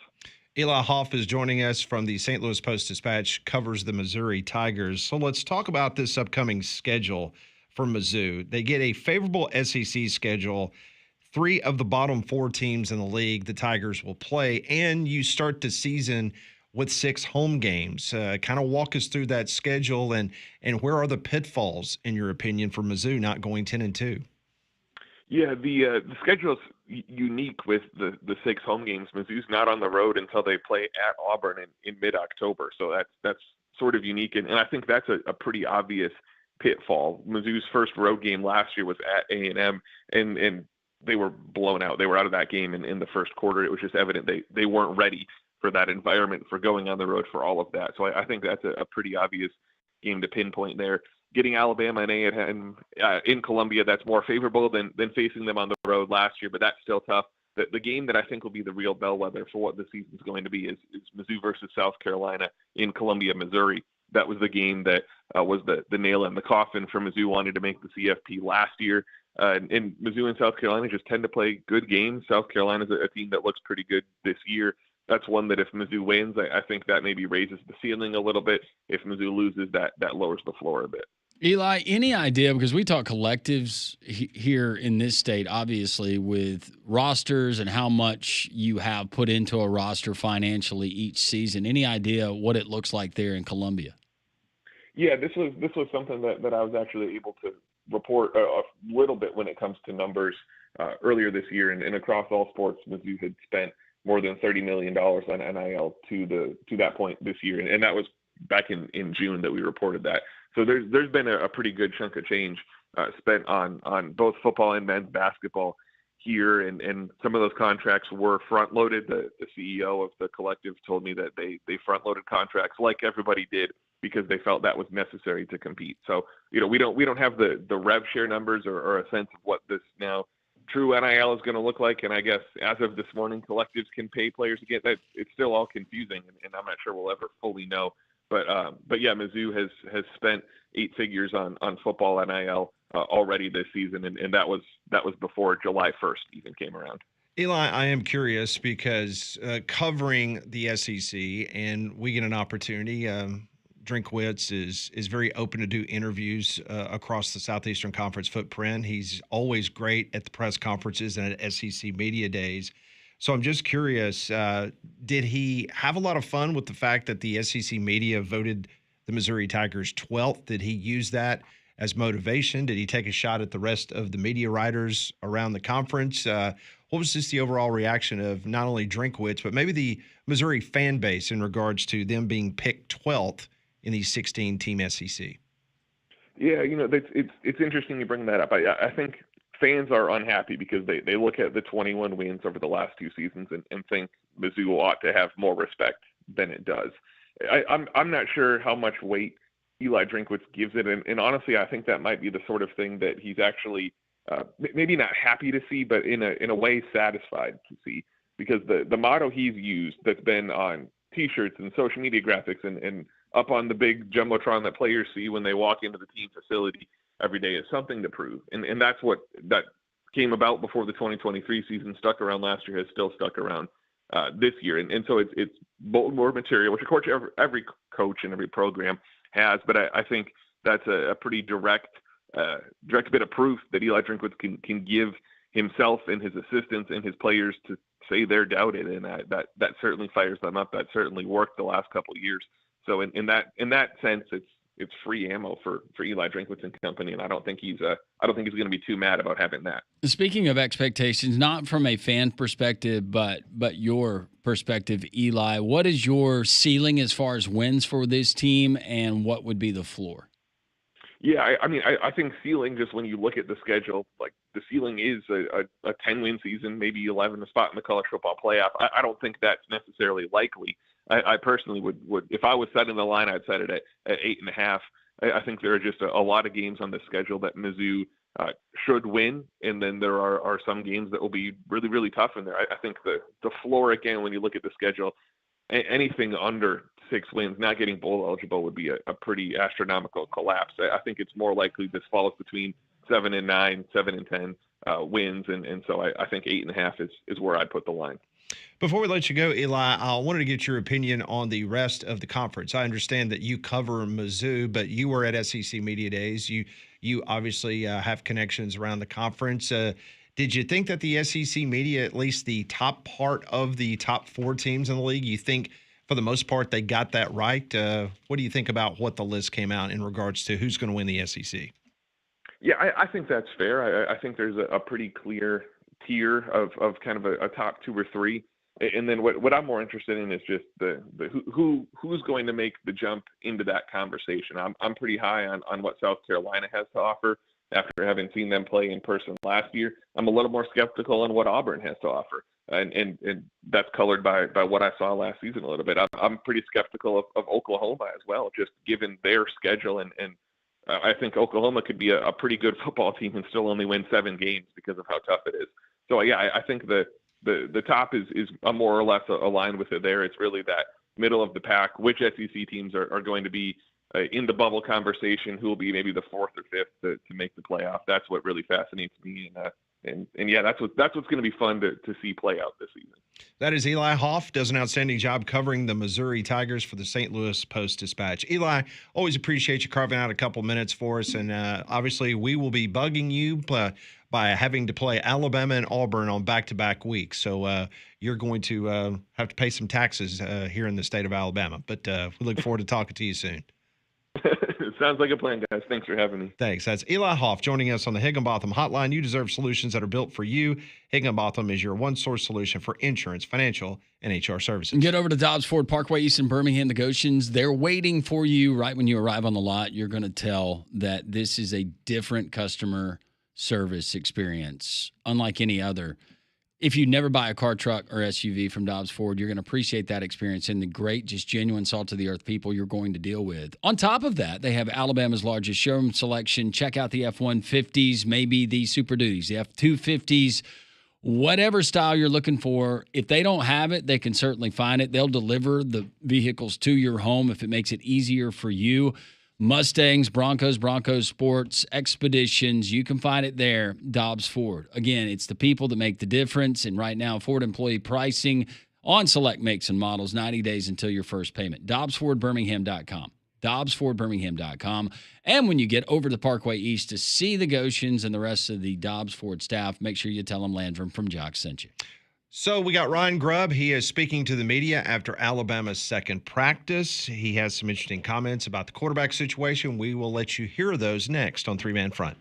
Eli Hoff is joining us from the St. Louis Post-Dispatch, covers the Missouri Tigers. So let's talk about this upcoming schedule for Mizzou. They get a favorable SEC schedule. 3 of the bottom 4 teams in the league the Tigers will play, and you start the season with 6 home games. Kind of walk us through that schedule, and where are the pitfalls, in your opinion, for Mizzou not going 10-2? Yeah, the schedule's unique with the 6 home games. Mizzou's not on the road until they play at Auburn in mid-October, so that's sort of unique, and I think that's a pretty obvious pitfall. Mizzou's first road game last year was at A&M, and they were blown out. They were out of that game in the first quarter. It was just evident they weren't ready for that environment, for going on the road, for all of that. So I think that's a pretty obvious game to pinpoint there. Getting Alabama and A&M in Columbia, that's more favorable than facing them on the road last year, but that's still tough. The game that I think will be the real bellwether for what the season's going to be is Mizzou versus South Carolina in Columbia, Missouri. That was the game that was the nail in the coffin for Mizzou wanting to make the CFP last year. And Mizzou and South Carolina just tend to play good games. South Carolina's a team that looks pretty good this year. That's one that if Mizzou wins, I think that maybe raises the ceiling a little bit. If Mizzou loses, that lowers the floor a bit. Eli, any idea, because we talk collectives here in this state, obviously, with rosters and how much you have put into a roster financially each season, any idea what it looks like there in Columbia? Yeah, this was something that I was actually able to report a little bit when it comes to numbers earlier this year, and across all sports, Mizzou had spent more than $30 million on NIL to that point this year, and that was back in June that we reported that. So there's been a pretty good chunk of change spent on both football and men's basketball here, and some of those contracts were front loaded. The CEO of the collective told me that they front loaded contracts like everybody did, because they felt that was necessary to compete. So, we don't have the rev share numbers or a sense of what this now true NIL is going to look like. And I guess as of this morning, collectives can pay players again. That it's still all confusing, and I'm not sure we'll ever fully know. But yeah, Mizzou has spent 8 figures on football NIL already this season, and that was before July 1st even came around. Eli, I am curious because covering the SEC, and we get an opportunity. Drinkwitz is very open to do interviews across the Southeastern Conference footprint. He's always great at the press conferences and at SEC Media Days. So I'm just curious, did he have a lot of fun with the fact that the SEC media voted the Missouri Tigers 12th? Did he use that as motivation? Did he take a shot at the rest of the media writers around the conference? What was just the overall reaction of not only Drinkwitz, but maybe the Missouri fan base in regards to them being picked 12th in the 16-team SEC? Yeah, it's interesting you bring that up. I think fans are unhappy because they look at the 21 wins over the last 2 seasons and think Mizzou ought to have more respect than it does. I'm not sure how much weight Eli Drinkwitz gives it, and honestly, I think that might be the sort of thing that he's actually maybe not happy to see, but in a way satisfied to see, because the motto he's used that's been on T-shirts and social media graphics and up on the big jumbotron that players see when they walk into the team facility every day is something to prove. And that's what that came about before the 2023 season, stuck around last year, has still stuck around this year. And so it's bulletin board material, which of course every coach and every program has, but I think that's a pretty direct bit of proof that Eli Drinkwitz can give himself and his assistants and his players to say they're doubted, and that certainly fires them up. That certainly worked the last couple of years. So in that sense, it's free ammo for Eli Drinkwitz and company, and I don't think he's going to be too mad about having that. Speaking of expectations, not from a fan perspective, but your perspective, Eli, what is your ceiling as far as wins for this team, and what would be the floor? Yeah, I think ceiling, just when you look at the schedule, like the ceiling is a 10-win season, maybe 11 a spot in the college football playoff. I don't think that's necessarily likely. I personally would, if I was setting the line, I'd set it at 8.5. I think there are just a lot of games on the schedule that Mizzou should win, and then there are some games that will be really, really tough in there. I think the floor, again, when you look at the schedule, anything under 6 wins, not getting bowl eligible, would be a pretty astronomical collapse. I think it's more likely this falls between 7 and 9, 7 and 10 wins, and so I think 8.5 is where I'd put the line. Before we let you go, Eli, I wanted to get your opinion on the rest of the conference. I understand that you cover Mizzou, but you were at SEC Media Days. You obviously have connections around the conference. Did you think that the SEC media, at least the top part of the top 4 teams in the league, you think for the most part they got that right? What do you think about what the list came out in regards to who's going to win the SEC? Yeah, I think that's fair. I think there's a pretty clear tier of kind of a top 2 or 3. And then what I'm more interested in is just the who's going to make the jump into that conversation. I'm pretty high on what South Carolina has to offer after having seen them play in person last year. I'm a little more skeptical on what Auburn has to offer, and that's colored by what I saw last season a little bit. I'm pretty skeptical of Oklahoma as well, just given their schedule, and I think Oklahoma could be a pretty good football team and still only win 7 games because of how tough it is. So yeah, I think the top is more or less aligned with it there. It's really that middle of the pack, which SEC teams are going to be in the bubble conversation, who will be maybe the 4th or 5th to make the playoff. That's what really fascinates me. And yeah, that's what's going to be fun to see play out this season. That is Eli Hoff, does an outstanding job covering the Missouri Tigers for the St. Louis Post-Dispatch. Eli, always appreciate you carving out a couple minutes for us. And obviously we will be bugging you by having to play Alabama and Auburn on back-to-back weeks. So you're going to have to pay some taxes here in the state of Alabama. But we look forward to talking to you soon. Sounds like a plan, guys. Thanks for having me. Thanks. That's Eli Hoff joining us on the Higginbotham Hotline. You deserve solutions that are built for you. Higginbotham is your one-source solution for insurance, financial, and HR services. Get over to Dobbs Ford Parkway East in Birmingham, the Goshen. They're waiting for you right when you arrive on the lot. You're going to tell that this is a different customer service experience, unlike any other. If you never buy a car, truck, or SUV from Dobbs Ford, you're going to appreciate that experience and the great, just genuine salt-of-the-earth people you're going to deal with. On top of that, they have Alabama's largest showroom selection. Check out the F-150s, maybe the Super Duties, the F-250s, whatever style you're looking for. If they don't have it, they can certainly find it. They'll deliver the vehicles to your home if it makes it easier for you. Mustangs, Broncos Sports, Expeditions, you can find it there, Dobbs Ford. Again, it's the people that make the difference, and right now, Ford employee pricing on select makes and models, 90 days until your first payment. DobbsFordBirmingham.com. DobbsFordBirmingham.com. And when you get over to Parkway East to see the Goshens and the rest of the Dobbs Ford staff, make sure you tell them Landrum from Jox sent you. So we got Ryan Grubb. He is speaking to the media after Alabama's second practice. He has some interesting comments about the quarterback situation. We will let you hear those next on 3 Man Front.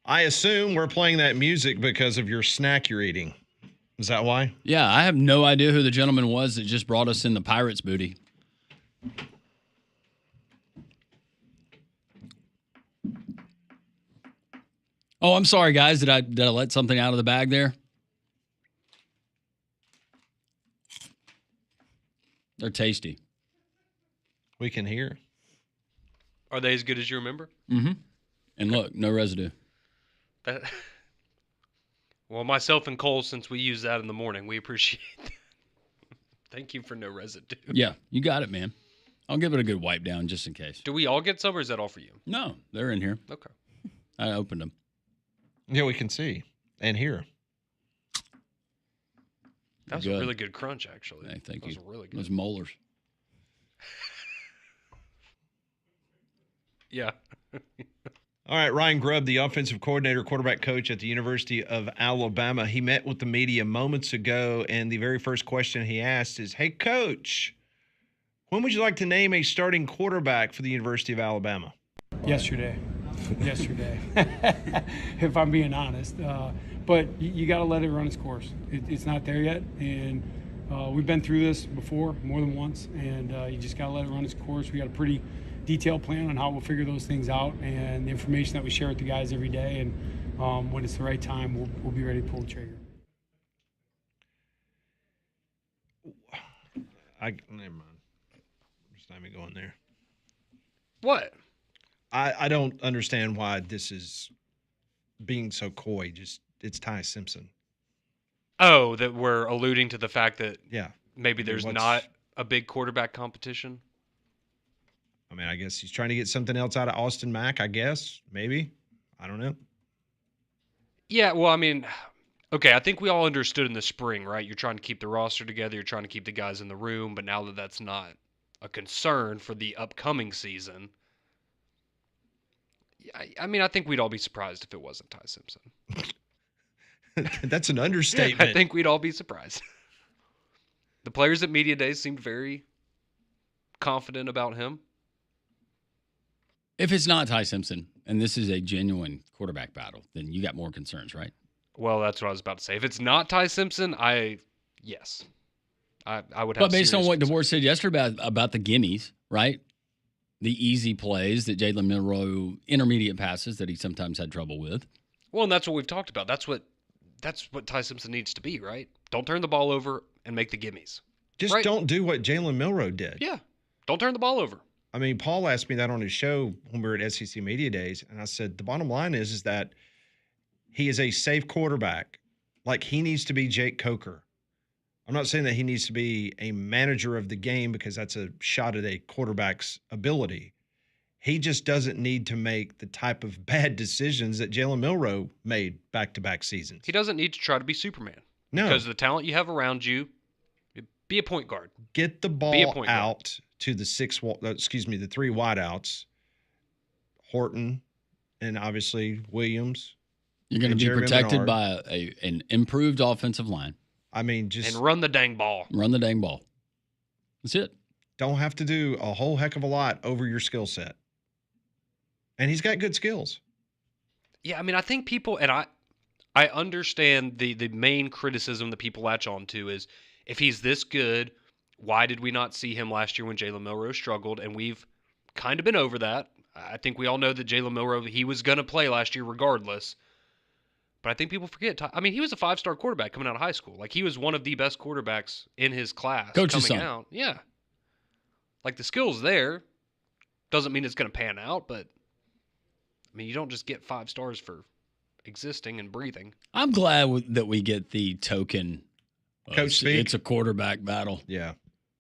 I assume we're playing that music because of your snack you're eating. Is that why? Yeah, I have no idea who the gentleman was that just brought us in the Pirates booty. Oh, I'm sorry, guys. Did I let something out of the bag there? They're tasty. We can hear. Are they as good as you remember? Mm-hmm. And look, no residue. Well, myself and Cole, since we use that in the morning, we appreciate that. Thank you for no residue. Yeah, you got it, man. I'll give it a good wipe down just in case. Do we all get some, or is that all for you? No, they're in here. Okay. I opened them. Yeah, we can see and hear. That was a really good crunch, actually. Hey, thank you. That was really good. Those molars. Yeah. All right, Ryan Grubb, the offensive coordinator, quarterback coach at the University of Alabama. He met with the media moments ago, and the very first question he asked is, hey, Coach, when would you like to name a starting quarterback for the University of Alabama? Yesterday, if I'm being honest. But you got to let it run its course. It's not there yet, and we've been through this before more than once, and you just got to let it run its course. We got a pretty detailed plan on how we'll figure those things out, and the information that we share with the guys every day, and when it's the right time, we'll be ready to pull the trigger. Never mind. Just not even going there. What? I don't understand why this is being so coy. It's Ty Simpson. Oh, that we're alluding to the fact that maybe I mean, there's not a big quarterback competition. I mean, I guess he's trying to get something else out of Austin Mack, I guess. Maybe. I don't know. Yeah, well, I mean, okay, I think we all understood in the spring, right? You're trying to keep the roster together. You're trying to keep the guys in the room. But now that that's not a concern for the upcoming season, I mean, I think we'd all be surprised if it wasn't Ty Simpson. That's an understatement. I think we'd all be surprised. The players at Media Days seemed very confident about him. If it's not Ty Simpson, and this is a genuine quarterback battle, then you got more concerns, right? Well, that's what I was about to say. If it's not Ty Simpson, yes. I would have. But based on what concerns. DeBoer said yesterday about the gimmies, right? The easy plays that Jalen Milroe, intermediate passes that he sometimes had trouble with. Well, and that's what we've talked about. That's what Ty Simpson needs to be, right? Don't turn the ball over and make the gimmies. Just don't do what Jalen Milroe did. Yeah. Don't turn the ball over. I mean, Paul asked me that on his show when we were at SEC Media Days, and I said the bottom line is that he is a safe quarterback. Like, he needs to be Jake Coker. I'm not saying that he needs to be a manager of the game because that's a shot at a quarterback's ability. He just doesn't need to make the type of bad decisions that Jalen Milroe made back-to-back seasons. He doesn't need to try to be Superman. No. Because of the talent you have around you, be a point guard. Get the ball out to the the three wideouts, Horton, and obviously Williams. You're going to be protected by an improved offensive line. I mean, and run the dang ball. Run the dang ball. That's it. Don't have to do a whole heck of a lot over your skill set. And he's got good skills. Yeah, I mean, I think people, and I understand the main criticism that people latch on to is, if he's this good, why did we not see him last year when Jalen Milroe struggled? And we've kind of been over that. I think we all know that Jalen Milroe, he was going to play last year regardless. But I think people forget. I mean, he was a 5-star quarterback coming out of high school. Like, he was one of the best quarterbacks in his class coming out. Yeah. Like, the skill's there. Doesn't mean it's going to pan out, but, I mean, you don't just get 5 stars for existing and breathing. I'm glad that we get the token. Coach speak. It's a quarterback battle. Yeah.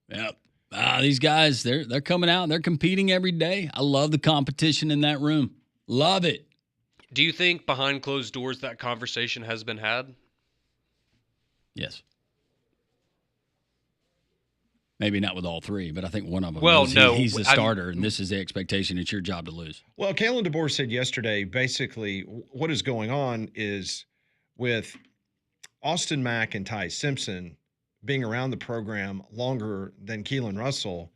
Yep. These guys, they're coming out. They're competing every day. I love the competition in that room. Love it. Do you think behind closed doors that conversation has been had? Yes. Maybe not with all three, but I think one of them. Well, he's the starter, and this is the expectation. It's your job to lose. Well, Kalen DeBoer said yesterday, basically, what is going on is with Austin Mack and Ty Simpson being around the program longer than Keelan Russell,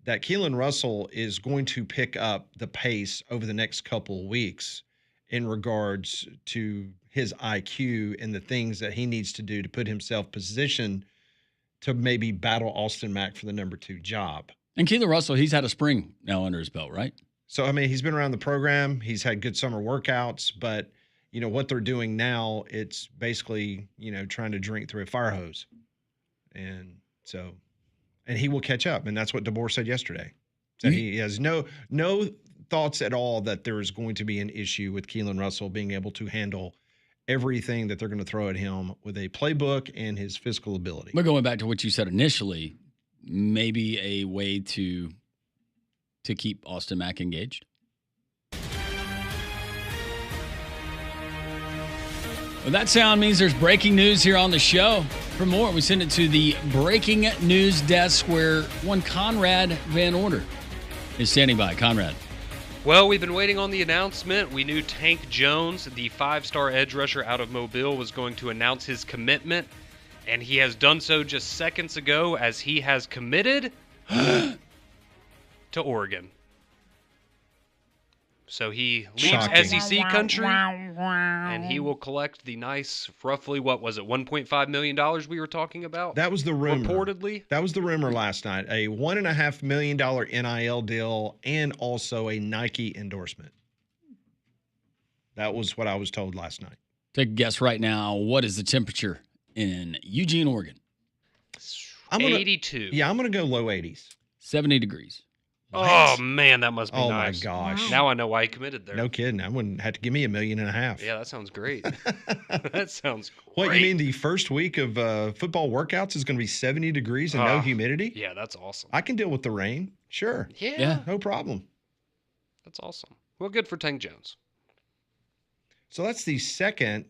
that Keelan Russell is going to pick up the pace over the next couple of weeks. in regards to his IQ and the things that he needs to do to put himself positioned to maybe battle Austin Mack for the number 2 job. And Keelan Russell, he's had a spring now under his belt, right? So, I mean, he's been around the program. He's had good summer workouts, but, you know, what they're doing now, it's basically, you know, trying to drink through a fire hose. And so, and he will catch up. And that's what DeBoer said yesterday. So he has no thoughts at all that there is going to be an issue with Keelan Russell being able to handle everything that they're going to throw at him with a playbook and his physical ability. But going back to what you said initially, maybe a way to keep Austin Mack engaged. Well, that sound means there's breaking news here on the show. For more, we send it to the breaking news desk where one Conrad Van Order is standing by. Conrad. Well, we've been waiting on the announcement. We knew Tank Jones, the 5-star edge rusher out of Mobile, was going to announce his commitment, and he has done so just seconds ago as he has committed to Oregon. So he leaves Shocking. SEC country, and he will collect the nice, roughly, what was it, $1.5 million we were talking about? That was the rumor. Reportedly. That was the rumor last night. A $1.5 million NIL deal and also a Nike endorsement. That was what I was told last night. Take a guess right now. What is the temperature in Eugene, Oregon? 82. Yeah, I'm going to go low 80s. 70 degrees. Oh, man, that must be nice. My gosh. Now I know why he committed there. No kidding. I wouldn't have to give me $1.5 million. Yeah, that sounds great. That sounds great. What, you mean the first week of football workouts is going to be 70 degrees and no humidity? Yeah, that's awesome. I can deal with the rain. Sure. Yeah. No problem. That's awesome. Well, good for Tank Jones. So that's the second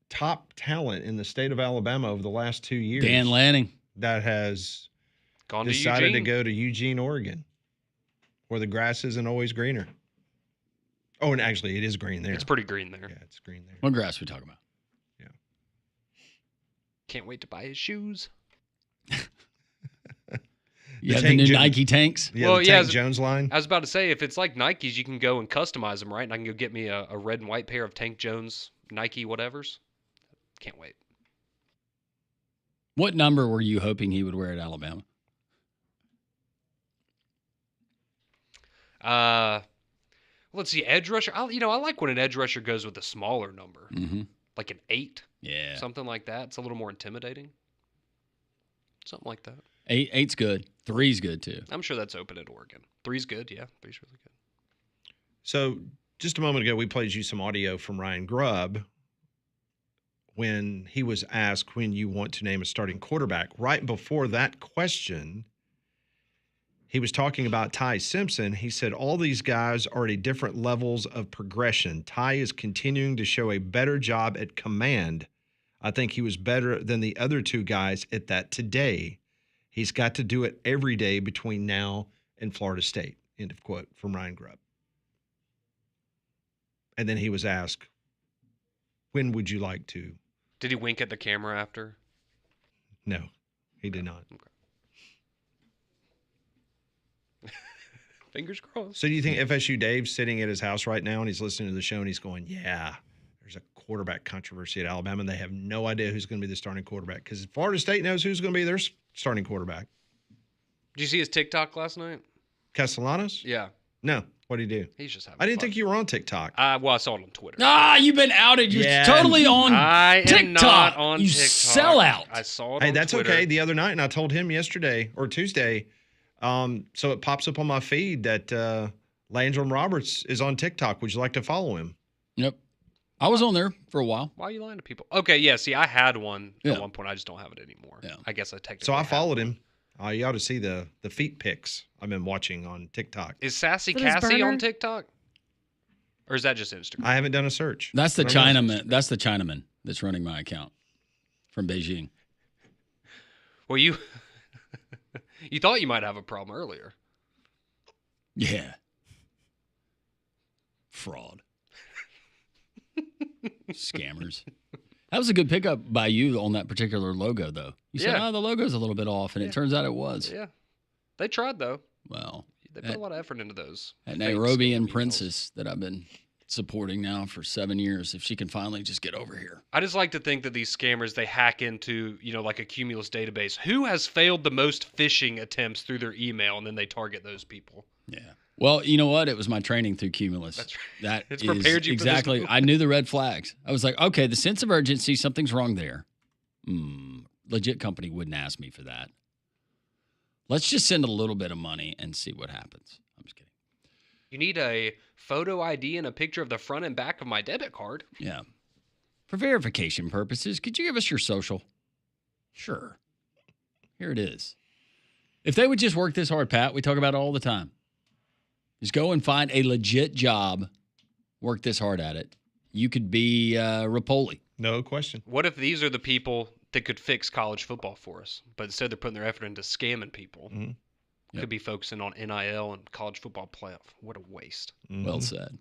top talent in the state of Alabama over the last 2 years. Dan Lanning. That has Gone decided to to go to Eugene, Oregon, where the grass isn't always greener. Oh, and actually, it is green there. It's pretty green there. Yeah, it's green there. What grass are we talking about? Yeah. Can't wait to buy his shoes. You have the new Nike tanks? Yeah, the Tank Jones line. I was about to say, if it's like Nikes, you can go and customize them, right? And I can go get me a red and white pair of Tank Jones Nike whatevers. Can't wait. What number were you hoping he would wear at Alabama? Let's see, edge rusher. I like when an edge rusher goes with a smaller number, like an 8. Yeah, something like that. It's a little more intimidating. Something like that. 8's good. 3's good too. I'm sure that's open at Oregon. 3's good. Yeah, 3's really good. So just a moment ago, we played you some audio from Ryan Grubb when he was asked when you want to name a starting quarterback. Right before that question, he was talking about Ty Simpson. He said all these guys are at different levels of progression. Ty is continuing to show a better job at command. I think he was better than the other 2 guys at that today. He's got to do it every day between now and Florida State. End of quote from Ryan Grubb. And then he was asked, when would you like to? Did he wink at the camera after? No, he did not. Okay. Fingers crossed. So do you think FSU Dave's sitting at his house right now and he's listening to the show and he's going, yeah, there's a quarterback controversy at Alabama and they have no idea who's going to be the starting quarterback? Because Florida State knows who's going to be their starting quarterback. Did you see his TikTok last night? Castellanos? Yeah. No. What did he do? He's just having I didn't fun. think you were on TikTok. Well, I saw it on Twitter. You've been outed. You're totally on I TikTok. am not on you TikTok. sell out. I saw it Hey, on that's Twitter. okay. The other night, and I told him yesterday or Tuesday, so it pops up on my feed that Landrum Roberts is on TikTok. Would you like to follow him? Yep. I was on there for a while. Why are you lying to people? Okay, yeah. See, I had one at one point. I just don't have it anymore. Yeah. I guess I technically. So I have followed one. him. You ought to see the feet pics I've been watching on TikTok. Is Sassy Is it his Cassie on burner? TikTok? Or is that just Instagram? I haven't done a search. That's the I don't know. Chinaman. That's the Chinaman that's running my account from Beijing. Well, you thought you might have a problem earlier. Yeah. Fraud. Scammers. That was a good pickup by you on that particular logo, though. You said, Yeah. the logo's a little bit off, and it turns out it was. Yeah. They tried, though. Well, They put a lot of effort into those. at fake Nairobi scam and emails. Princess that I've been supporting now for 7 years if she can finally just get over here. I just like to think that these scammers, they hack into, like a Cumulus database. Who has failed the most phishing attempts through their email, and then they target those people. Yeah. Well, you know what? It was my training through Cumulus. That's right. That It's is prepared you for this exactly. moment. I knew the red flags. I was like, okay, the sense of urgency, something's wrong there. Legit company wouldn't ask me for that. Let's just send a little bit of money and see what happens. I'm just kidding. You need a photo ID and a picture of the front and back of my debit card. Yeah. For verification purposes, could you give us your social? Sure. Here it is. If they would just work this hard, Pat, we talk about it all the time. Just go and find a legit job, work this hard at it. You could be Rapoli. No question. What if these are the people that could fix college football for us, but instead they're putting their effort into scamming people? Mm-hmm. Could be focusing on NIL and college football playoff. What a waste. Mm-hmm. Well said.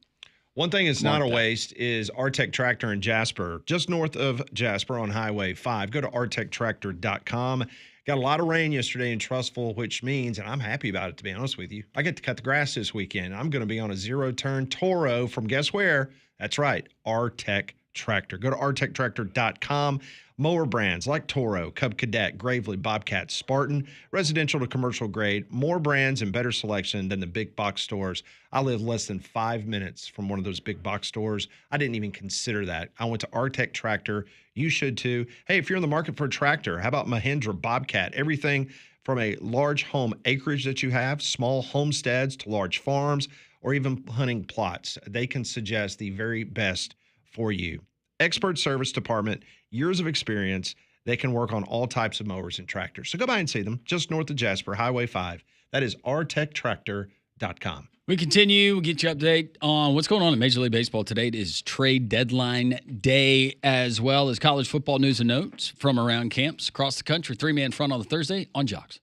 One thing that's not a waste is Artec Tractor in Jasper, just north of Jasper on Highway 5. Go to artectractor.com. Got a lot of rain yesterday in Trustful, which means, and I'm happy about it, to be honest with you, I get to cut the grass this weekend. I'm going to be on a zero-turn Toro from guess where? That's right, Artec Tractor. Go to artectractor.com. Mower brands like Toro, Cub Cadet, Gravely, Bobcat, Spartan, residential to commercial grade, more brands and better selection than the big box stores. I live less than 5 minutes from one of those big box stores. I didn't even consider that. I went to Artec Tractor. You should too. Hey, if you're in the market for a tractor, how about Mahindra, Bobcat? Everything from a large home acreage that you have, small homesteads to large farms, or even hunting plots. They can suggest the very best for you. Expert service department, years of experience. They can work on all types of mowers and tractors. So go by and see them just north of Jasper, Highway 5. That is artectractor.com. We continue. We'll get you update on what's going on in Major League Baseball today. It is trade deadline day, as well as college football news and notes from around camps across the country. 3-man front on the Thursday on Jox.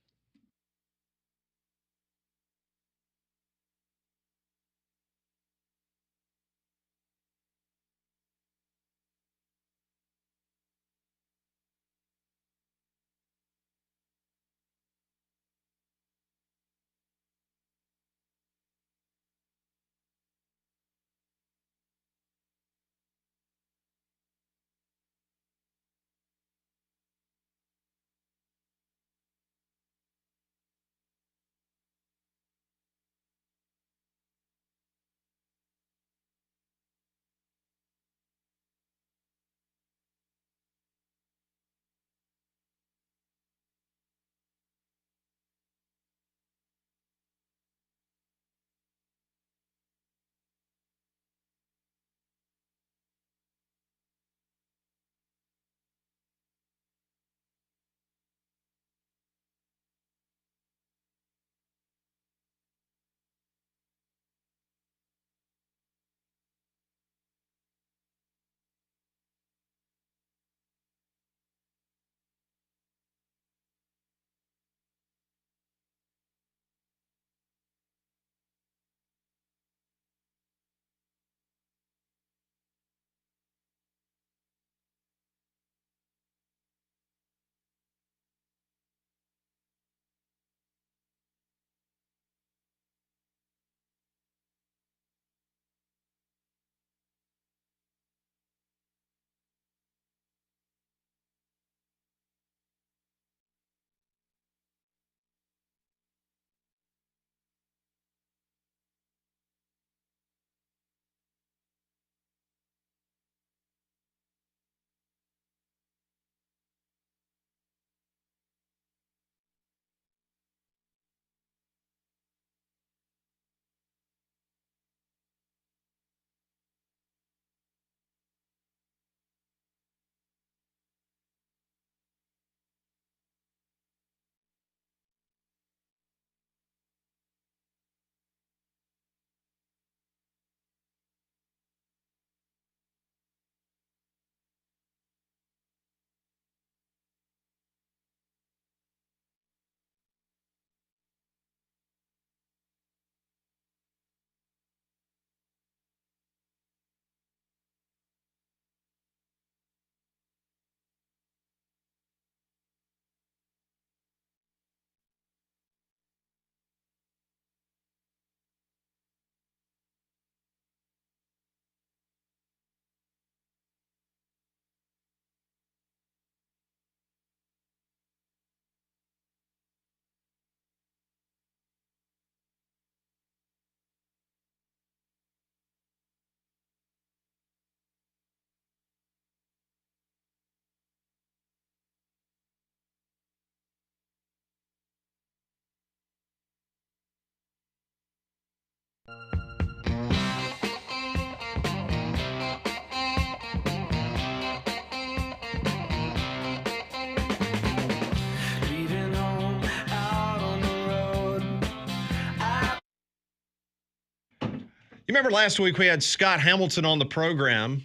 remember last week we had Scott Hamilton on the program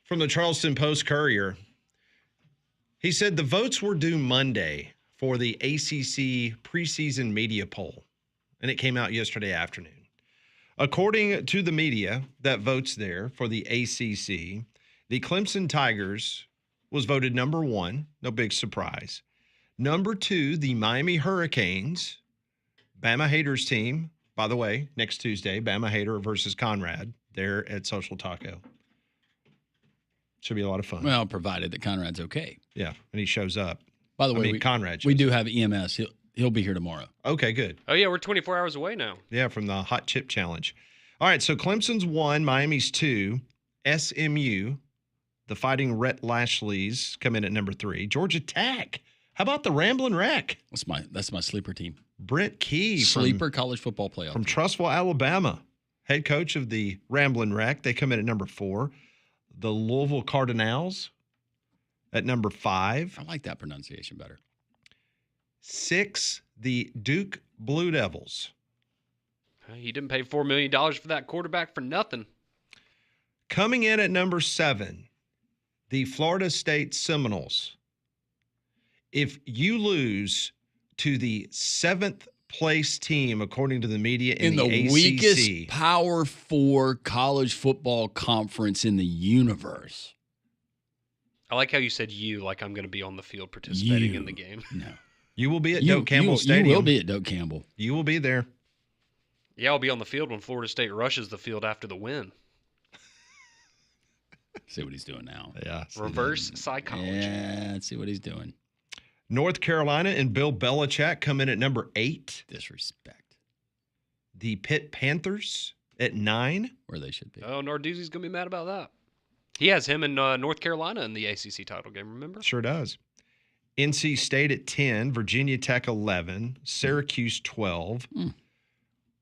from the Charleston Post-Courier. He said the votes were due Monday for the ACC preseason media poll, and it came out yesterday afternoon. According to the media that votes there for the ACC, the Clemson Tigers was voted number 1, no big surprise. Number 2, the Miami Hurricanes, Bama Haters team. By the way, next Tuesday, Bama Hater versus Conrad there at Social Taco. Should be a lot of fun. Well, provided that Conrad's okay. Yeah, and he shows up. By the way, Conrad we do have EMS. He'll be here tomorrow. Okay, good. Oh, yeah, we're 24 hours away now. Yeah, from the Hot Chip Challenge. All right, so Clemson's 1, Miami's 2, SMU, the Fighting Rhett Lashleys come in at number 3. Georgia Tech. How about the Ramblin' Wreck? That's my sleeper team. Brent Key. Sleeper college football playoff. From Trussville, Alabama. Head coach of the Ramblin' Wreck. They come in at number 4. The Louisville Cardinals at number 5. I like that pronunciation better. 6, the Duke Blue Devils. He didn't pay $4 million for that quarterback for nothing. Coming in at number 7, the Florida State Seminoles. If you lose to the 7th place team, according to the media, in the ACC, weakest Power 4 college football conference in the universe. I like how you said you, like I'm going to be on the field participating in the game. No. You will be at Doak Campbell Stadium. You will be at Doak Campbell. You will be there. Yeah, I'll be on the field when Florida State rushes the field after the win. See what he's doing now. Yeah. Reverse psychology. Yeah, let's see what he's doing. North Carolina and Bill Belichick come in at number 8. Disrespect. The Pitt Panthers at 9. Where they should be. Oh, Narduzzi's going to be mad about that. He has him in North Carolina in the ACC title game, remember? Sure does. NC State at 10, Virginia Tech 11, Syracuse 12,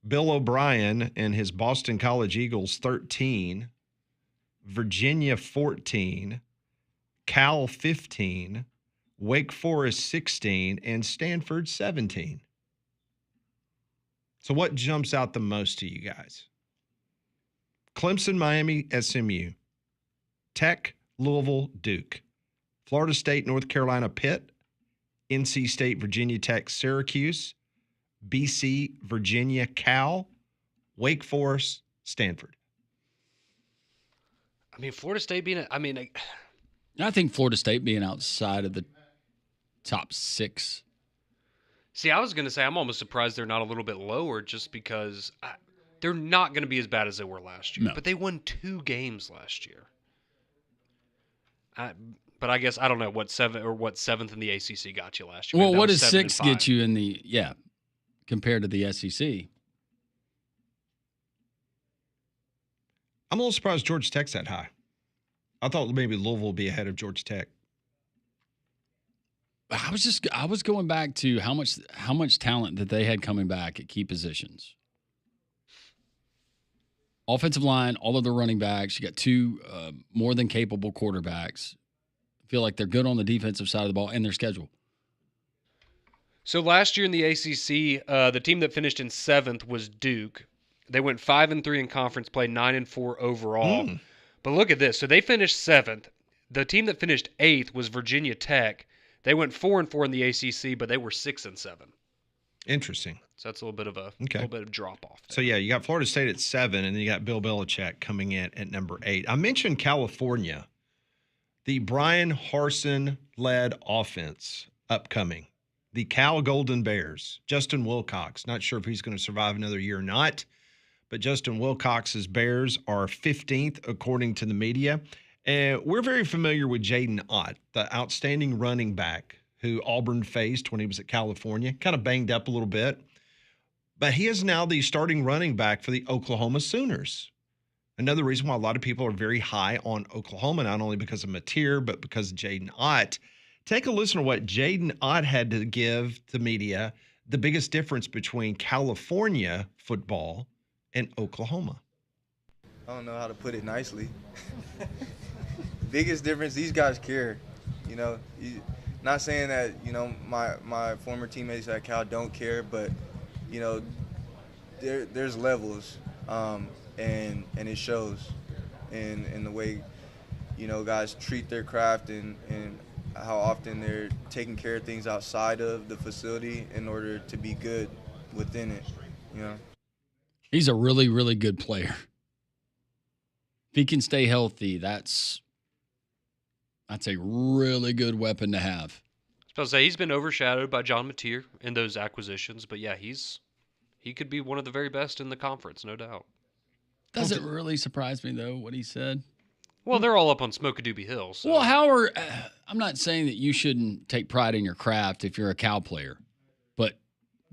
Bill O'Brien and his Boston College Eagles 13, Virginia 14, Cal 15, Wake Forest 16, and Stanford 17. So what jumps out the most to you guys? Clemson, Miami, SMU, Tech, Louisville, Duke, Florida State, North Carolina, Pitt, NC State, Virginia Tech, Syracuse, BC, Virginia, Cal, Wake Forest, Stanford. I mean, Florida State being I think Florida State being outside of the top 6. See, I was going to say I'm almost surprised they're not a little bit lower just because they're not going to be as bad as they were last year. No. But they won 2 games last year. But I guess I don't know what 7th in the ACC got you last year. Well, That what was does 7 and 6 5. get you in the compared to the SEC? I'm a little surprised Georgia Tech's that high. I thought maybe Louisville would be ahead of Georgia Tech. I was going back to how much talent that they had coming back at key positions. Offensive line, all of the running backs. You got 2 more than capable quarterbacks. I feel like they're good on the defensive side of the ball and their schedule. So last year in the ACC, the team that finished in 7th was Duke. They went 5-3 in conference play, 9-4 overall. But look at this. So they finished 7th. The team that finished 8th was Virginia Tech. They went 4-4 in the ACC, but they were 6-7. Interesting. So that's a little bit of a drop off. So yeah, you got Florida State at 7, and then you got Bill Belichick coming in at number 8. I mentioned California, the Brian Harsin-led offense upcoming. The Cal Golden Bears, Justin Wilcox. Not sure if he's going to survive another year or not, but Justin Wilcox's Bears are 15th according to the media. And we're very familiar with Jaden Ott, the outstanding running back who Auburn faced when he was at California, kind of banged up a little bit. But he is now the starting running back for the Oklahoma Sooners. Another reason why a lot of people are very high on Oklahoma, not only because of Mateer, but because of Jaden Ott. Take a listen to what Jaden Ott had to give to media, the biggest difference between California football and Oklahoma. I don't know how to put it nicely. Biggest difference, these guys care. You know, not saying that, you know, my former teammates at Cal don't care, but, you know, there's levels. and it shows in the way, guys treat their craft and how often they're taking care of things outside of the facility in order to be good within it, He's a really, really good player. If he can stay healthy, that's a really good weapon to have. I was supposed to say he's been overshadowed by John Mateer in those acquisitions, but yeah, he could be one of the very best in the conference, no doubt. Does it really surprise me though what he said? Well, they're all up on Smoke-A-Doobie Hill. So. Well, I'm not saying that you shouldn't take pride in your craft if you're a Cal player, but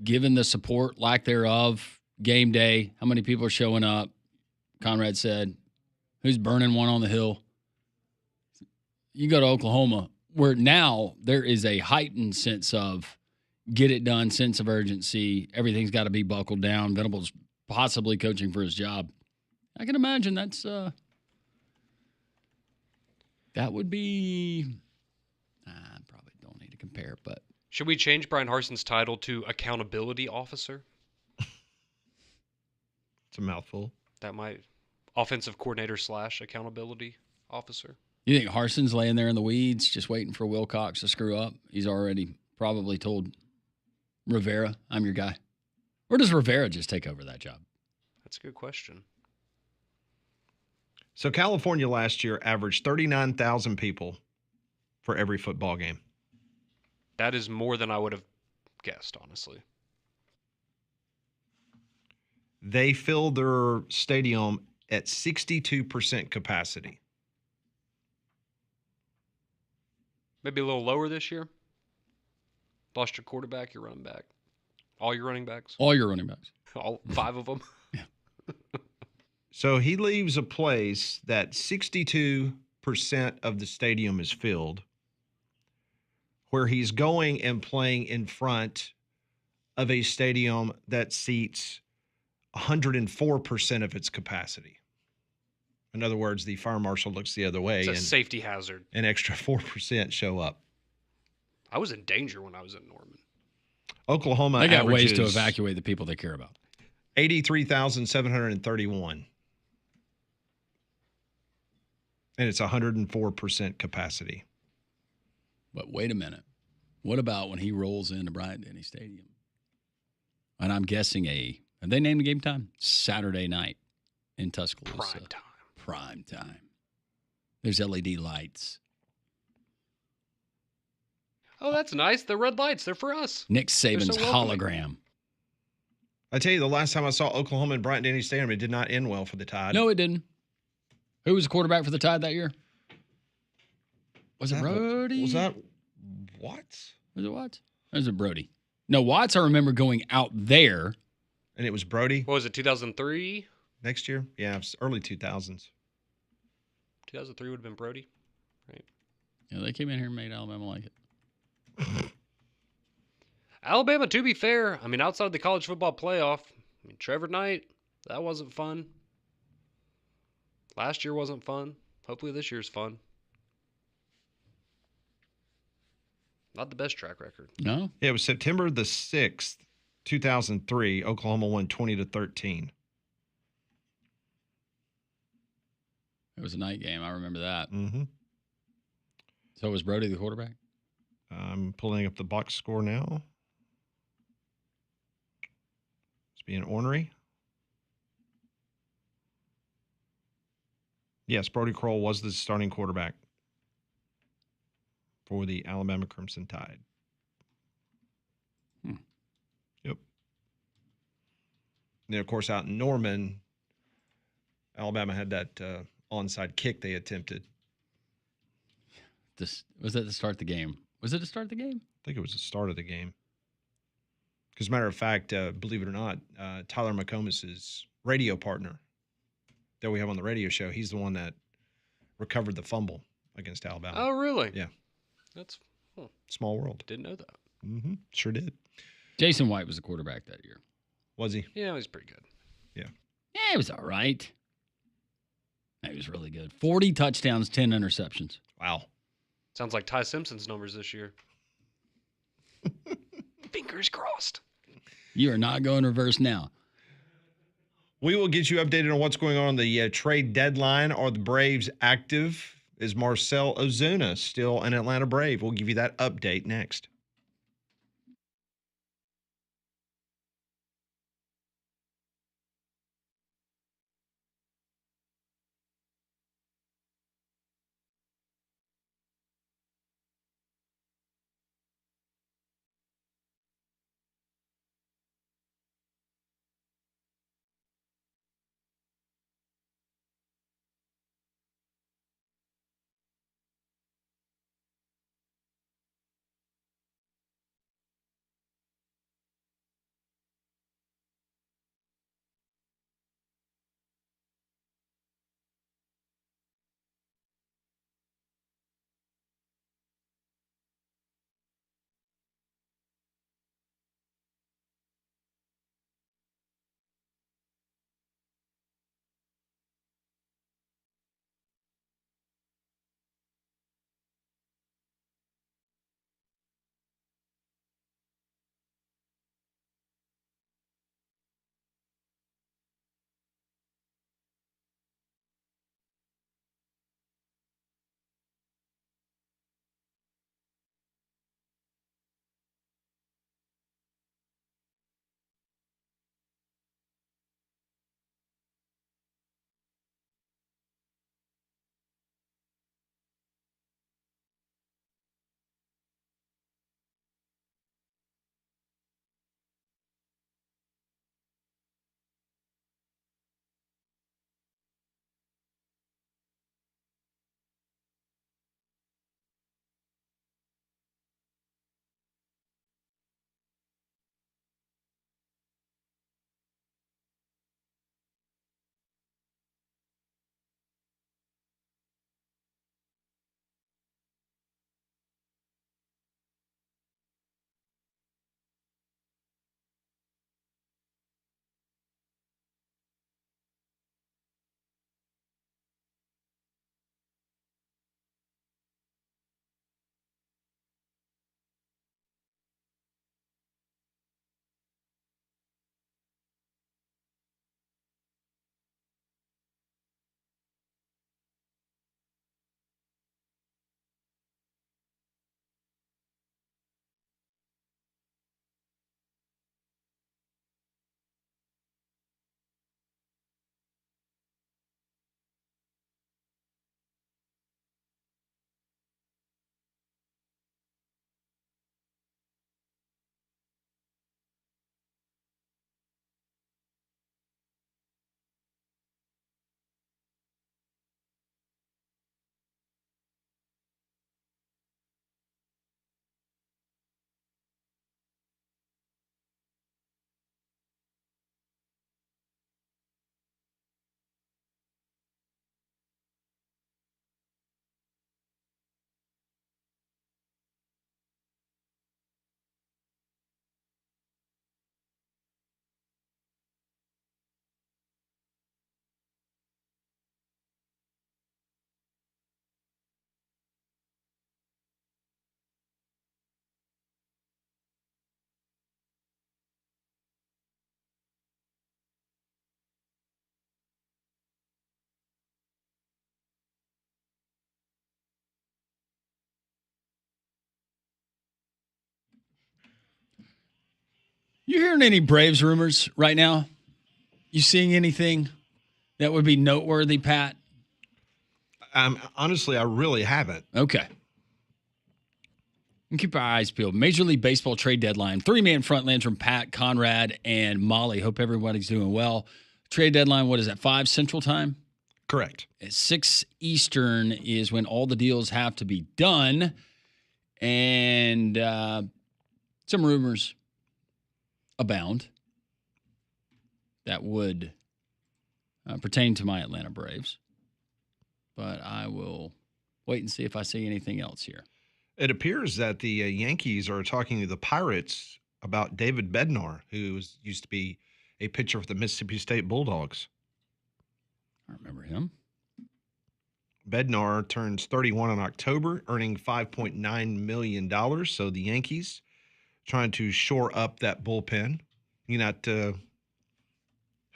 given the support, lack thereof, game day, how many people are showing up? Conrad said, who's burning one on the hill? You go to Oklahoma, where now there is a heightened sense of get it done, sense of urgency. Everything's got to be buckled down. Venable's possibly coaching for his job. I can imagine that's that would be. I probably don't need to compare, but should we change Brian Harson's title to accountability officer? It's a mouthful. That might offensive coordinator / accountability officer. You think Harson's laying there in the weeds just waiting for Wilcox to screw up? He's already probably told Rivera, I'm your guy. Or does Rivera just take over that job? That's a good question. So California last year averaged 39,000 people for every football game. That is more than I would have guessed, honestly. They filled their stadium at 62% capacity. Maybe a little lower this year. Lost your quarterback, your running back. All your running backs. All your running backs. All 5 of them. Yeah. So he leaves a place that 62% of the stadium is filled, where he's going and playing in front of a stadium that seats 104% of its capacity. In other words, the fire marshal looks the other way. It's a and safety hazard. An extra 4% show up. I was in danger when I was in Norman. Oklahoma They got ways averages to evacuate the people they care about. 83,731. And it's 104% capacity. But wait a minute. What about when he rolls into Bryant-Denny Stadium? And I'm guessing have they named the game time? Saturday night in Tuscaloosa. Prime time. There's LED lights. Oh, that's nice. The red lights, they're for us. Nick Saban's so welcoming. hologram. I tell you, the last time I saw Oklahoma and Bryant-Denny Stadium, it did not end well for the Tide. No, it didn't. Who was the quarterback for the Tide that year? Was it Brody? Was that Watts? Was it Watts? Or was it Brody? No, Watts, I remember going out there. And it was Brody? What was it, 2003? Next year? Yeah, it was early 2000s. 2003 would have been Brody, right? Yeah, they came in here and made Alabama like it. Alabama, to be fair, I mean, outside the college football playoff, Trevor Knight, that wasn't fun. Last year wasn't fun. Hopefully this year's fun. Not the best track record. No? Yeah, it was September the 6th, 2003. Oklahoma won 20-13. It was a night game. I remember that. Mm-hmm. So was Brody the quarterback? I'm pulling up the box score now. It's being ornery. Yes, Brody Kroll was the starting quarterback for the Alabama Crimson Tide. Yep. And then, of course, out in Norman, Alabama had that onside kick they attempted. Was that to start the game? Was it to start the game? I think it was the start of the game. Because, as a matter of fact, believe it or not, Tyler McComas' radio partner that we have on the radio show, he's the one that recovered the fumble against Alabama. Oh, really? Yeah. That's small world. Didn't know that. Mm-hmm. Sure did. Jason White was the quarterback that year. Was he? Yeah, he's pretty good. Yeah. Yeah, he was all right. He was really good. 40 touchdowns, 10 interceptions. Wow. Sounds like Ty Simpson's numbers this year. Fingers crossed. You are not going reverse now. We will get you updated on what's going on the trade deadline. Are the Braves active? Is Marcell Ozuna still an Atlanta Brave? We'll give you that update next. You hearing any Braves rumors right now? You seeing anything that would be noteworthy, Pat? Honestly, I really haven't. Okay. And keep our eyes peeled. Major League Baseball trade deadline. 3-man frontlands from Pat, Conrad, and Molly. Hope everybody's doing well. Trade deadline, what is that, 5 Central Time? Correct. At 6 Eastern is when all the deals have to be done. And some rumors abound that would pertain to my Atlanta Braves. But I will wait and see if I see anything else here. It appears that the Yankees are talking to the Pirates about David Bednar, who used to be a pitcher for the Mississippi State Bulldogs. I remember him. Bednar turns 31 in October, earning $5.9 million. So the Yankees trying to shore up that bullpen. You not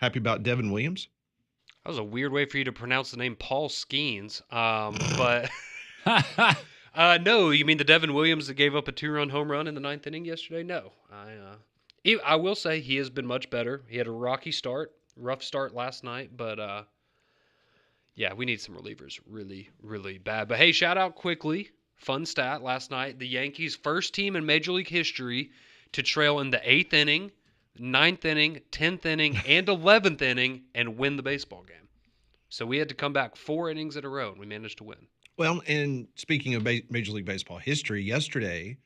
Happy about Devin Williams? That was a weird way for you to pronounce the name Paul Skeens. But no, you mean the Devin Williams that gave up a 2-run home run in the 9th inning yesterday? No. I will say he has been much better. He had a rough start last night, but yeah, we need some relievers really, really bad. But hey, shout out quickly. Fun stat last night. The Yankees' first team in Major League history to trail in the 8th inning, 9th inning, 10th inning, and 11th inning and win the baseball game. So we had to come back 4 innings in a row, and we managed to win. Well, and speaking of Major League Baseball history, yesterday,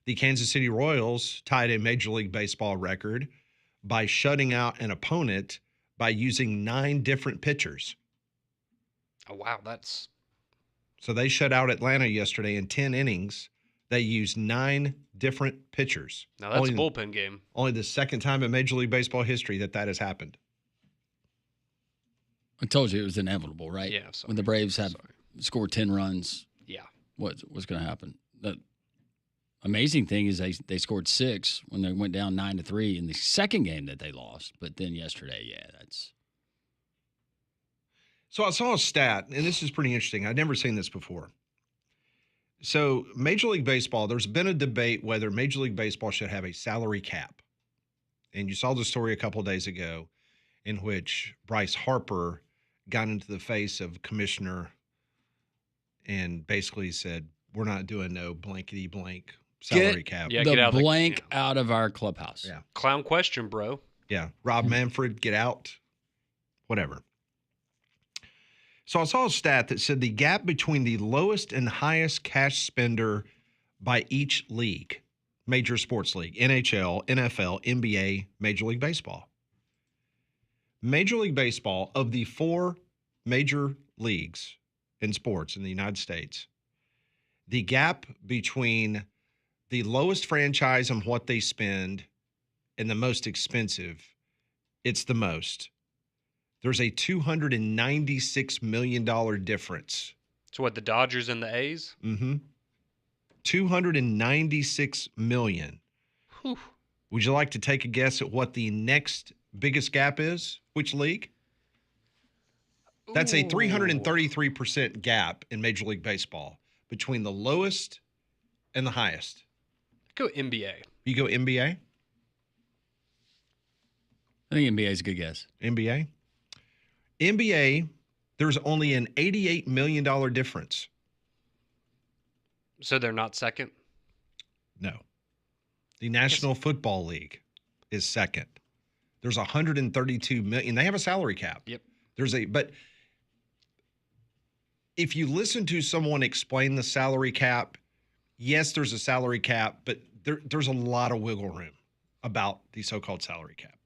the Kansas City Royals tied a Major League Baseball record by shutting out an opponent by using 9 different pitchers. Oh, wow. So they shut out Atlanta yesterday in 10 innings. They used 9 different pitchers. Now, that's a bullpen game. Only the second time in Major League Baseball history that has happened. I told you it was inevitable, right? Yeah. When the Braves had scored 10 runs. Yeah. What's going to happen? The amazing thing is they scored 6 when they went down 9-3 in the second game that they lost. But then yesterday, that's. So I saw a stat, and this is pretty interesting. I'd never seen this before. So Major League Baseball, there's been a debate whether Major League Baseball should have a salary cap. And you saw the story a couple of days ago in which Bryce Harper got into the face of commissioner and basically said, we're not doing no blankety blank salary cap. Yeah, get out out of our clubhouse. Yeah. Clown question, bro. Yeah. Rob Manfred, get out. Whatever. So I saw a stat that said the gap between the lowest and highest cash spender by each league, major sports league, NHL, NFL, NBA, Major League Baseball. Major League Baseball, of the 4 major leagues in sports in the United States, the gap between the lowest franchise and what they spend and the most expensive, it's the most. There's a $296 million difference. So what, the Dodgers and the A's? Mm-hmm. $296 million. Whew. Would you like to take a guess at what the next biggest gap is? Which league? That's a 333% gap in Major League Baseball between the lowest and the highest. Go NBA. You go NBA? I think NBA is a good guess. NBA? NBA, there's only an $88 million difference. So they're not second? No. The National Football League is second. There's 132 million. They have a salary cap. Yep. But if you listen to someone explain the salary cap, yes, there's a salary cap, but there's a lot of wiggle room about the so-called salary cap.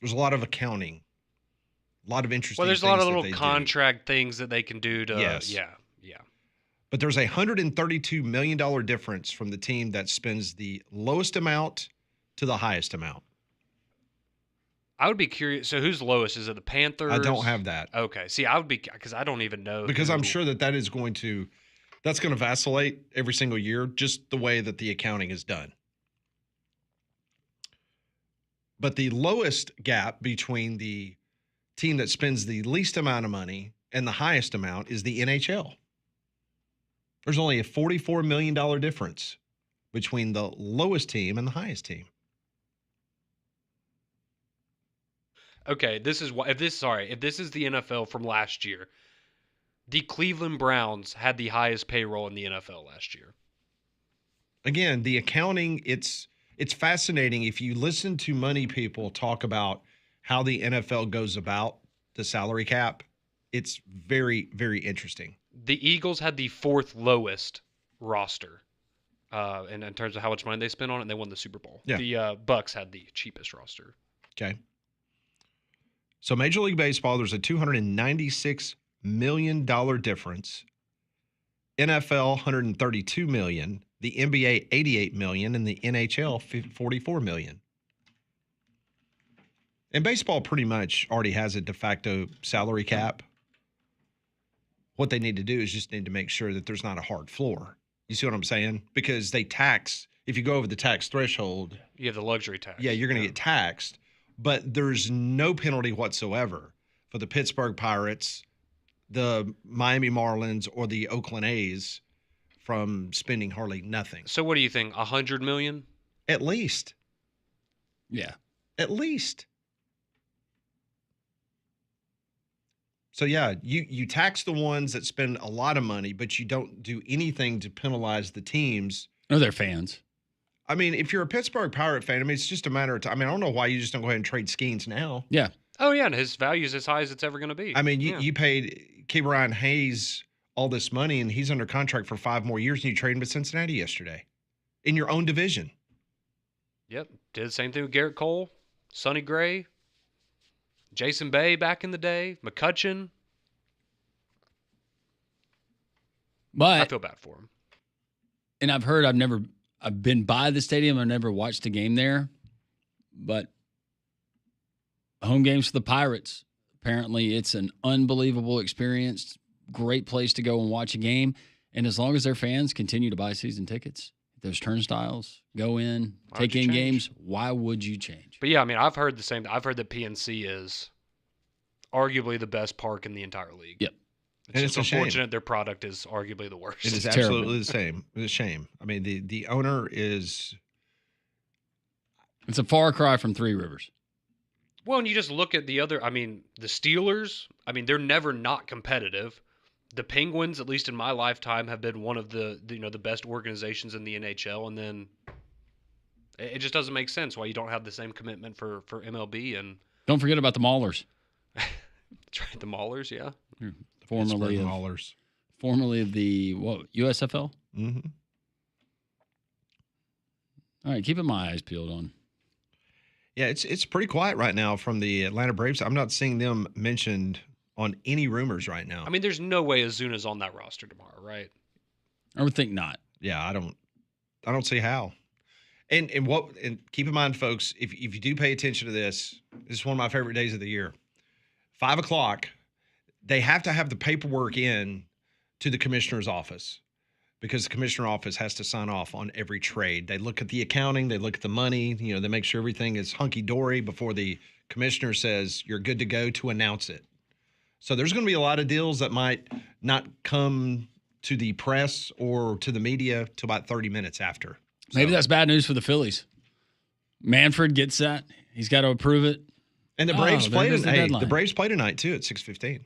There's a lot of accounting, a lot of interesting things. Well, there's a lot of little contract things that they can do to, yes. Yeah. But there's a $132 million difference from the team that spends the lowest amount to the highest amount. I would be curious. So who's lowest? Is it the Panthers? I don't have that. Okay. See, I would be, because I don't even know. Because I'm sure that's going to vacillate every single year, just the way that the accounting is done. But the lowest gap between the team that spends the least amount of money and the highest amount is the NHL. There's only a $44 million difference between the lowest team and the highest team. Okay, this is why. If this is the NFL from last year, the Cleveland Browns had the highest payroll in the NFL last year. Again, the accounting, it's fascinating. If you listen to money people talk about how the NFL goes about the salary cap, it's very, very interesting. The Eagles had the 4th lowest roster, and in terms of how much money they spent on it, and they won the Super Bowl. Yeah. The Bucks had the cheapest roster. Okay. So Major League Baseball, there's a $296 million difference. NFL, $132 million. The NBA, $88 million. And the NHL, $44 million. And baseball pretty much already has a de facto salary cap. What they need to do is just need to make sure that there's not a hard floor. You see what I'm saying? Because they tax, if you go over the tax threshold. You have the luxury tax. Yeah, you're going to get taxed but there's no penalty whatsoever for the Pittsburgh Pirates, the Miami Marlins, or the Oakland A's from spending hardly nothing. So what do you think? $100 million? At least. Yeah. At least. So yeah, you tax the ones that spend a lot of money, but you don't do anything to penalize the teams. Or their fans. I mean, if you're a Pittsburgh Pirate fan, I mean, it's just a matter of time. I mean, I don't know why you just don't go ahead and trade Skeens now. Yeah. Oh, yeah, and his value is as high as it's ever going to be. I mean, you paid Ke'Bryan Hayes all this money, and he's under contract for 5 more years, and you traded him to Cincinnati yesterday in your own division. Yep. Did the same thing with Garrett Cole, Sonny Gray, Jason Bay back in the day, McCutcheon. But I feel bad for him. And I've been by the stadium. I've never watched a game there. But home games for the Pirates, apparently it's an unbelievable experience. Great place to go and watch a game. And as long as their fans continue to buy season tickets, those turnstiles, go in, take in games, why would you change? But yeah, I mean, I've heard the same. I've heard that PNC is arguably the best park in the entire league. Yep. It's just unfortunate their product is arguably the worst. It is absolutely the same. It's a shame. I mean, the owner is... It's a far cry from Three Rivers. Well, and you just look at the other, I mean, the Steelers, I mean, they're never not competitive. The Penguins, at least in my lifetime, have been one of the best organizations in the NHL, and then it just doesn't make sense why you don't have the same commitment for MLB. And don't forget about the Maulers. The Maulers, yeah. Formerly of the USFL? Mm-hmm. All right, keeping my eyes peeled on. Yeah, it's pretty quiet right now from the Atlanta Braves. I'm not seeing them mentioned on any rumors right now. I mean, there's no way Azuna's on that roster tomorrow, right? I would think not. Yeah, I don't see how. And keep in mind, folks, if you do pay attention to this is one of my favorite days of the year. 5 o'clock, they have to have the paperwork in to the commissioner's office because the commissioner's office has to sign off on every trade. They look at the accounting, they look at the money, they make sure everything is hunky-dory before the commissioner says you're good to go to announce it. So there's going to be a lot of deals that might not come to the press or to the media till about 30 minutes after. Maybe that's bad news for the Phillies. Manfred gets that. He's got to approve it. And the Braves play tonight. The Braves play tonight too at 6:15.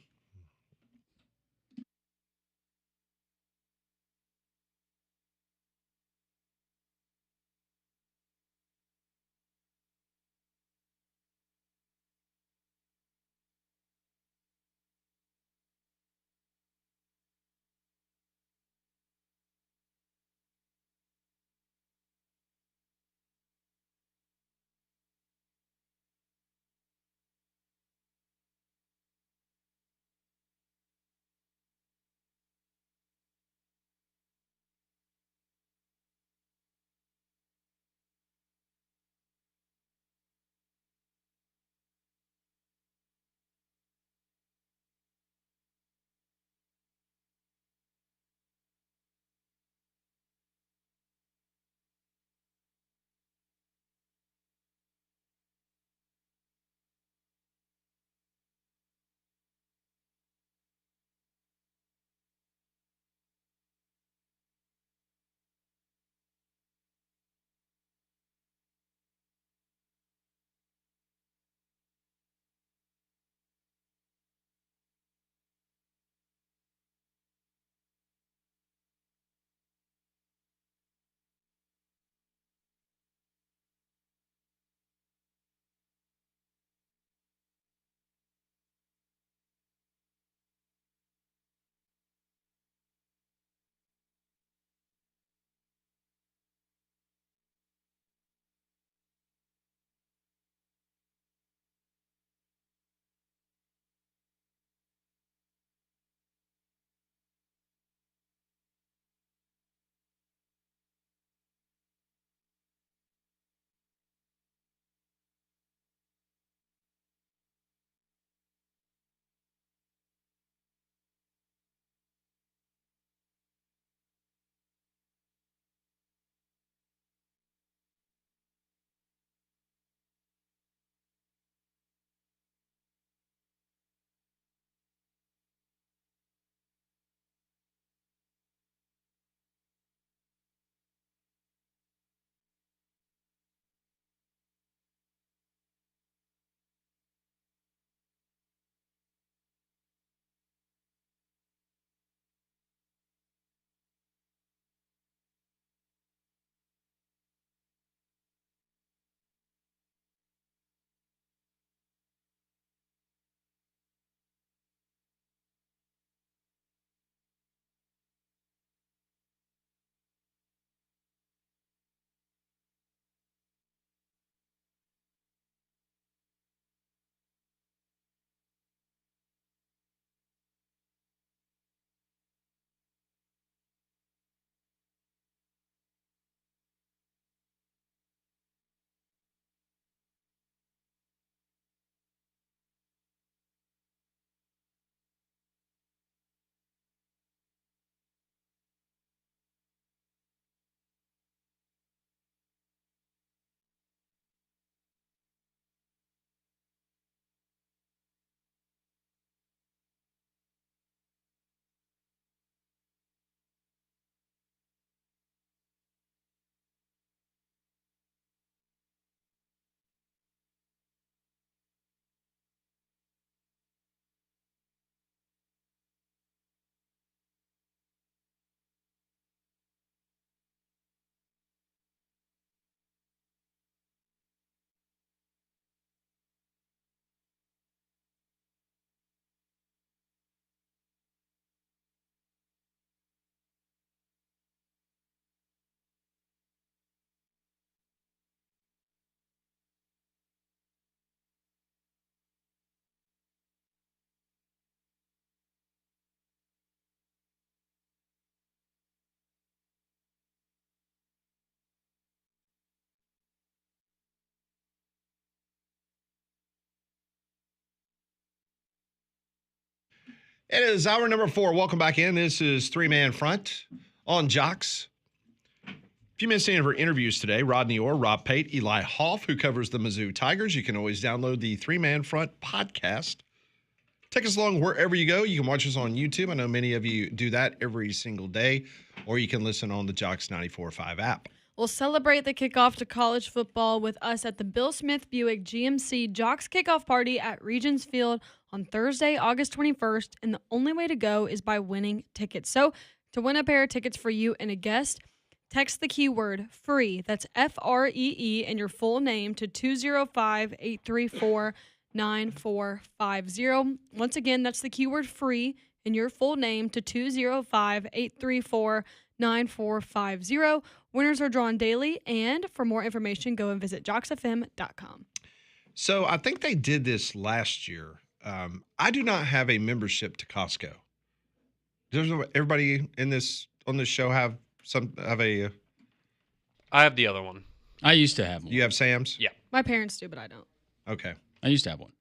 It is hour number 4. Welcome back in. This is Three Man Front on Jox. If you missed any of our interviews today, Rodney Orr, Rob Pate, Eli Hoff, who covers the Mizzou Tigers, you can always download the Three Man Front podcast. Take us along wherever you go. You can watch us on YouTube. I know many of you do that every single day, or you can listen on the Jox 94.5 app. We'll celebrate the kickoff to college football with us at the Bill Smith Buick GMC Jox Kickoff Party at Regions Field on Thursday, August 21st, and the only way to go is by winning tickets. So, to win a pair of tickets for you and a guest, text the keyword FREE, that's FREE, and your full name to 205-834-9450. Once again, that's the keyword FREE and your full name to 205-834-9450. Winners are drawn daily, and for more information, go and visit joxfm.com. So I think they did this last year. I do not have a membership to Costco. Does everybody on this show have a? I have the other one. I used to have one. You have Sam's? Yeah. My parents do, but I don't. Okay. I used to have one.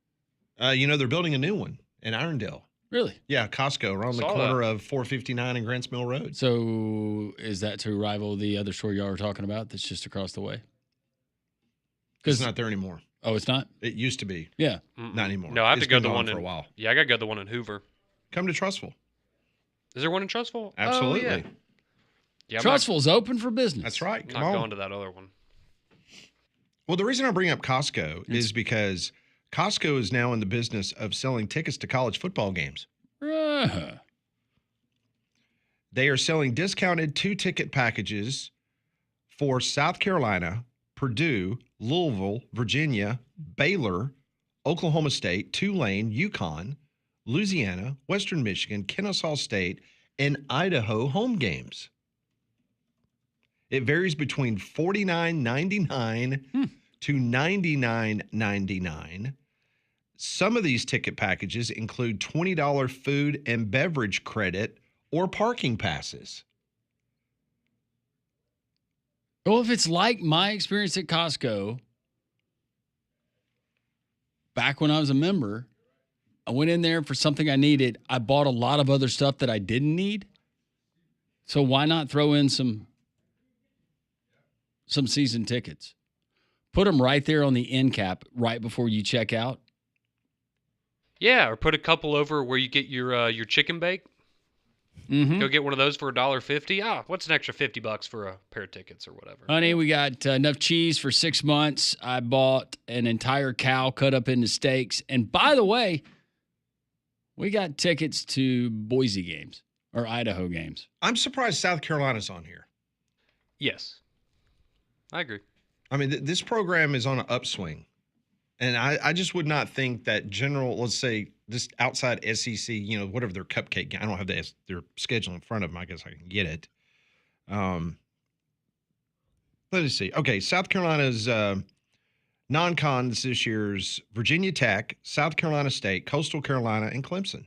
They're building a new one in Irondale. Really? Yeah, Costco, around the corner of 459 and Grants Mill Road. So is that to rival the other store y'all were talking about that's just across the way? It's not there anymore. Oh, it's not? It used to be. Yeah. Not anymore. No, I have It's to go been to the gone one for a while. Yeah, I got to go to the one in Hoover. Come to Trustful. Is there one in Trustful? Absolutely. Oh, yeah. Trustful's open for business. That's right. I'm Come not on. going to that other one. Well, the reason I bring up Costco is because Costco is now in the business of selling tickets to college football games. They are selling discounted 2-ticket packages for South Carolina, Purdue, Louisville, Virginia, Baylor, Oklahoma State, Tulane, UConn, Louisiana, Western Michigan, Kennesaw State, and Idaho home games. It varies between $49.99 to $99.99. Some of these ticket packages include $20 food and beverage credit or parking passes. Well, if it's like my experience at Costco, back when I was a member, I went in there for something I needed. I bought a lot of other stuff that I didn't need. So why not throw in some season tickets? Put them right there on the end cap right before you check out. Yeah, or put a couple over where you get your chicken bake. Mm-hmm. Go get one of those for $1.50. Ah, what's an extra $50 for a pair of tickets or whatever? Honey, we got enough cheese for 6 months. I bought an entire cow cut up into steaks. And by the way, we got tickets to Boise games or Idaho games. I'm surprised South Carolina's on here. Yes. I agree. I mean, this program is on an upswing. And I just would not think that let's say, this outside SEC, whatever their cupcake game, I don't have their schedule in front of them. I guess I can get it. Let us see. Okay, South Carolina's non-cons this year's Virginia Tech, South Carolina State, Coastal Carolina, and Clemson.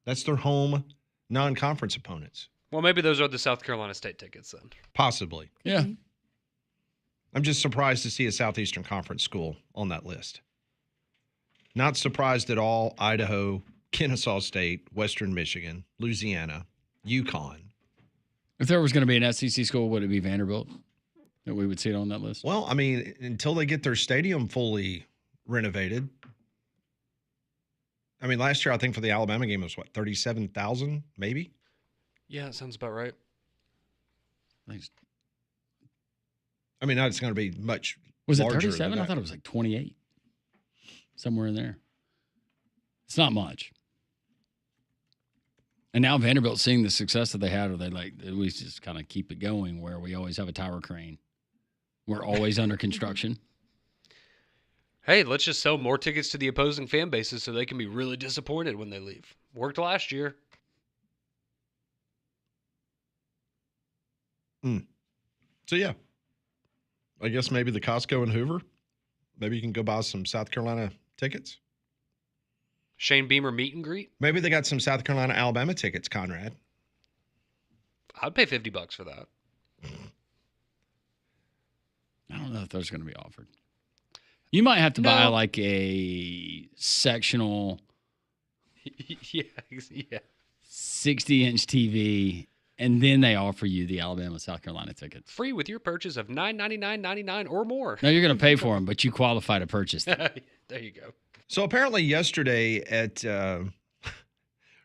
That's their home non-conference opponents. Well, maybe those are the South Carolina State tickets then. Possibly. Yeah. I'm just surprised to see a Southeastern Conference school on that list. Not surprised at all. Idaho, Kennesaw State, Western Michigan, Louisiana, UConn. If there was going to be an SEC school, would it be Vanderbilt that we would see it on that list? Well, I mean, until they get their stadium fully renovated. I mean, last year, I think for the Alabama game, it was 37,000 maybe? Yeah, that sounds about right. I mean, it's going to be much Was it larger 37? than I that. thought it was like 28. Somewhere in there. It's not much. And now Vanderbilt's seeing the success that they had, or we just kind of keep it going where we always have a tower crane. We're always under construction. Hey, let's just sell more tickets to the opposing fan bases so they can be really disappointed when they leave. Worked last year. So, yeah. I guess maybe the Costco in Hoover. Maybe you can go buy some South Carolina tickets. Shane Beamer meet and greet. Maybe they got some South Carolina, Alabama tickets, Conrad. I'd pay $50 for that. I don't know if those are going to be offered. You might have to buy No. like a sectional yeah. 60-inch TV, and then they offer you the Alabama-South Carolina tickets. Free with your purchase of $9.99.99 or more. No, you're going to pay for them, but you qualify to purchase them. There you go. So apparently yesterday at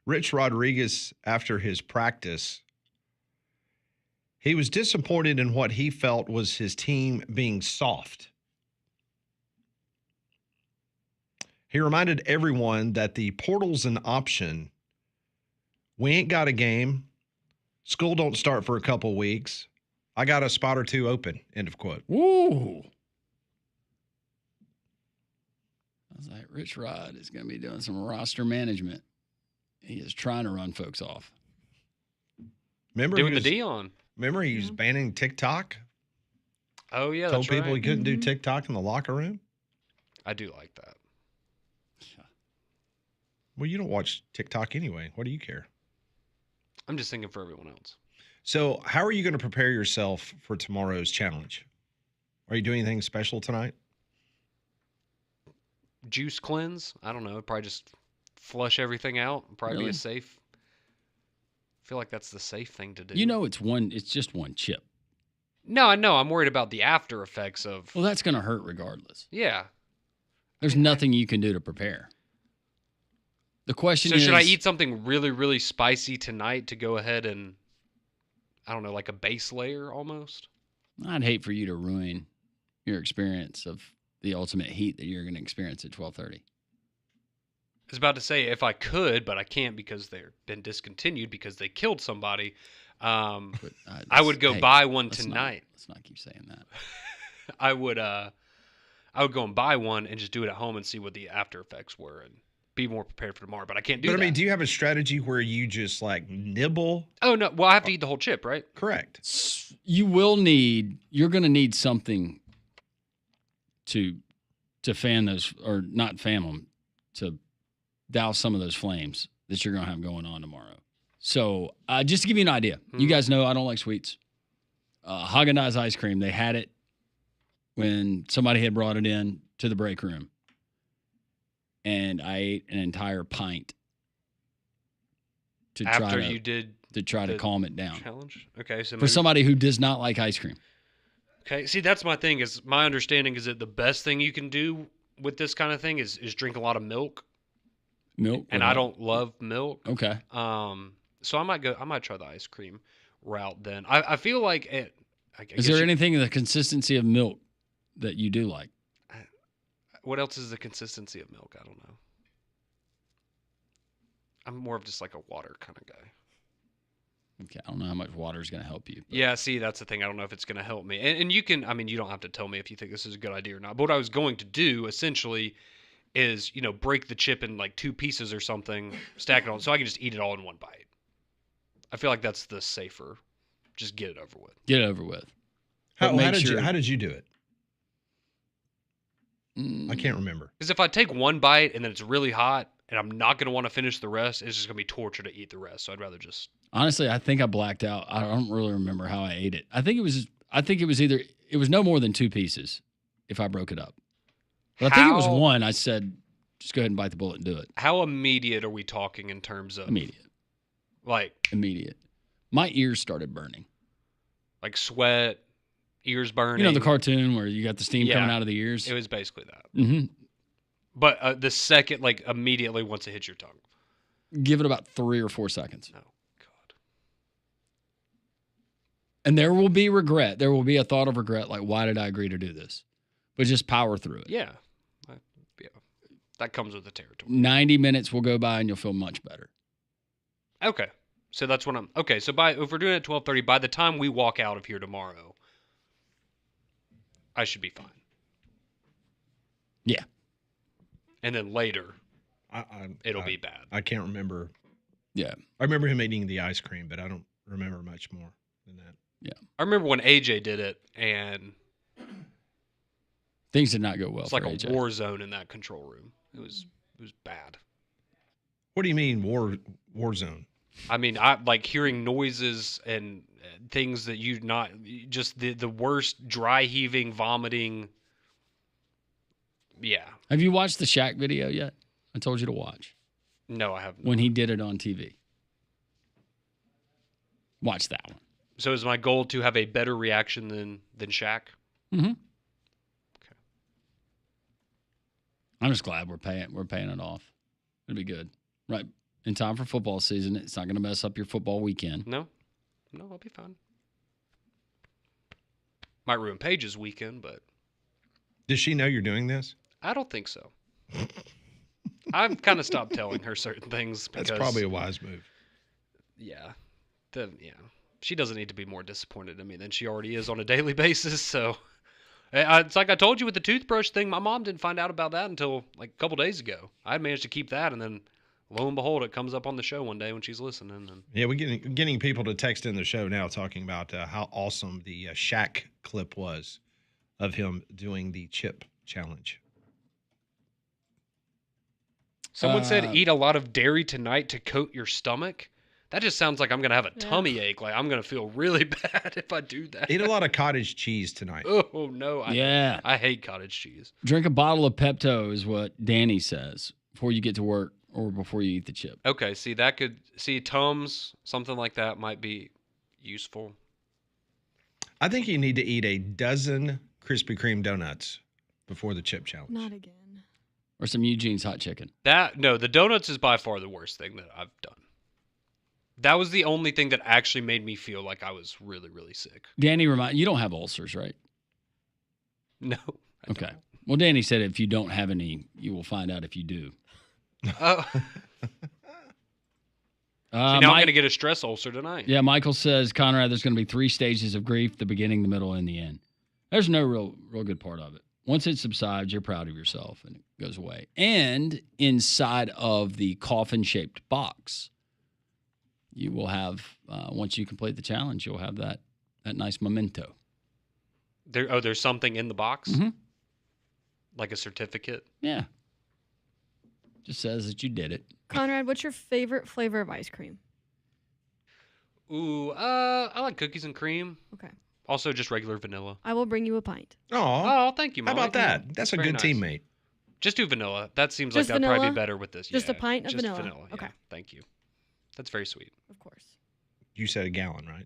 Rich Rodriguez, after his practice, he was disappointed in what he felt was his team being soft. He reminded everyone that the portal's an option. We ain't got a game. School don't start for a couple weeks. I got a spot or two open, end of quote. Woo! I was like, Rich Rod is going to be doing some roster management. He is trying to run folks off. Remember Doing the Dion. Remember he was banning TikTok? Oh, yeah, Told that's people right. he couldn't do TikTok in the locker room? I do like that. Well, you don't watch TikTok anyway. What do you care? I'm just thinking for everyone else. So how are you going to prepare yourself for tomorrow's challenge? Are you doing anything special tonight? Juice cleanse? I don't know. Probably just flush everything out. Probably be Really? a safe. I feel like that's the safe thing to do. You know, it's just one chip. No, I know. I'm worried about the after effects of. Well, that's going to hurt regardless. Yeah. There's nothing you can do to prepare. The question So is, should I eat something really, really spicy tonight to go ahead and, I don't know, like a base layer almost? I'd hate for you to ruin your experience of the ultimate heat that you're going to experience at 12:30. I was about to say if I could, but I can't because they've been discontinued because they killed somebody. I would go buy one tonight. Let's not keep saying that. I would go and buy one and just do it at home and see what the after effects were and be more prepared for tomorrow. But I can't do that. But I mean, do you have a strategy where you just like nibble? Oh no! Well, I have to eat the whole chip, right? Correct. You're going to need something to fan those, or not fan them, to douse some of those flames that you're going to have going on tomorrow. So just to give you an idea, you guys know I don't like sweets. Haagen-Dazs ice cream, they had it when somebody had brought it in to the break room. And I ate an entire pint to After try you did to calm it down. Challenge. Okay, so For somebody who does not like ice cream. Okay, see, that's my thing. Is my understanding is that the best thing you can do with this kind of thing is drink a lot of milk. Milk, and I don't love milk. Okay. So I might try the ice cream route then. I feel like it. Is there anything in the consistency of milk that you do like? What else is the consistency of milk? I don't know. I'm more of just like a water kind of guy. Okay, I don't know how much water is going to help you. Yeah, see, that's the thing. I don't know if it's going to help me. And you can, I mean, you don't have to tell me if you think this is a good idea or not. But what I was going to do, essentially, is, break the chip in like 2 pieces or something, stack it on, so I can just eat it all in one bite. I feel like that's the safer. Just get it over with. Get it over with. How did you do it? I can't remember. Because if I take one bite and then it's really hot and I'm not going to want to finish the rest, it's just going to be torture to eat the rest. So I'd rather just. Honestly, I think I blacked out. I don't really remember how I ate it. I think it was no more than 2 pieces if I broke it up. But I think it was 1. I said, just go ahead and bite the bullet and do it. How immediate are we talking in terms of? Immediate. Like. Immediate. My ears started burning. Like sweat, ears burning. You know the cartoon where you got the steam coming out of the ears? It was basically that. Mm-hmm. But the second, like immediately once it hits your tongue. Give it about 3 or 4 seconds. Oh, God. And there will be regret. There will be a thought of regret, like, why did I agree to do this? But just power through it. Yeah. That comes with the territory. 90 minutes will go by and you'll feel much better. Okay. So that's what okay. So if we're doing it at 12:30, by the time we walk out of here tomorrow, I should be fine. Yeah. And then later, it'll be bad. I can't remember. Yeah. I remember him eating the ice cream, but I don't remember much more than that. Yeah. I remember when AJ did it, and things did not go well. It's like for a AJ. war zone in that control room. It was bad. What do you mean war zone? I mean, I like hearing noises and things that just the worst dry heaving, vomiting. Yeah. Have you watched the Shaq video yet? I told you to watch. No, I haven't. When he did it on TV. Watch that one. So is my goal to have a better reaction than Shaq? Mm-hmm. Okay. I'm just glad we're paying it off. It'll be good. Right. In time for football season. It's not going to mess up your football weekend. No, I'll be fine. Might ruin Paige's weekend, but Does she know you're doing this? I don't think so. I've kind of stopped telling her certain things because That's probably a wise move. Yeah. She doesn't need to be more disappointed in me than she already is on a daily basis. So it's like I told you with the toothbrush thing. My mom didn't find out about that until like a couple days ago. I managed to keep that, and then lo and behold, it comes up on the show one day when she's listening. And yeah, we're getting people to text in the show now talking about how awesome the Shaq clip was of him doing the chip challenge. Someone said eat a lot of dairy tonight to coat your stomach. That just sounds like I'm going to have a tummy ache. Like I'm going to feel really bad if I do that. Eat a lot of cottage cheese tonight. Oh, no. I hate cottage cheese. Drink a bottle of Pepto is what Danny says before you get to work or before you eat the chip. Okay, Tums, something like that might be useful. I think you need to eat a dozen Krispy Kreme donuts before the chip challenge. Not again. Or some Eugene's hot chicken. The donuts is by far the worst thing that I've done. That was the only thing that actually made me feel like I was really, really sick. Danny, you don't have ulcers, right? No. Okay. Well, Danny said if you don't have any, you will find out if you do. Oh. Now I'm going to get a stress ulcer tonight. Yeah, Michael says, Conrad, there's going to be 3 stages of grief, the beginning, the middle, and the end. There's no real good part of it. Once it subsides, you're proud of yourself, and it goes away. And inside of the coffin-shaped box, you will have, once you complete the challenge, you'll have that nice memento. There's something in the box? Mm-hmm. Like a certificate? Yeah. Just says that you did it. Conrad, what's your favorite flavor of ice cream? Ooh, I like cookies and cream. Okay. Also, just regular vanilla. I will bring you a pint. Oh, thank you, Mom. How about that? That's a good teammate. Just do vanilla. That seems Just like that'd probably vanilla? be better with this. Just yeah. a pint of Just vanilla? Okay. Thank you. That's very sweet. Of course. You said a gallon, right?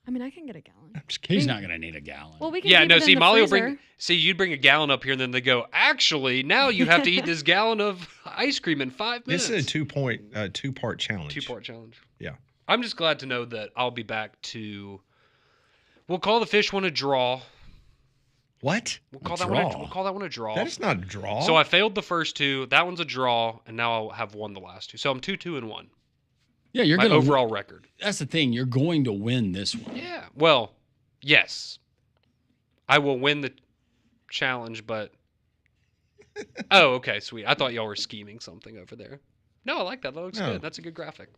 I mean, I can get a gallon. He's not going to need a gallon. Well, we can keep it in the Molly freezer. will bring. See, you'd bring a gallon up here, and then they go. Actually, now you have to eat this gallon of ice cream in 5 minutes. This is a two-part challenge. 2-part challenge. Yeah. I'm just glad to know that I'll be back to. We'll call the fish one a draw. What? We'll call that one a draw. That is not a draw. So I failed the first 2. That one's a draw, and now I'll have won the last 2. So I'm 2-2-1. Yeah, you're my going to overall record. That's the thing. You're going to win this one. Yeah. Well, yes. I will win the challenge, but oh, okay, sweet. I thought y'all were scheming something over there. No, I like that. That looks good. That's a good graphic.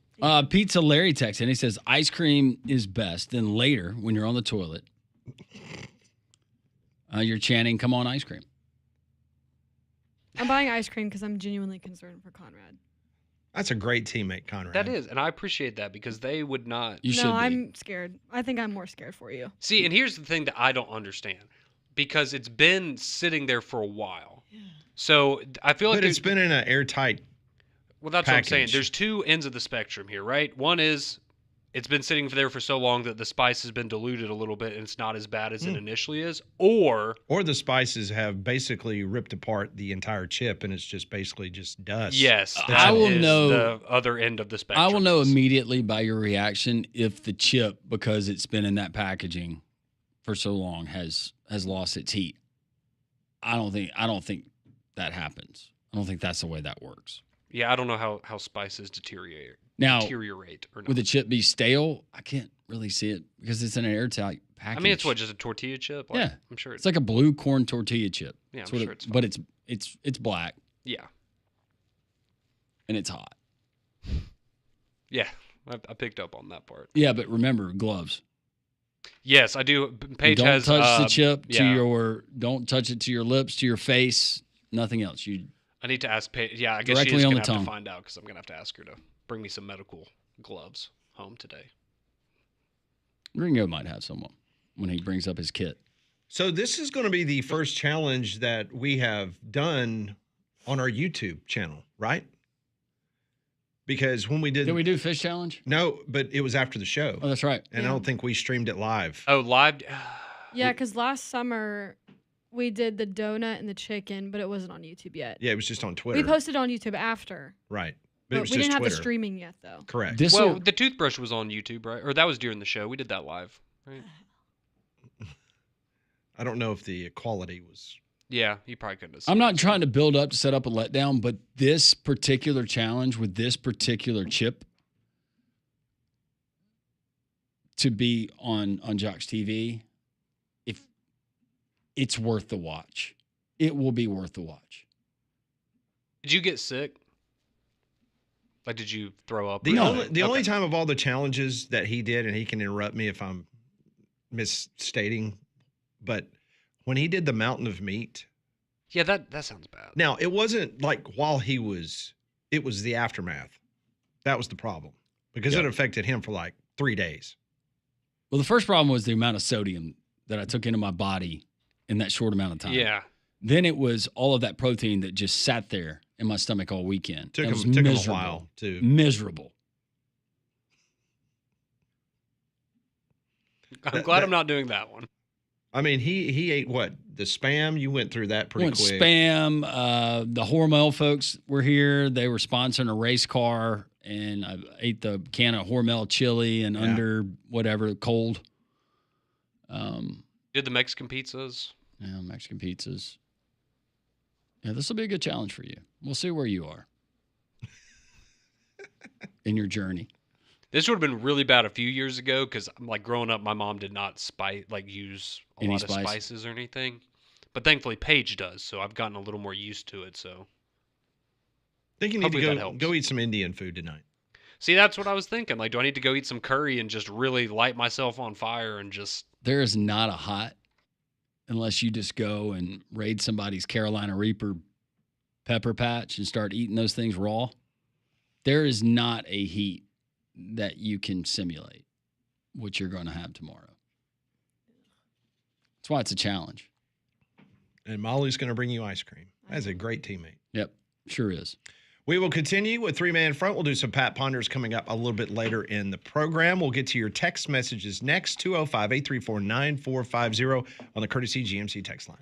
Pizza Larry texts in. He says ice cream is best. Then later, when you're on the toilet, you're chanting, "Come on, ice cream." I'm buying ice cream because I'm genuinely concerned for Conrad. That's a great teammate, Conrad. That is, and I appreciate that because they would not. I'm scared. I think I'm more scared for you. See, and here's the thing that I don't understand. Because it's been sitting there for a while. Yeah. So I feel like it's been in an airtight Well, that's package. what I'm saying. There's 2 ends of the spectrum here, right? One is it's been sitting there for so long that the spice has been diluted a little bit and it's not as bad as it initially is. Or the spices have basically ripped apart the entire chip and it's just basically just dust. Yes, I will know the other end of the spectrum. I will know immediately by your reaction if the chip, because it's been in that packaging for so long, has lost its heat. I don't think that happens. I don't think that's the way that works. Yeah, I don't know how spices deteriorate or not. Would the chip be stale? I can't really see it because it's in an airtight package. I mean, it's just a tortilla chip. Like, yeah, I'm sure it's like a blue corn tortilla chip. Yeah, I'm sure it's fine. But it's black. Yeah, and it's hot. Yeah, I picked up on that part. Yeah, but remember gloves. Yes, I do. Paige don't has touch the chip yeah. to your. Don't touch it to your lips, to your face. Nothing else. I need to ask Paige. Yeah, I guess directly she's on gonna the have tongue. to find out because I'm gonna have to ask her to bring me some medical gloves home today. Ringo might have someone when he brings up his kit. So this is going to be the first challenge that we have done on our YouTube channel, right? Because when we Did we do fish challenge? No, but it was after the show. Oh, that's right. And I don't think we streamed it live. Oh, live? Yeah, because last summer we did the donut and the chicken, but it wasn't on YouTube yet. Yeah, it was just on Twitter. We posted on YouTube after. Right. But it was we just didn't have the Twitter. streaming yet, though. Correct. The toothbrush was on YouTube, right? Or that was during the show. We did that live, right? I don't know if the quality was. Yeah, you probably couldn't have. I'm not trying to build up to set up a letdown, but this particular challenge with this particular chip to be on Jox TV, if it's worth the watch, it will be worth the watch. Did you get sick? Like, did you throw up? The or only anything? only time of all the challenges that he did, and he can interrupt me if I'm misstating, but when he did the mountain of meat. Yeah, that sounds bad. Now, it wasn't like while it was the aftermath. That was the problem because it affected him for like 3 days. Well, the first problem was the amount of sodium that I took into my body in that short amount of time. Yeah. Then it was all of that protein that just sat there in my stomach all weekend. Took That was him a miserable. while to. Miserable. I'm glad I'm not doing that one. I mean, he ate what? The Spam? You went through that pretty quick. Spam. The Hormel folks were here. They were sponsoring a race car, and I ate the can of Hormel chili and under whatever cold. Did the Mexican pizzas? Yeah, Mexican pizzas. Yeah, this will be a good challenge for you. We'll see where you are in your journey. This would have been really bad a few years ago because, like, growing up, my mom did not use a Any lot of spice? spices or anything. But thankfully, Paige does, so I've gotten a little more used to it. So I think you need hopefully that to helps. go eat some Indian food tonight. See, that's what I was thinking. Like, do I need to go eat some curry and just really light myself on fire and just? There is not a hot unless you just go and raid somebody's Carolina Reaper pepper patch and start eating those things raw. There is not a heat that you can simulate what you're going to have tomorrow. That's why it's a challenge. And Molly's going to bring you ice cream. That's a great teammate. Yep, sure is. We will continue with three-man front. We'll do some Pat Ponders coming up a little bit later in the program. We'll get to your text messages next, 205-834-9450 on the Courtesy GMC text line.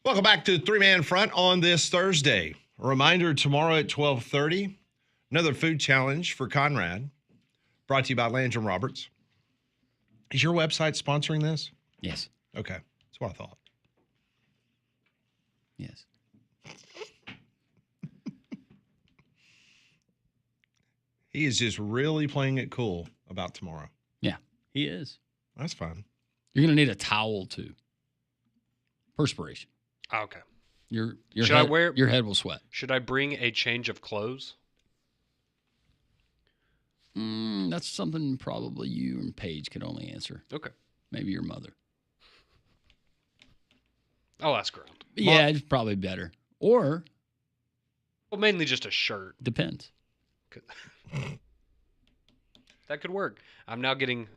Welcome back to Three Man Front on this Thursday. A reminder, tomorrow at 12:30, another food challenge for Conrad, brought to you by Landrum Roberts. Is your website sponsoring this? Yes. Okay. That's what I thought. Yes. He is just really playing it cool about tomorrow. Yeah, he is. That's fine. You're going to need a towel, too. Perspiration. Okay. Your head will sweat. Should I bring a change of clothes? That's something probably you and Paige could only answer. Okay. Maybe your mother. I'll ask around. Yeah, it's probably better. Or. Well, mainly just a shirt. Depends. That could work. I'm now getting.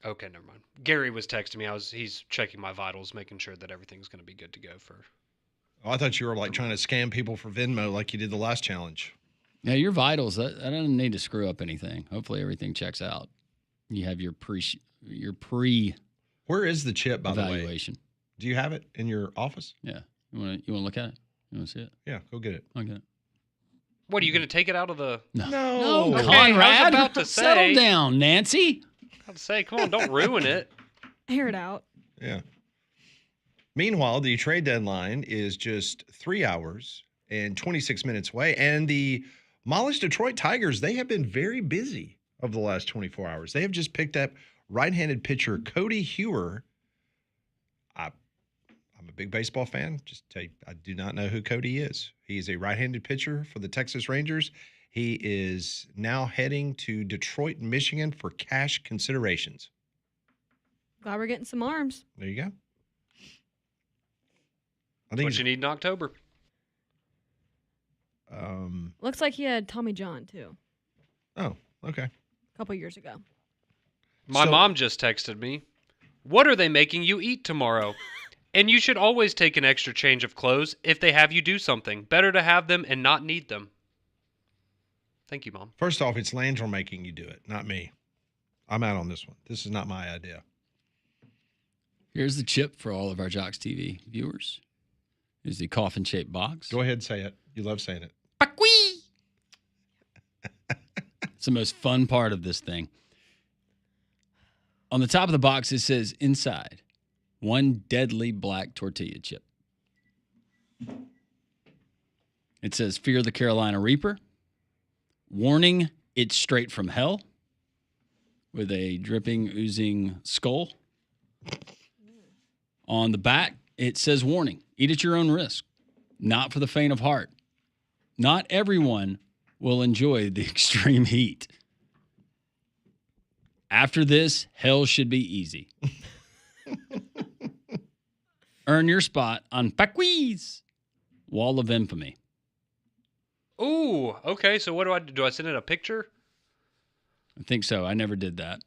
Okay, never mind. Gary was texting me. He's checking my vitals, making sure that everything's going to be good to go for. Oh, I thought you were like trying to scam people for Venmo like you did the last challenge. Yeah, your vitals, that doesn't need to screw up anything. Hopefully everything checks out. You have your pre. Where is the chip, by evaluation. The way? Do you have it in your office? Yeah. You want to look at it? You want to see it? Yeah, go get it. I'll get it. What, are you going to take it out of the... No, okay, Conrad. I was about to say... Settle down, Nancy. I'd say, come on, don't ruin it. Air it out. Yeah. Meanwhile, the trade deadline is just 3 hours and 26 minutes away. And the Mollis Detroit Tigers, they have been very busy over the last 24 hours. They have just picked up right-handed pitcher Cody Hewer. I'm a big baseball fan. Just tell you, I do not know who Cody is. He is a right-handed pitcher for the Texas Rangers. He is now heading to Detroit, Michigan for cash considerations. Glad we're getting some arms. There you go. I think what you need in October. Looks like he had Tommy John, too. Oh, okay. A couple years ago. My mom just texted me, "What are they making you eat tomorrow? And you should always take an extra change of clothes if they have you do something. Better to have them and not need them." Thank you, Mom. First off, it's Landrum making you do it, not me. I'm out on this one. This is not my idea. Here's the chip for all of our Jox TV viewers. Here's the coffin-shaped box. Go ahead and say it. You love saying it. It's the most fun part of this thing. On the top of the box, it says inside, one deadly black tortilla chip. It says, fear the Carolina Reaper. Warning, it's straight from hell. With a dripping, oozing skull. On the back, it says, warning, eat at your own risk. Not for the faint of heart. Not everyone will enjoy the extreme heat. After this, hell should be easy. Earn your spot on Paqui's Wall of Infamy. Ooh, okay. So what do I do? Do I send it a picture? I think so. I never did that.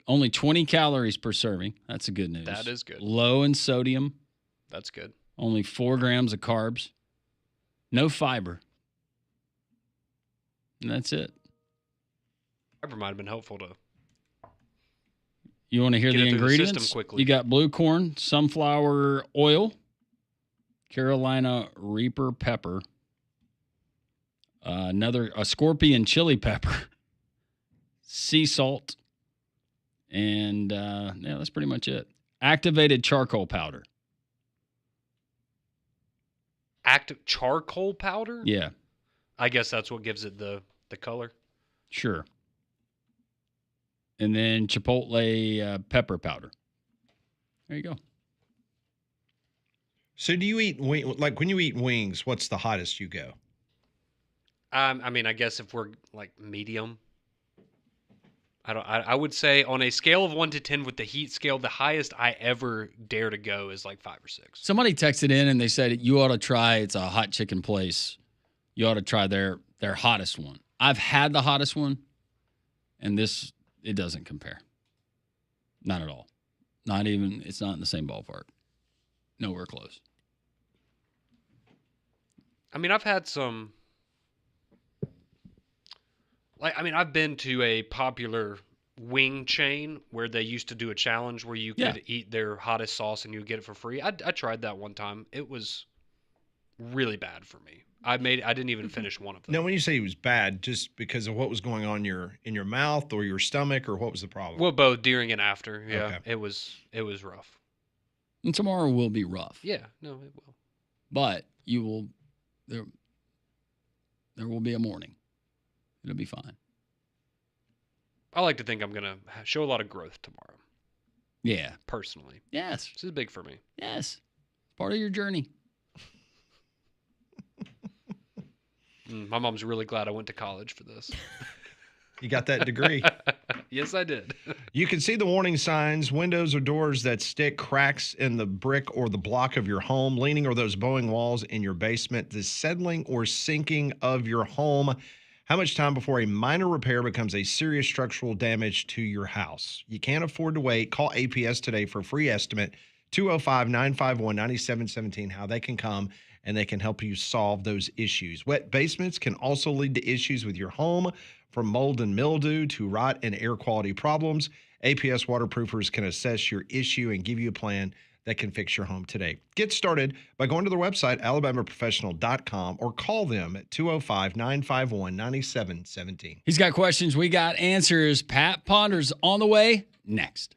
Only 20 calories per serving. That's a good news. That is good. Low in sodium. That's good. Only 4 grams of carbs. No fiber. And that's it. Fiber might have been helpful to. You want to hear the ingredients? The system quickly. You got blue corn, sunflower oil, Carolina Reaper pepper, a scorpion chili pepper, sea salt, and yeah, that's pretty much it. Activated charcoal powder. Active charcoal powder? Yeah. I guess that's what gives it the color. Sure. And then chipotle pepper powder. There you go. So do you eat like when you eat wings, what's the hottest you go? I mean, I guess if we're like medium, I would say on a scale of 1 to 10 with the heat scale, the highest I ever dare to go is like 5 or 6. Somebody texted in and they said you ought to try. It's a hot chicken place. You ought to try their hottest one. I've had the hottest one, and it doesn't compare. Not at all. Not even. It's not in the same ballpark. Nowhere close. I mean, I've had some. I've been to a popular wing chain where they used to do a challenge where you could eat their hottest sauce and you would get it for free. I tried that one time. It was really bad for me. I didn't even finish one of them. Now, when you say it was bad, just because of what was going on in your mouth or your stomach, or what was the problem? Well, both during and after. Yeah, Okay. it was rough. And tomorrow will be rough. Yeah, no, it will. But you will there will be a morning. It'll be fine. I like to think I'm gonna show a lot of growth tomorrow. Yeah. Personally. Yes. This is big for me. Yes. Part of your journey. My mom's really glad I went to college for this. You got that degree. Yes, I did. You can see the warning signs, windows or doors that stick, cracks in the brick or the block of your home, leaning or those bowing walls in your basement, the settling or sinking of your home. How much time before a minor repair becomes a serious structural damage to your house? You can't afford to wait. Call APS today for a free estimate, 205-951-9717, how they can come and they can help you solve those issues. Wet basements can also lead to issues with your home, from mold and mildew to rot and air quality problems. APS waterproofers can assess your issue and give you a plan that can fix your home today. Get started by going to their website, alabamaprofessional.com, or call them at 205-951-9717. He's got questions. We got answers. Pat Ponder's on the way next.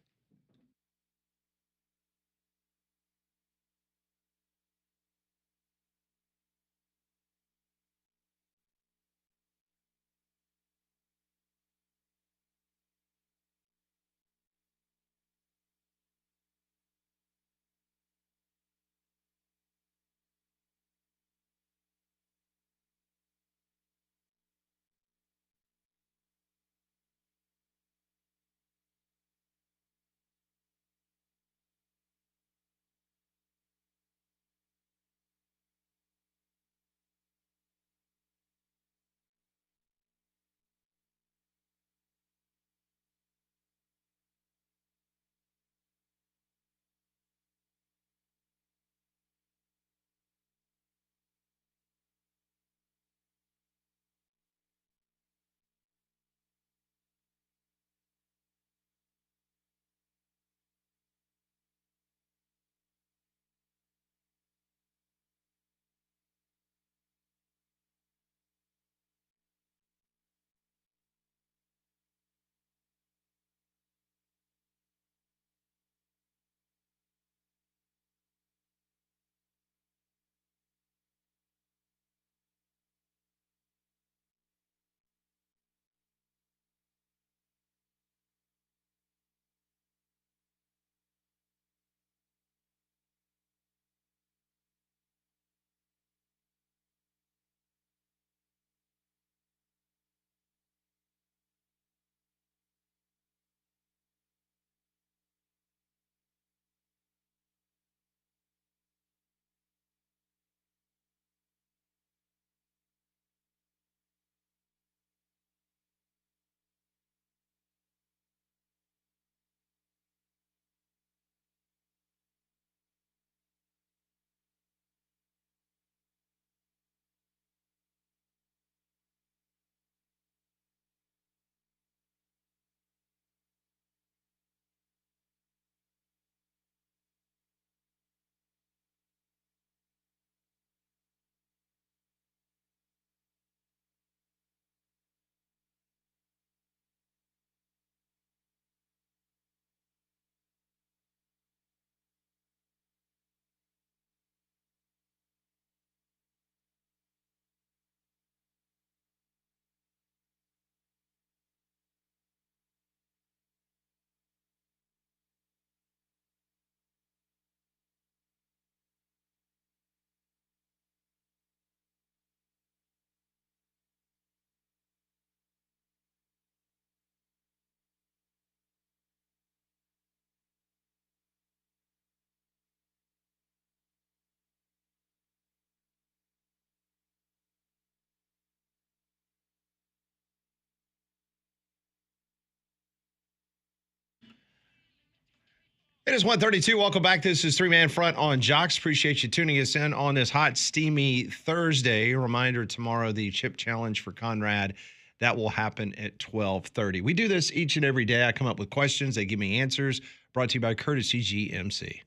It is 1:32. Welcome back. This is Three Man Front on Jox. Appreciate you tuning us in on this hot, steamy Thursday. A reminder, tomorrow, the chip challenge for Conrad That will happen at 12:30. We do this each and every day. I come up with questions. They give me answers. Brought to you by Courtesy GMC.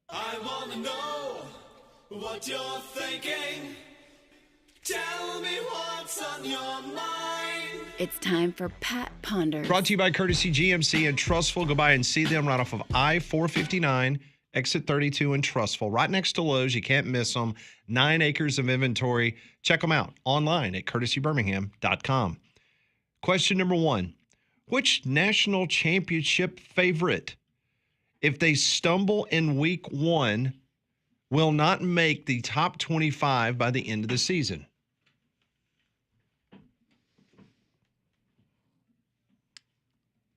I want to know what you're thinking. Tell me what's on your mind. It's time for Pat Ponders. Brought to you by Courtesy GMC in Trussville. Go by and see them right off of I-459, exit 32 in Trussville, right next to Lowe's. You can't miss them. 9 acres of inventory. Check them out online at courtesybirmingham.com. Question number 1. Which national championship favorite, if they stumble in week 1, will not make the top 25 by the end of the season?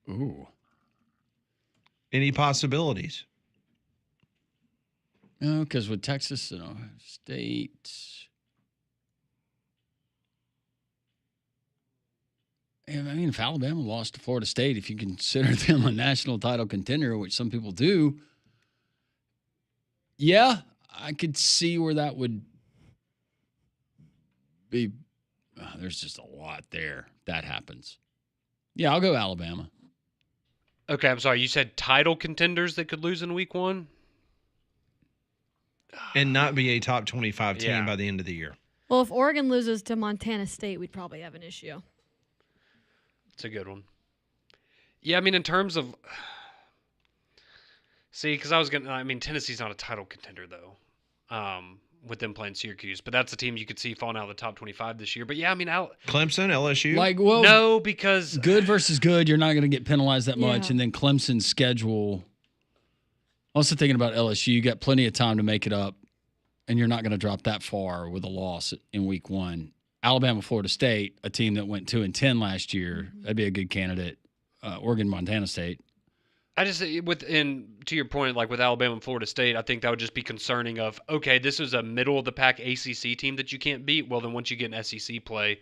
Ooh. Any possibilities? No, because with Texas and Ohio State, I mean, if Alabama lost to Florida State, if you consider them a national title contender, which some people do, yeah, I could see where that would be. There's just a lot there. That happens. Yeah, I'll go Alabama. Okay, I'm sorry. You said title contenders that could lose in week 1? And not be a top 25 team Yeah. by the end of the year. Well, if Oregon loses to Montana State, we'd probably have an issue. It's a good one. Yeah, I mean, in terms of... See, because Tennessee's not a title contender, though, with them playing Syracuse. But that's a team you could see falling out of the top 25 this year. But yeah, I mean... Clemson, LSU? No, because... Good versus good, you're not going to get penalized that much. Yeah. And then Clemson's schedule... Also thinking about LSU, you got plenty of time to make it up, and you're not going to drop that far with a loss in week 1. Alabama, Florida State, a team that went 2-10 last year, that'd be a good candidate. Oregon, Montana State. I just, to your point, like with Alabama and Florida State, I think that would just be concerning of, okay, this is a middle-of-the-pack ACC team that you can't beat. Well, then once you get an SEC play,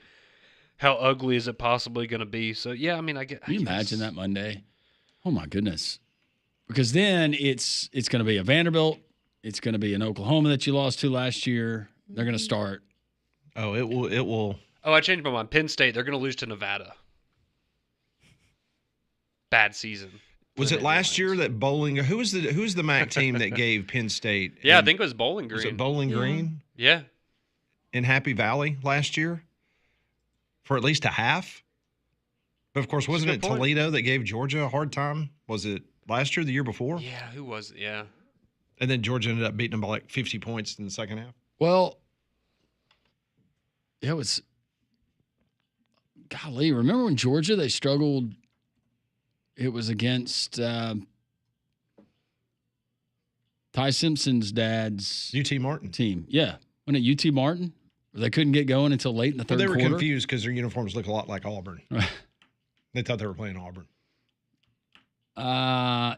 how ugly is it possibly going to be? So, yeah, I mean, I get. Can you imagine that Monday? Oh, my goodness. Because then it's going to be a Vanderbilt. It's going to be an Oklahoma that you lost to last year. They're going to start. Oh, it will. Oh, I changed my mind. Penn State, they're going to lose to Nevada. Bad season. Was it last year that Bowling? Who's the MAC team that gave Penn State? Yeah, I think it was Bowling Green. Was it Bowling Green? Yeah. In Happy Valley last year for at least a half. But of course, wasn't it Toledo that gave Georgia a hard time? Was it last year, the year before? Yeah, who was it? Yeah. And then Georgia ended up beating them by like 50 points in the second half. Well, it was, golly, remember when Georgia, they struggled? It was against Ty Simpson's dad's UT Martin team. Yeah. Wasn't it UT Martin? They couldn't get going until late in the third They were quarter. confused because their uniforms look a lot like Auburn. They thought they were playing Auburn.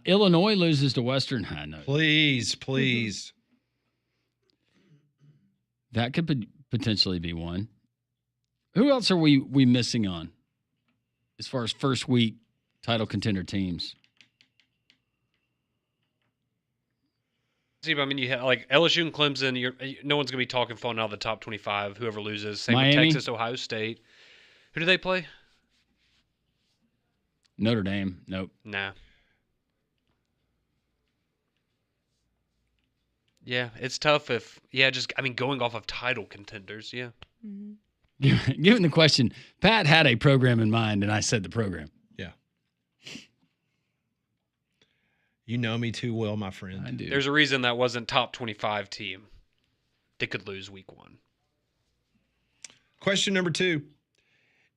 Illinois loses to Western High. No. Please. That could potentially be one. Who else are we missing on as far as first week title contender teams? See, I mean, you have like LSU and Clemson. No one's gonna be talking falling out of the top 25. Whoever loses, same Miami? with Texas, Ohio State. Who do they play? Notre Dame. Nope. Nah. Yeah, it's tough going off of title contenders, yeah. Mm-hmm. Given the question, Pat had a program in mind, and I said the program. Yeah. You know me too well, my friend. I do. There's a reason that wasn't top 25 team. They could lose week 1. Question number 2.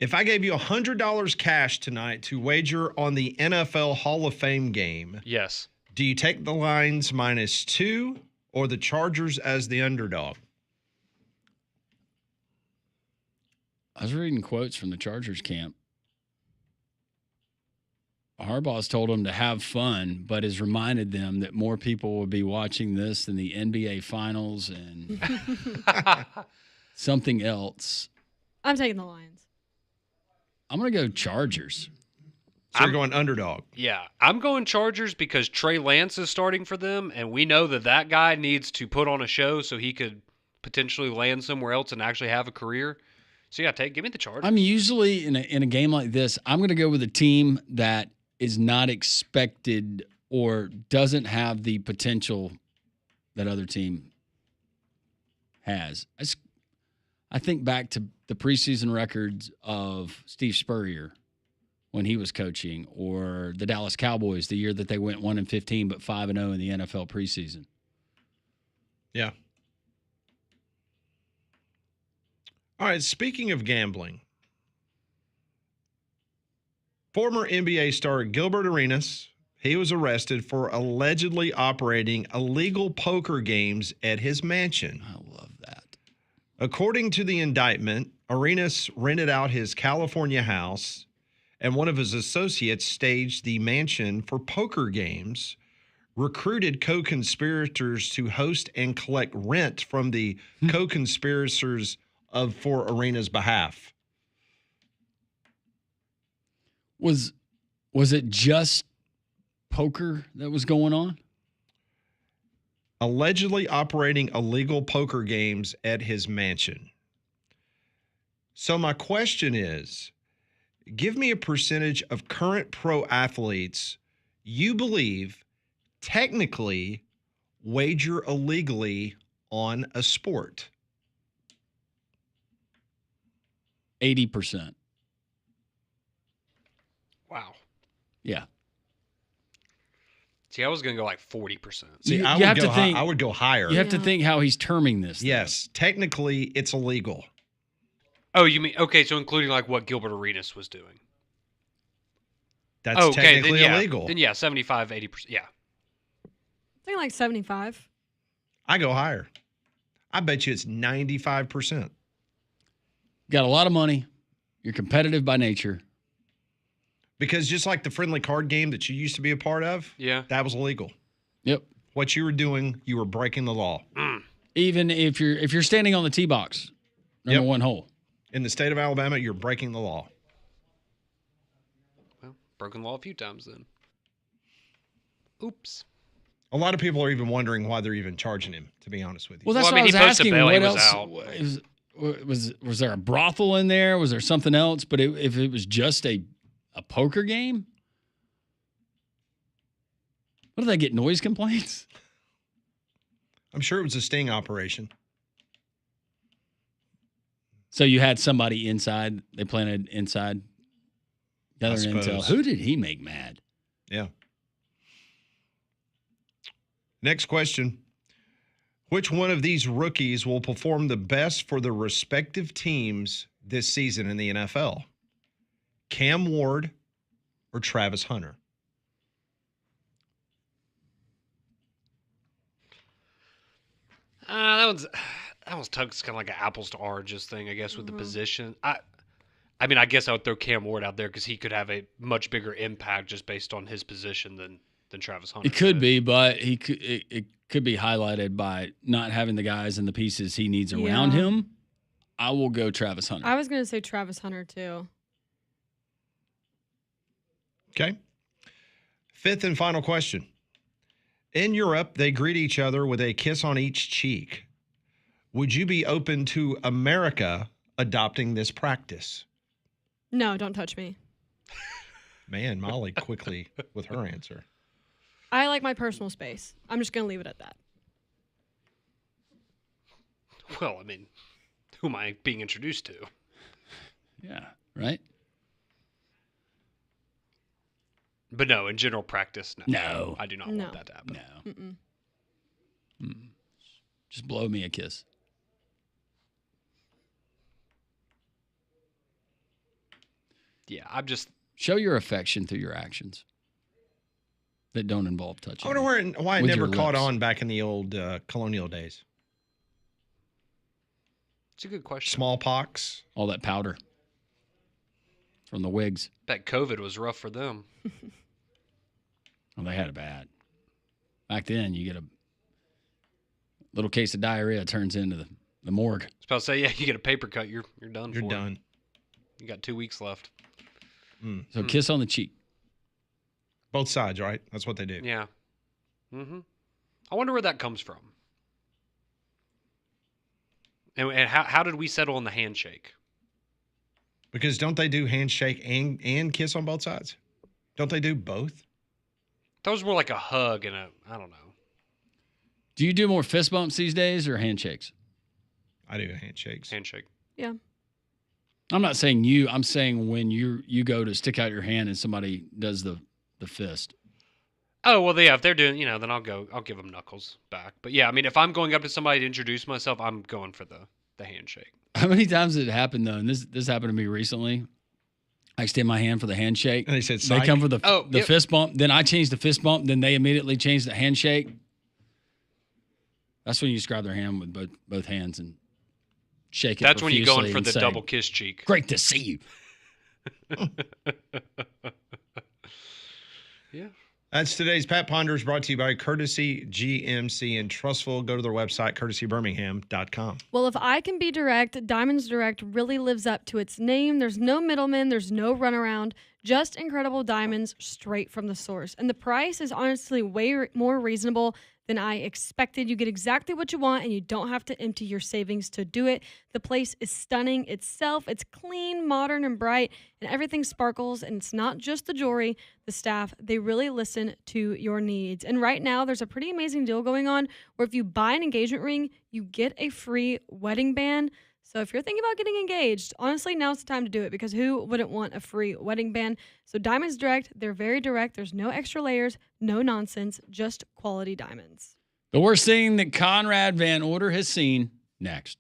If I gave you $100 cash tonight to wager on the NFL Hall of Fame game, yes. Do you take the Lions -2 or the Chargers as the underdog? I was reading quotes from the Chargers camp. Harbaugh's told them to have fun, but has reminded them that more people will be watching this than the NBA Finals and something else. I'm taking the Lions. I'm going to go Chargers. So you're going underdog. Yeah, I'm going Chargers because Trey Lance is starting for them, and we know that guy needs to put on a show so he could potentially land somewhere else and actually have a career. So yeah, give me the Chargers. I'm usually in a game like this, I'm going to go with a team that is not expected or doesn't have the potential that other team has. I think back to the preseason records of Steve Spurrier when he was coaching, or the Dallas Cowboys the year that they went 1-15 but 5-0 in the NFL preseason. Yeah. All right, speaking of gambling, former NBA star Gilbert Arenas, he was arrested for allegedly operating illegal poker games at his mansion. I love that. According to the indictment, Arenas rented out his California house, and one of his associates staged the mansion for poker games, recruited co-conspirators to host and collect rent from the co-conspirators for Arenas' behalf. Was it just poker that was going on? Allegedly operating illegal poker games at his mansion. So my question is, give me a percentage of current pro athletes you believe technically wager illegally on a sport. 80%. Wow. Yeah. See, I was going to go like 40%. See, You I have would to go think- I would go higher. You have to think how he's terming this. though. Yes, technically it's illegal. Oh, you mean, okay, so including like what Gilbert Arenas was doing. That's Okay, technically then, yeah, illegal. Then yeah, 75, 80%. Yeah. I think like 75. I go higher. I bet you it's 95%. Got a lot of money. You're competitive by nature. Because just like the friendly card game that you used to be a part of, Yeah. that was illegal. Yep. What you were doing, you were breaking the law. Even if you're standing on the tee box, number one hole. In the state of Alabama, you're breaking the law. Well, broken law a few times then. Oops. A lot of people are even wondering why they're even charging him, to be honest with you. Well, that's Well, I what mean, I he was posted asking. bail, he What was else out. was there a brothel in there? Was there something else? But if it was just a poker game, what did they get? Noise complaints? I'm sure it was a sting operation. So you had somebody inside. They planted inside. Gathering intel. suppose. Who did he make mad? Yeah. Next question. Which one of these rookies will perform the best for their respective teams this season in the NFL? Cam Ward or Travis Hunter? That one's tough. It's kind of like an apples to oranges thing, I guess, with the position. I mean, I guess I would throw Cam Ward out there because he could have a much bigger impact just based on his position than Travis Hunter. It could be, but it could be highlighted by not having the guys and the pieces he needs around Yeah. him. I will go Travis Hunter. I was going to say Travis Hunter too. Okay. Fifth and final question. In Europe, they greet each other with a kiss on each cheek. Would you be open to America adopting this practice? No, don't touch me. Man, Molly quickly with her answer. I like my personal space. I'm just going to leave it at that. Well, I mean, who am I being introduced to? Yeah, right? But no, in general practice, no. No. I do not No. want that to happen. No. Mm-mm. Just blow me a kiss. Yeah, I'm just. Show your affection through your actions that don't involve touching. I wonder why it with never your caught lips. on back in the old colonial days. It's a good question. Smallpox. All that powder from the wigs. Bet COVID was rough for them. Well, they had it bad. Back then, you get a little case of diarrhea, it turns into the morgue. I was about to say, yeah, you get a paper cut, you're done. You're for. done. You got 2 weeks left. So kiss on the cheek. Both sides, right? That's what they do. Yeah. Mm-hmm. I wonder where that comes from. And how did we settle on the handshake? Because don't they do handshake and kiss on both sides? Don't they do both? That was more like a hug and I don't know. Do you do more fist bumps these days or handshakes? I do handshakes. Handshake. Yeah. I'm not saying you. I'm saying when you go to stick out your hand and somebody does the fist. Oh, well, yeah, if they're doing, then I'll give them knuckles back. But yeah, I mean, if I'm going up to somebody to introduce myself, I'm going for the handshake. How many times did it happen though? And this happened to me recently. I extend my hand for the handshake. And they said, they come for the yep. fist bump. Then I change the fist bump. Then they immediately change the handshake. That's when you just grab their hand with both hands and shake it. That's when you're going profusely for and the say, double kiss cheek. Great to see you. Yeah. That's today's Pat Ponders, brought to you by Courtesy GMC in Trussville. Go to their website, courtesybirmingham.com. Well, if I can be direct, Diamonds Direct really lives up to its name. There's no middleman, there's no runaround, just incredible diamonds straight from the source. And the price is honestly way more reasonable than I expected. You get exactly what you want, and you don't have to empty your savings to do it. The place is stunning itself. It's clean, modern, and bright, and everything sparkles, and it's not just the jewelry. The staff, they really listen to your needs. And right now, there's a pretty amazing deal going on where if you buy an engagement ring, you get a free wedding band. So if you're thinking about getting engaged, honestly, now's the time to do it, because who wouldn't want a free wedding band? So Diamonds Direct, they're very direct. There's no extra layers, no nonsense, just quality diamonds. The worst thing that Conrad Van Order has seen next.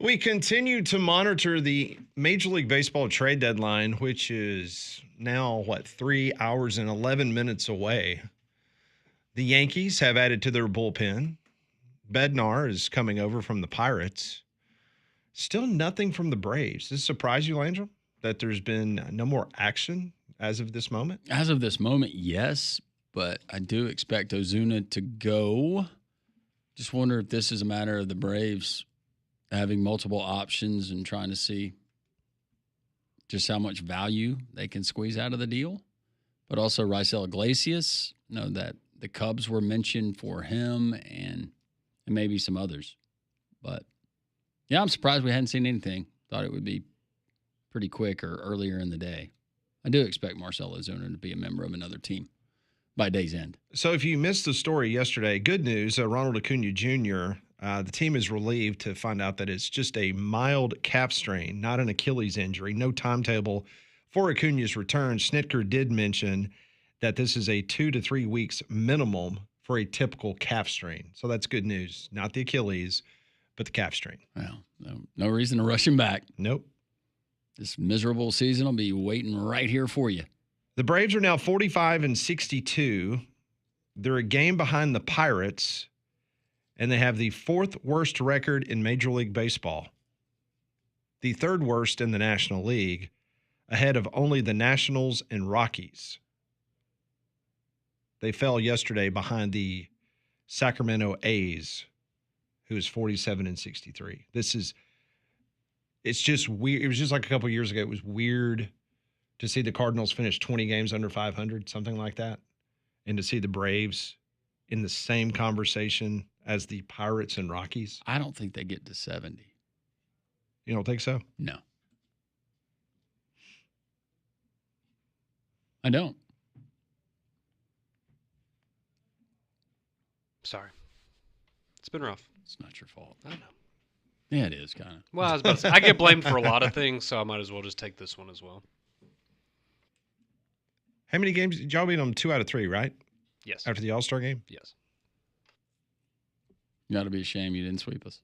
We continue to monitor the Major League Baseball trade deadline, which is now, 3 hours and 11 minutes away. The Yankees have added to their bullpen. Bednar is coming over from the Pirates. Still nothing from the Braves. Does this surprise you, Langell, that there's been no more action as of this moment? As of this moment, yes, but I do expect Ozuna to go. Just wonder if this is a matter of the Braves having multiple options and trying to see just how much value they can squeeze out of the deal. But also Raisel Iglesias, that the Cubs were mentioned for him and maybe some others. But, yeah, I'm surprised we hadn't seen anything. Thought it would be pretty quick or earlier in the day. I do expect Marcell Ozuna to be a member of another team by day's end. So if you missed the story yesterday, good news, Ronald Acuna Jr., the team is relieved to find out that it's just a mild calf strain, not an Achilles injury. No timetable for Acuna's return. Snitker did mention that this is a 2 to 3 weeks minimum for a typical calf strain. So that's good news. Not the Achilles, but the calf strain. Well, no reason to rush him back. Nope. This miserable season will be waiting right here for you. The Braves are now 45-62. They're a game behind the Pirates, and they have the 4th worst record in Major League Baseball, the 3rd worst in the National League, ahead of only the Nationals and Rockies. They fell yesterday behind the Sacramento A's, who is 47-63. It's just weird. It was just like a couple of years ago. It was weird to see the Cardinals finish 20 games under 500, something like that, and to see the Braves in the same conversation as the Pirates and Rockies. I don't think they get to 70. You don't think so? No. I don't. Sorry. It's been rough. It's not your fault. I know. Yeah, it is, kind of. Well, I was about to say, I get blamed for a lot of things, so I might as well just take this one as well. How many games? Did y'all beat them 2 out of 3, right? Yes. After the All-Star game? Yes. You ought to be ashamed you didn't sweep us.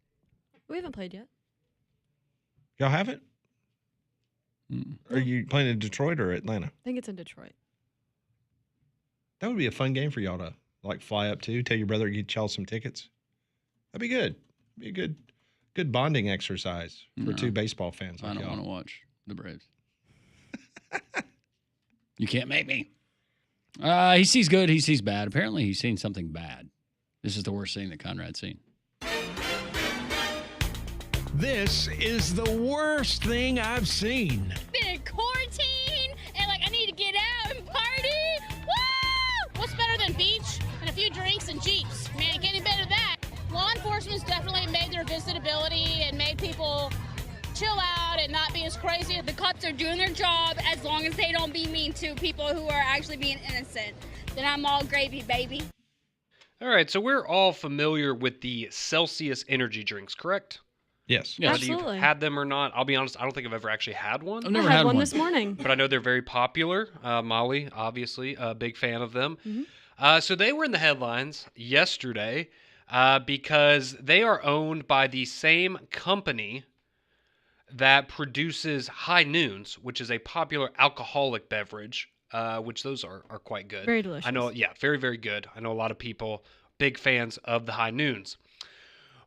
We haven't played yet. Y'all haven't? Mm-mm. Are you playing in Detroit or Atlanta? I think it's in Detroit. That would be a fun game for y'all to fly up to. Tell your brother to get y'all some tickets. That'd be good. Be a good bonding exercise for 2 baseball fans like I don't y'all. want to watch the Braves. You can't make me. He sees good. He sees bad. Apparently, he's seen something bad. This is the worst thing that Conrad's seen. This is the worst thing I've seen. Been in quarantine and I need to get out and party. Woo! What's better than beach and a few drinks and Jeeps? Man, getting better than that. Law enforcement's definitely made their visitability and made people chill out and not be as crazy. The cops are doing their job as long as they don't be mean to people who are actually being innocent. Then I'm all gravy, baby. All right, so we're all familiar with the Celsius energy drinks, correct? Yes. Whether Absolutely. you've had them or not, I'll be honest, I don't think I've ever actually had one. I've never I had had one one. this morning. But I know they're very popular. Molly, obviously, a big fan of them. Mm-hmm. So they were in the headlines yesterday because they are owned by the same company that produces High Noons, which is a popular alcoholic beverage, which those are quite good. Very delicious. I know, yeah, very, very good. I know a lot of people, big fans of the High Noons.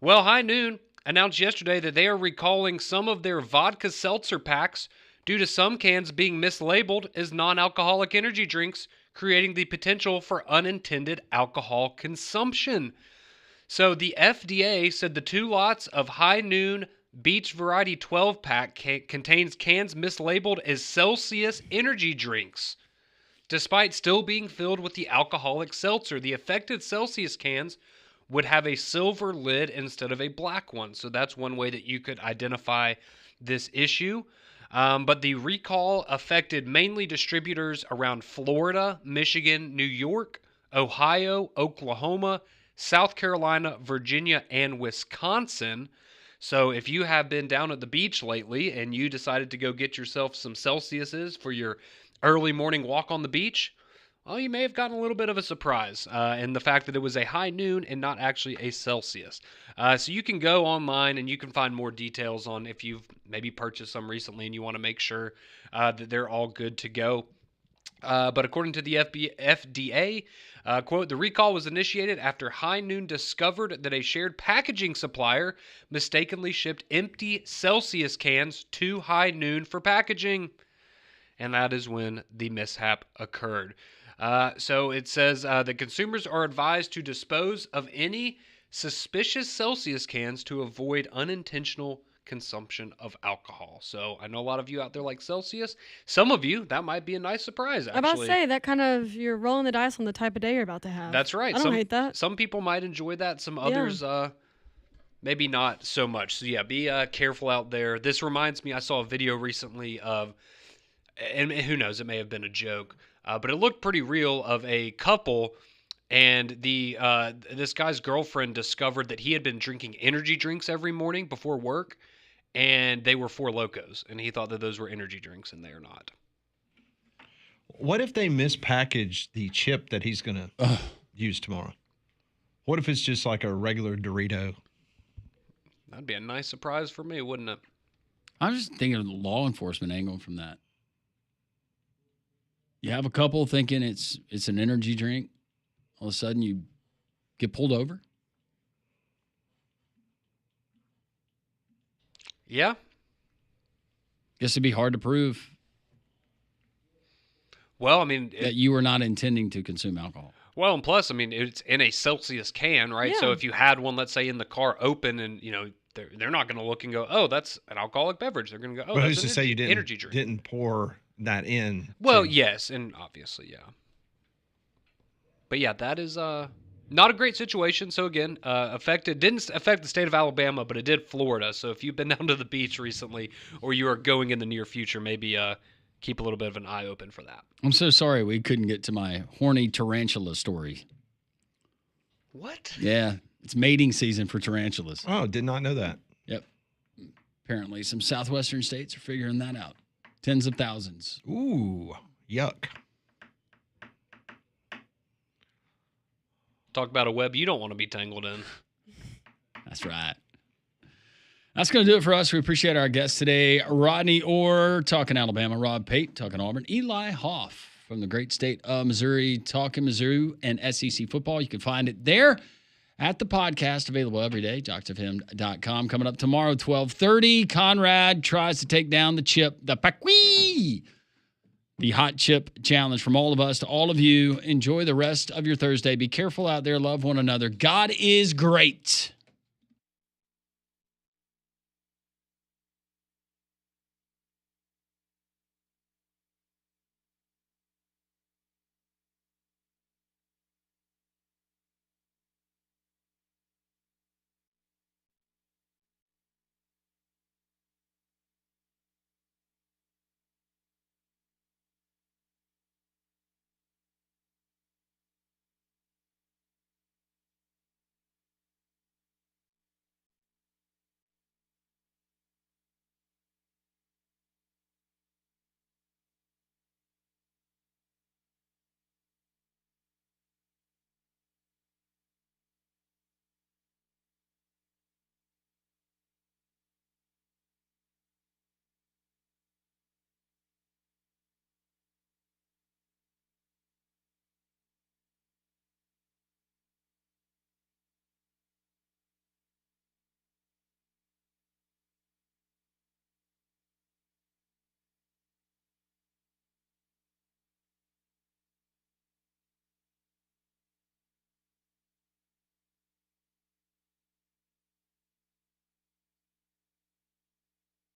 Well, High Noon announced yesterday that they are recalling some of their vodka seltzer packs due to some cans being mislabeled as non-alcoholic energy drinks, creating the potential for unintended alcohol consumption. So the FDA said the 2 lots of High Noon Beach Variety 12-pack contains cans mislabeled as Celsius energy drinks. Despite still being filled with the alcoholic seltzer, the affected Celsius cans would have a silver lid instead of a black one. So that's one way that you could identify this issue. But the recall affected mainly distributors around Florida, Michigan, New York, Ohio, Oklahoma, South Carolina, Virginia, and Wisconsin. So if you have been down at the beach lately and you decided to go get yourself some Celsiuses for your early morning walk on the beach, Well, you may have gotten a little bit of a surprise in the fact that it was a high noon and not actually a Celsius. So you can go online and you can find more details on if you've maybe purchased some recently and you want to make sure that they're all good to go. But according to the FDA, quote, the recall was initiated after High Noon discovered that a shared packaging supplier mistakenly shipped empty Celsius cans to High Noon for packaging. And that is when the mishap occurred. So it says that consumers are advised to dispose of any suspicious Celsius cans to avoid unintentional consumption of alcohol. So I know a lot of you out there like Celsius. Some of you, that might be a nice surprise, actually. I'm about to say, that kind of, you're rolling the dice on the type of day you're about to have. That's right. I don't hate that. Some people might enjoy that. Some others, maybe not so much. So yeah, be careful out there. This reminds me, I saw a video recently of, and who knows, it may have been a joke, but it looked pretty real, of a couple, and this guy's girlfriend discovered that he had been drinking energy drinks every morning before work, and they were Four Locos, and he thought that those were energy drinks, and they are not. What if they mispackage the chip that he's going to use tomorrow? What if it's just like a regular Dorito? That'd be a nice surprise for me, wouldn't it? I'm just thinking of the law enforcement angle from that. You have a couple thinking it's an energy drink. All of a sudden, you get pulled over. Yeah. Guess it'd be hard to prove. Well, I mean, that you were not intending to consume alcohol. Well, and plus, I mean, it's in a Celsius can, right? Yeah. So if you had one, let's say, in the car open, and they're not going to look and go, oh, that's an alcoholic beverage. They're going to go, oh, But that's who's to an say you energy drink. didn't pour that in? Well, yes, and obviously, yeah. But yeah, that is not a great situation. So again, didn't affect the state of Alabama, but it did Florida. So if you've been down to the beach recently, or you are going in the near future, maybe keep a little bit of an eye open for that. I'm so sorry we couldn't get to my horny tarantula story. What? Yeah, it's mating season for tarantulas. Oh, did not know that. Yep. Apparently, some southwestern states are figuring that out. Tens of thousands. Ooh, yuck. Talk about a web you don't want to be tangled in. That's right. That's going to do it for us. We appreciate our guests today. Rodney Orr, talking Alabama. Rob Pate, talking Auburn. Eli Hoff from the great state of Missouri, talking Mizzou and SEC football. You can find it there at the podcast, available every day, joxfm.com. Coming up tomorrow, 12:30, Conrad tries to take down the chip, the Paquee. The hot chip challenge from all of us to all of you. Enjoy the rest of your Thursday. Be careful out there. Love one another. God is great.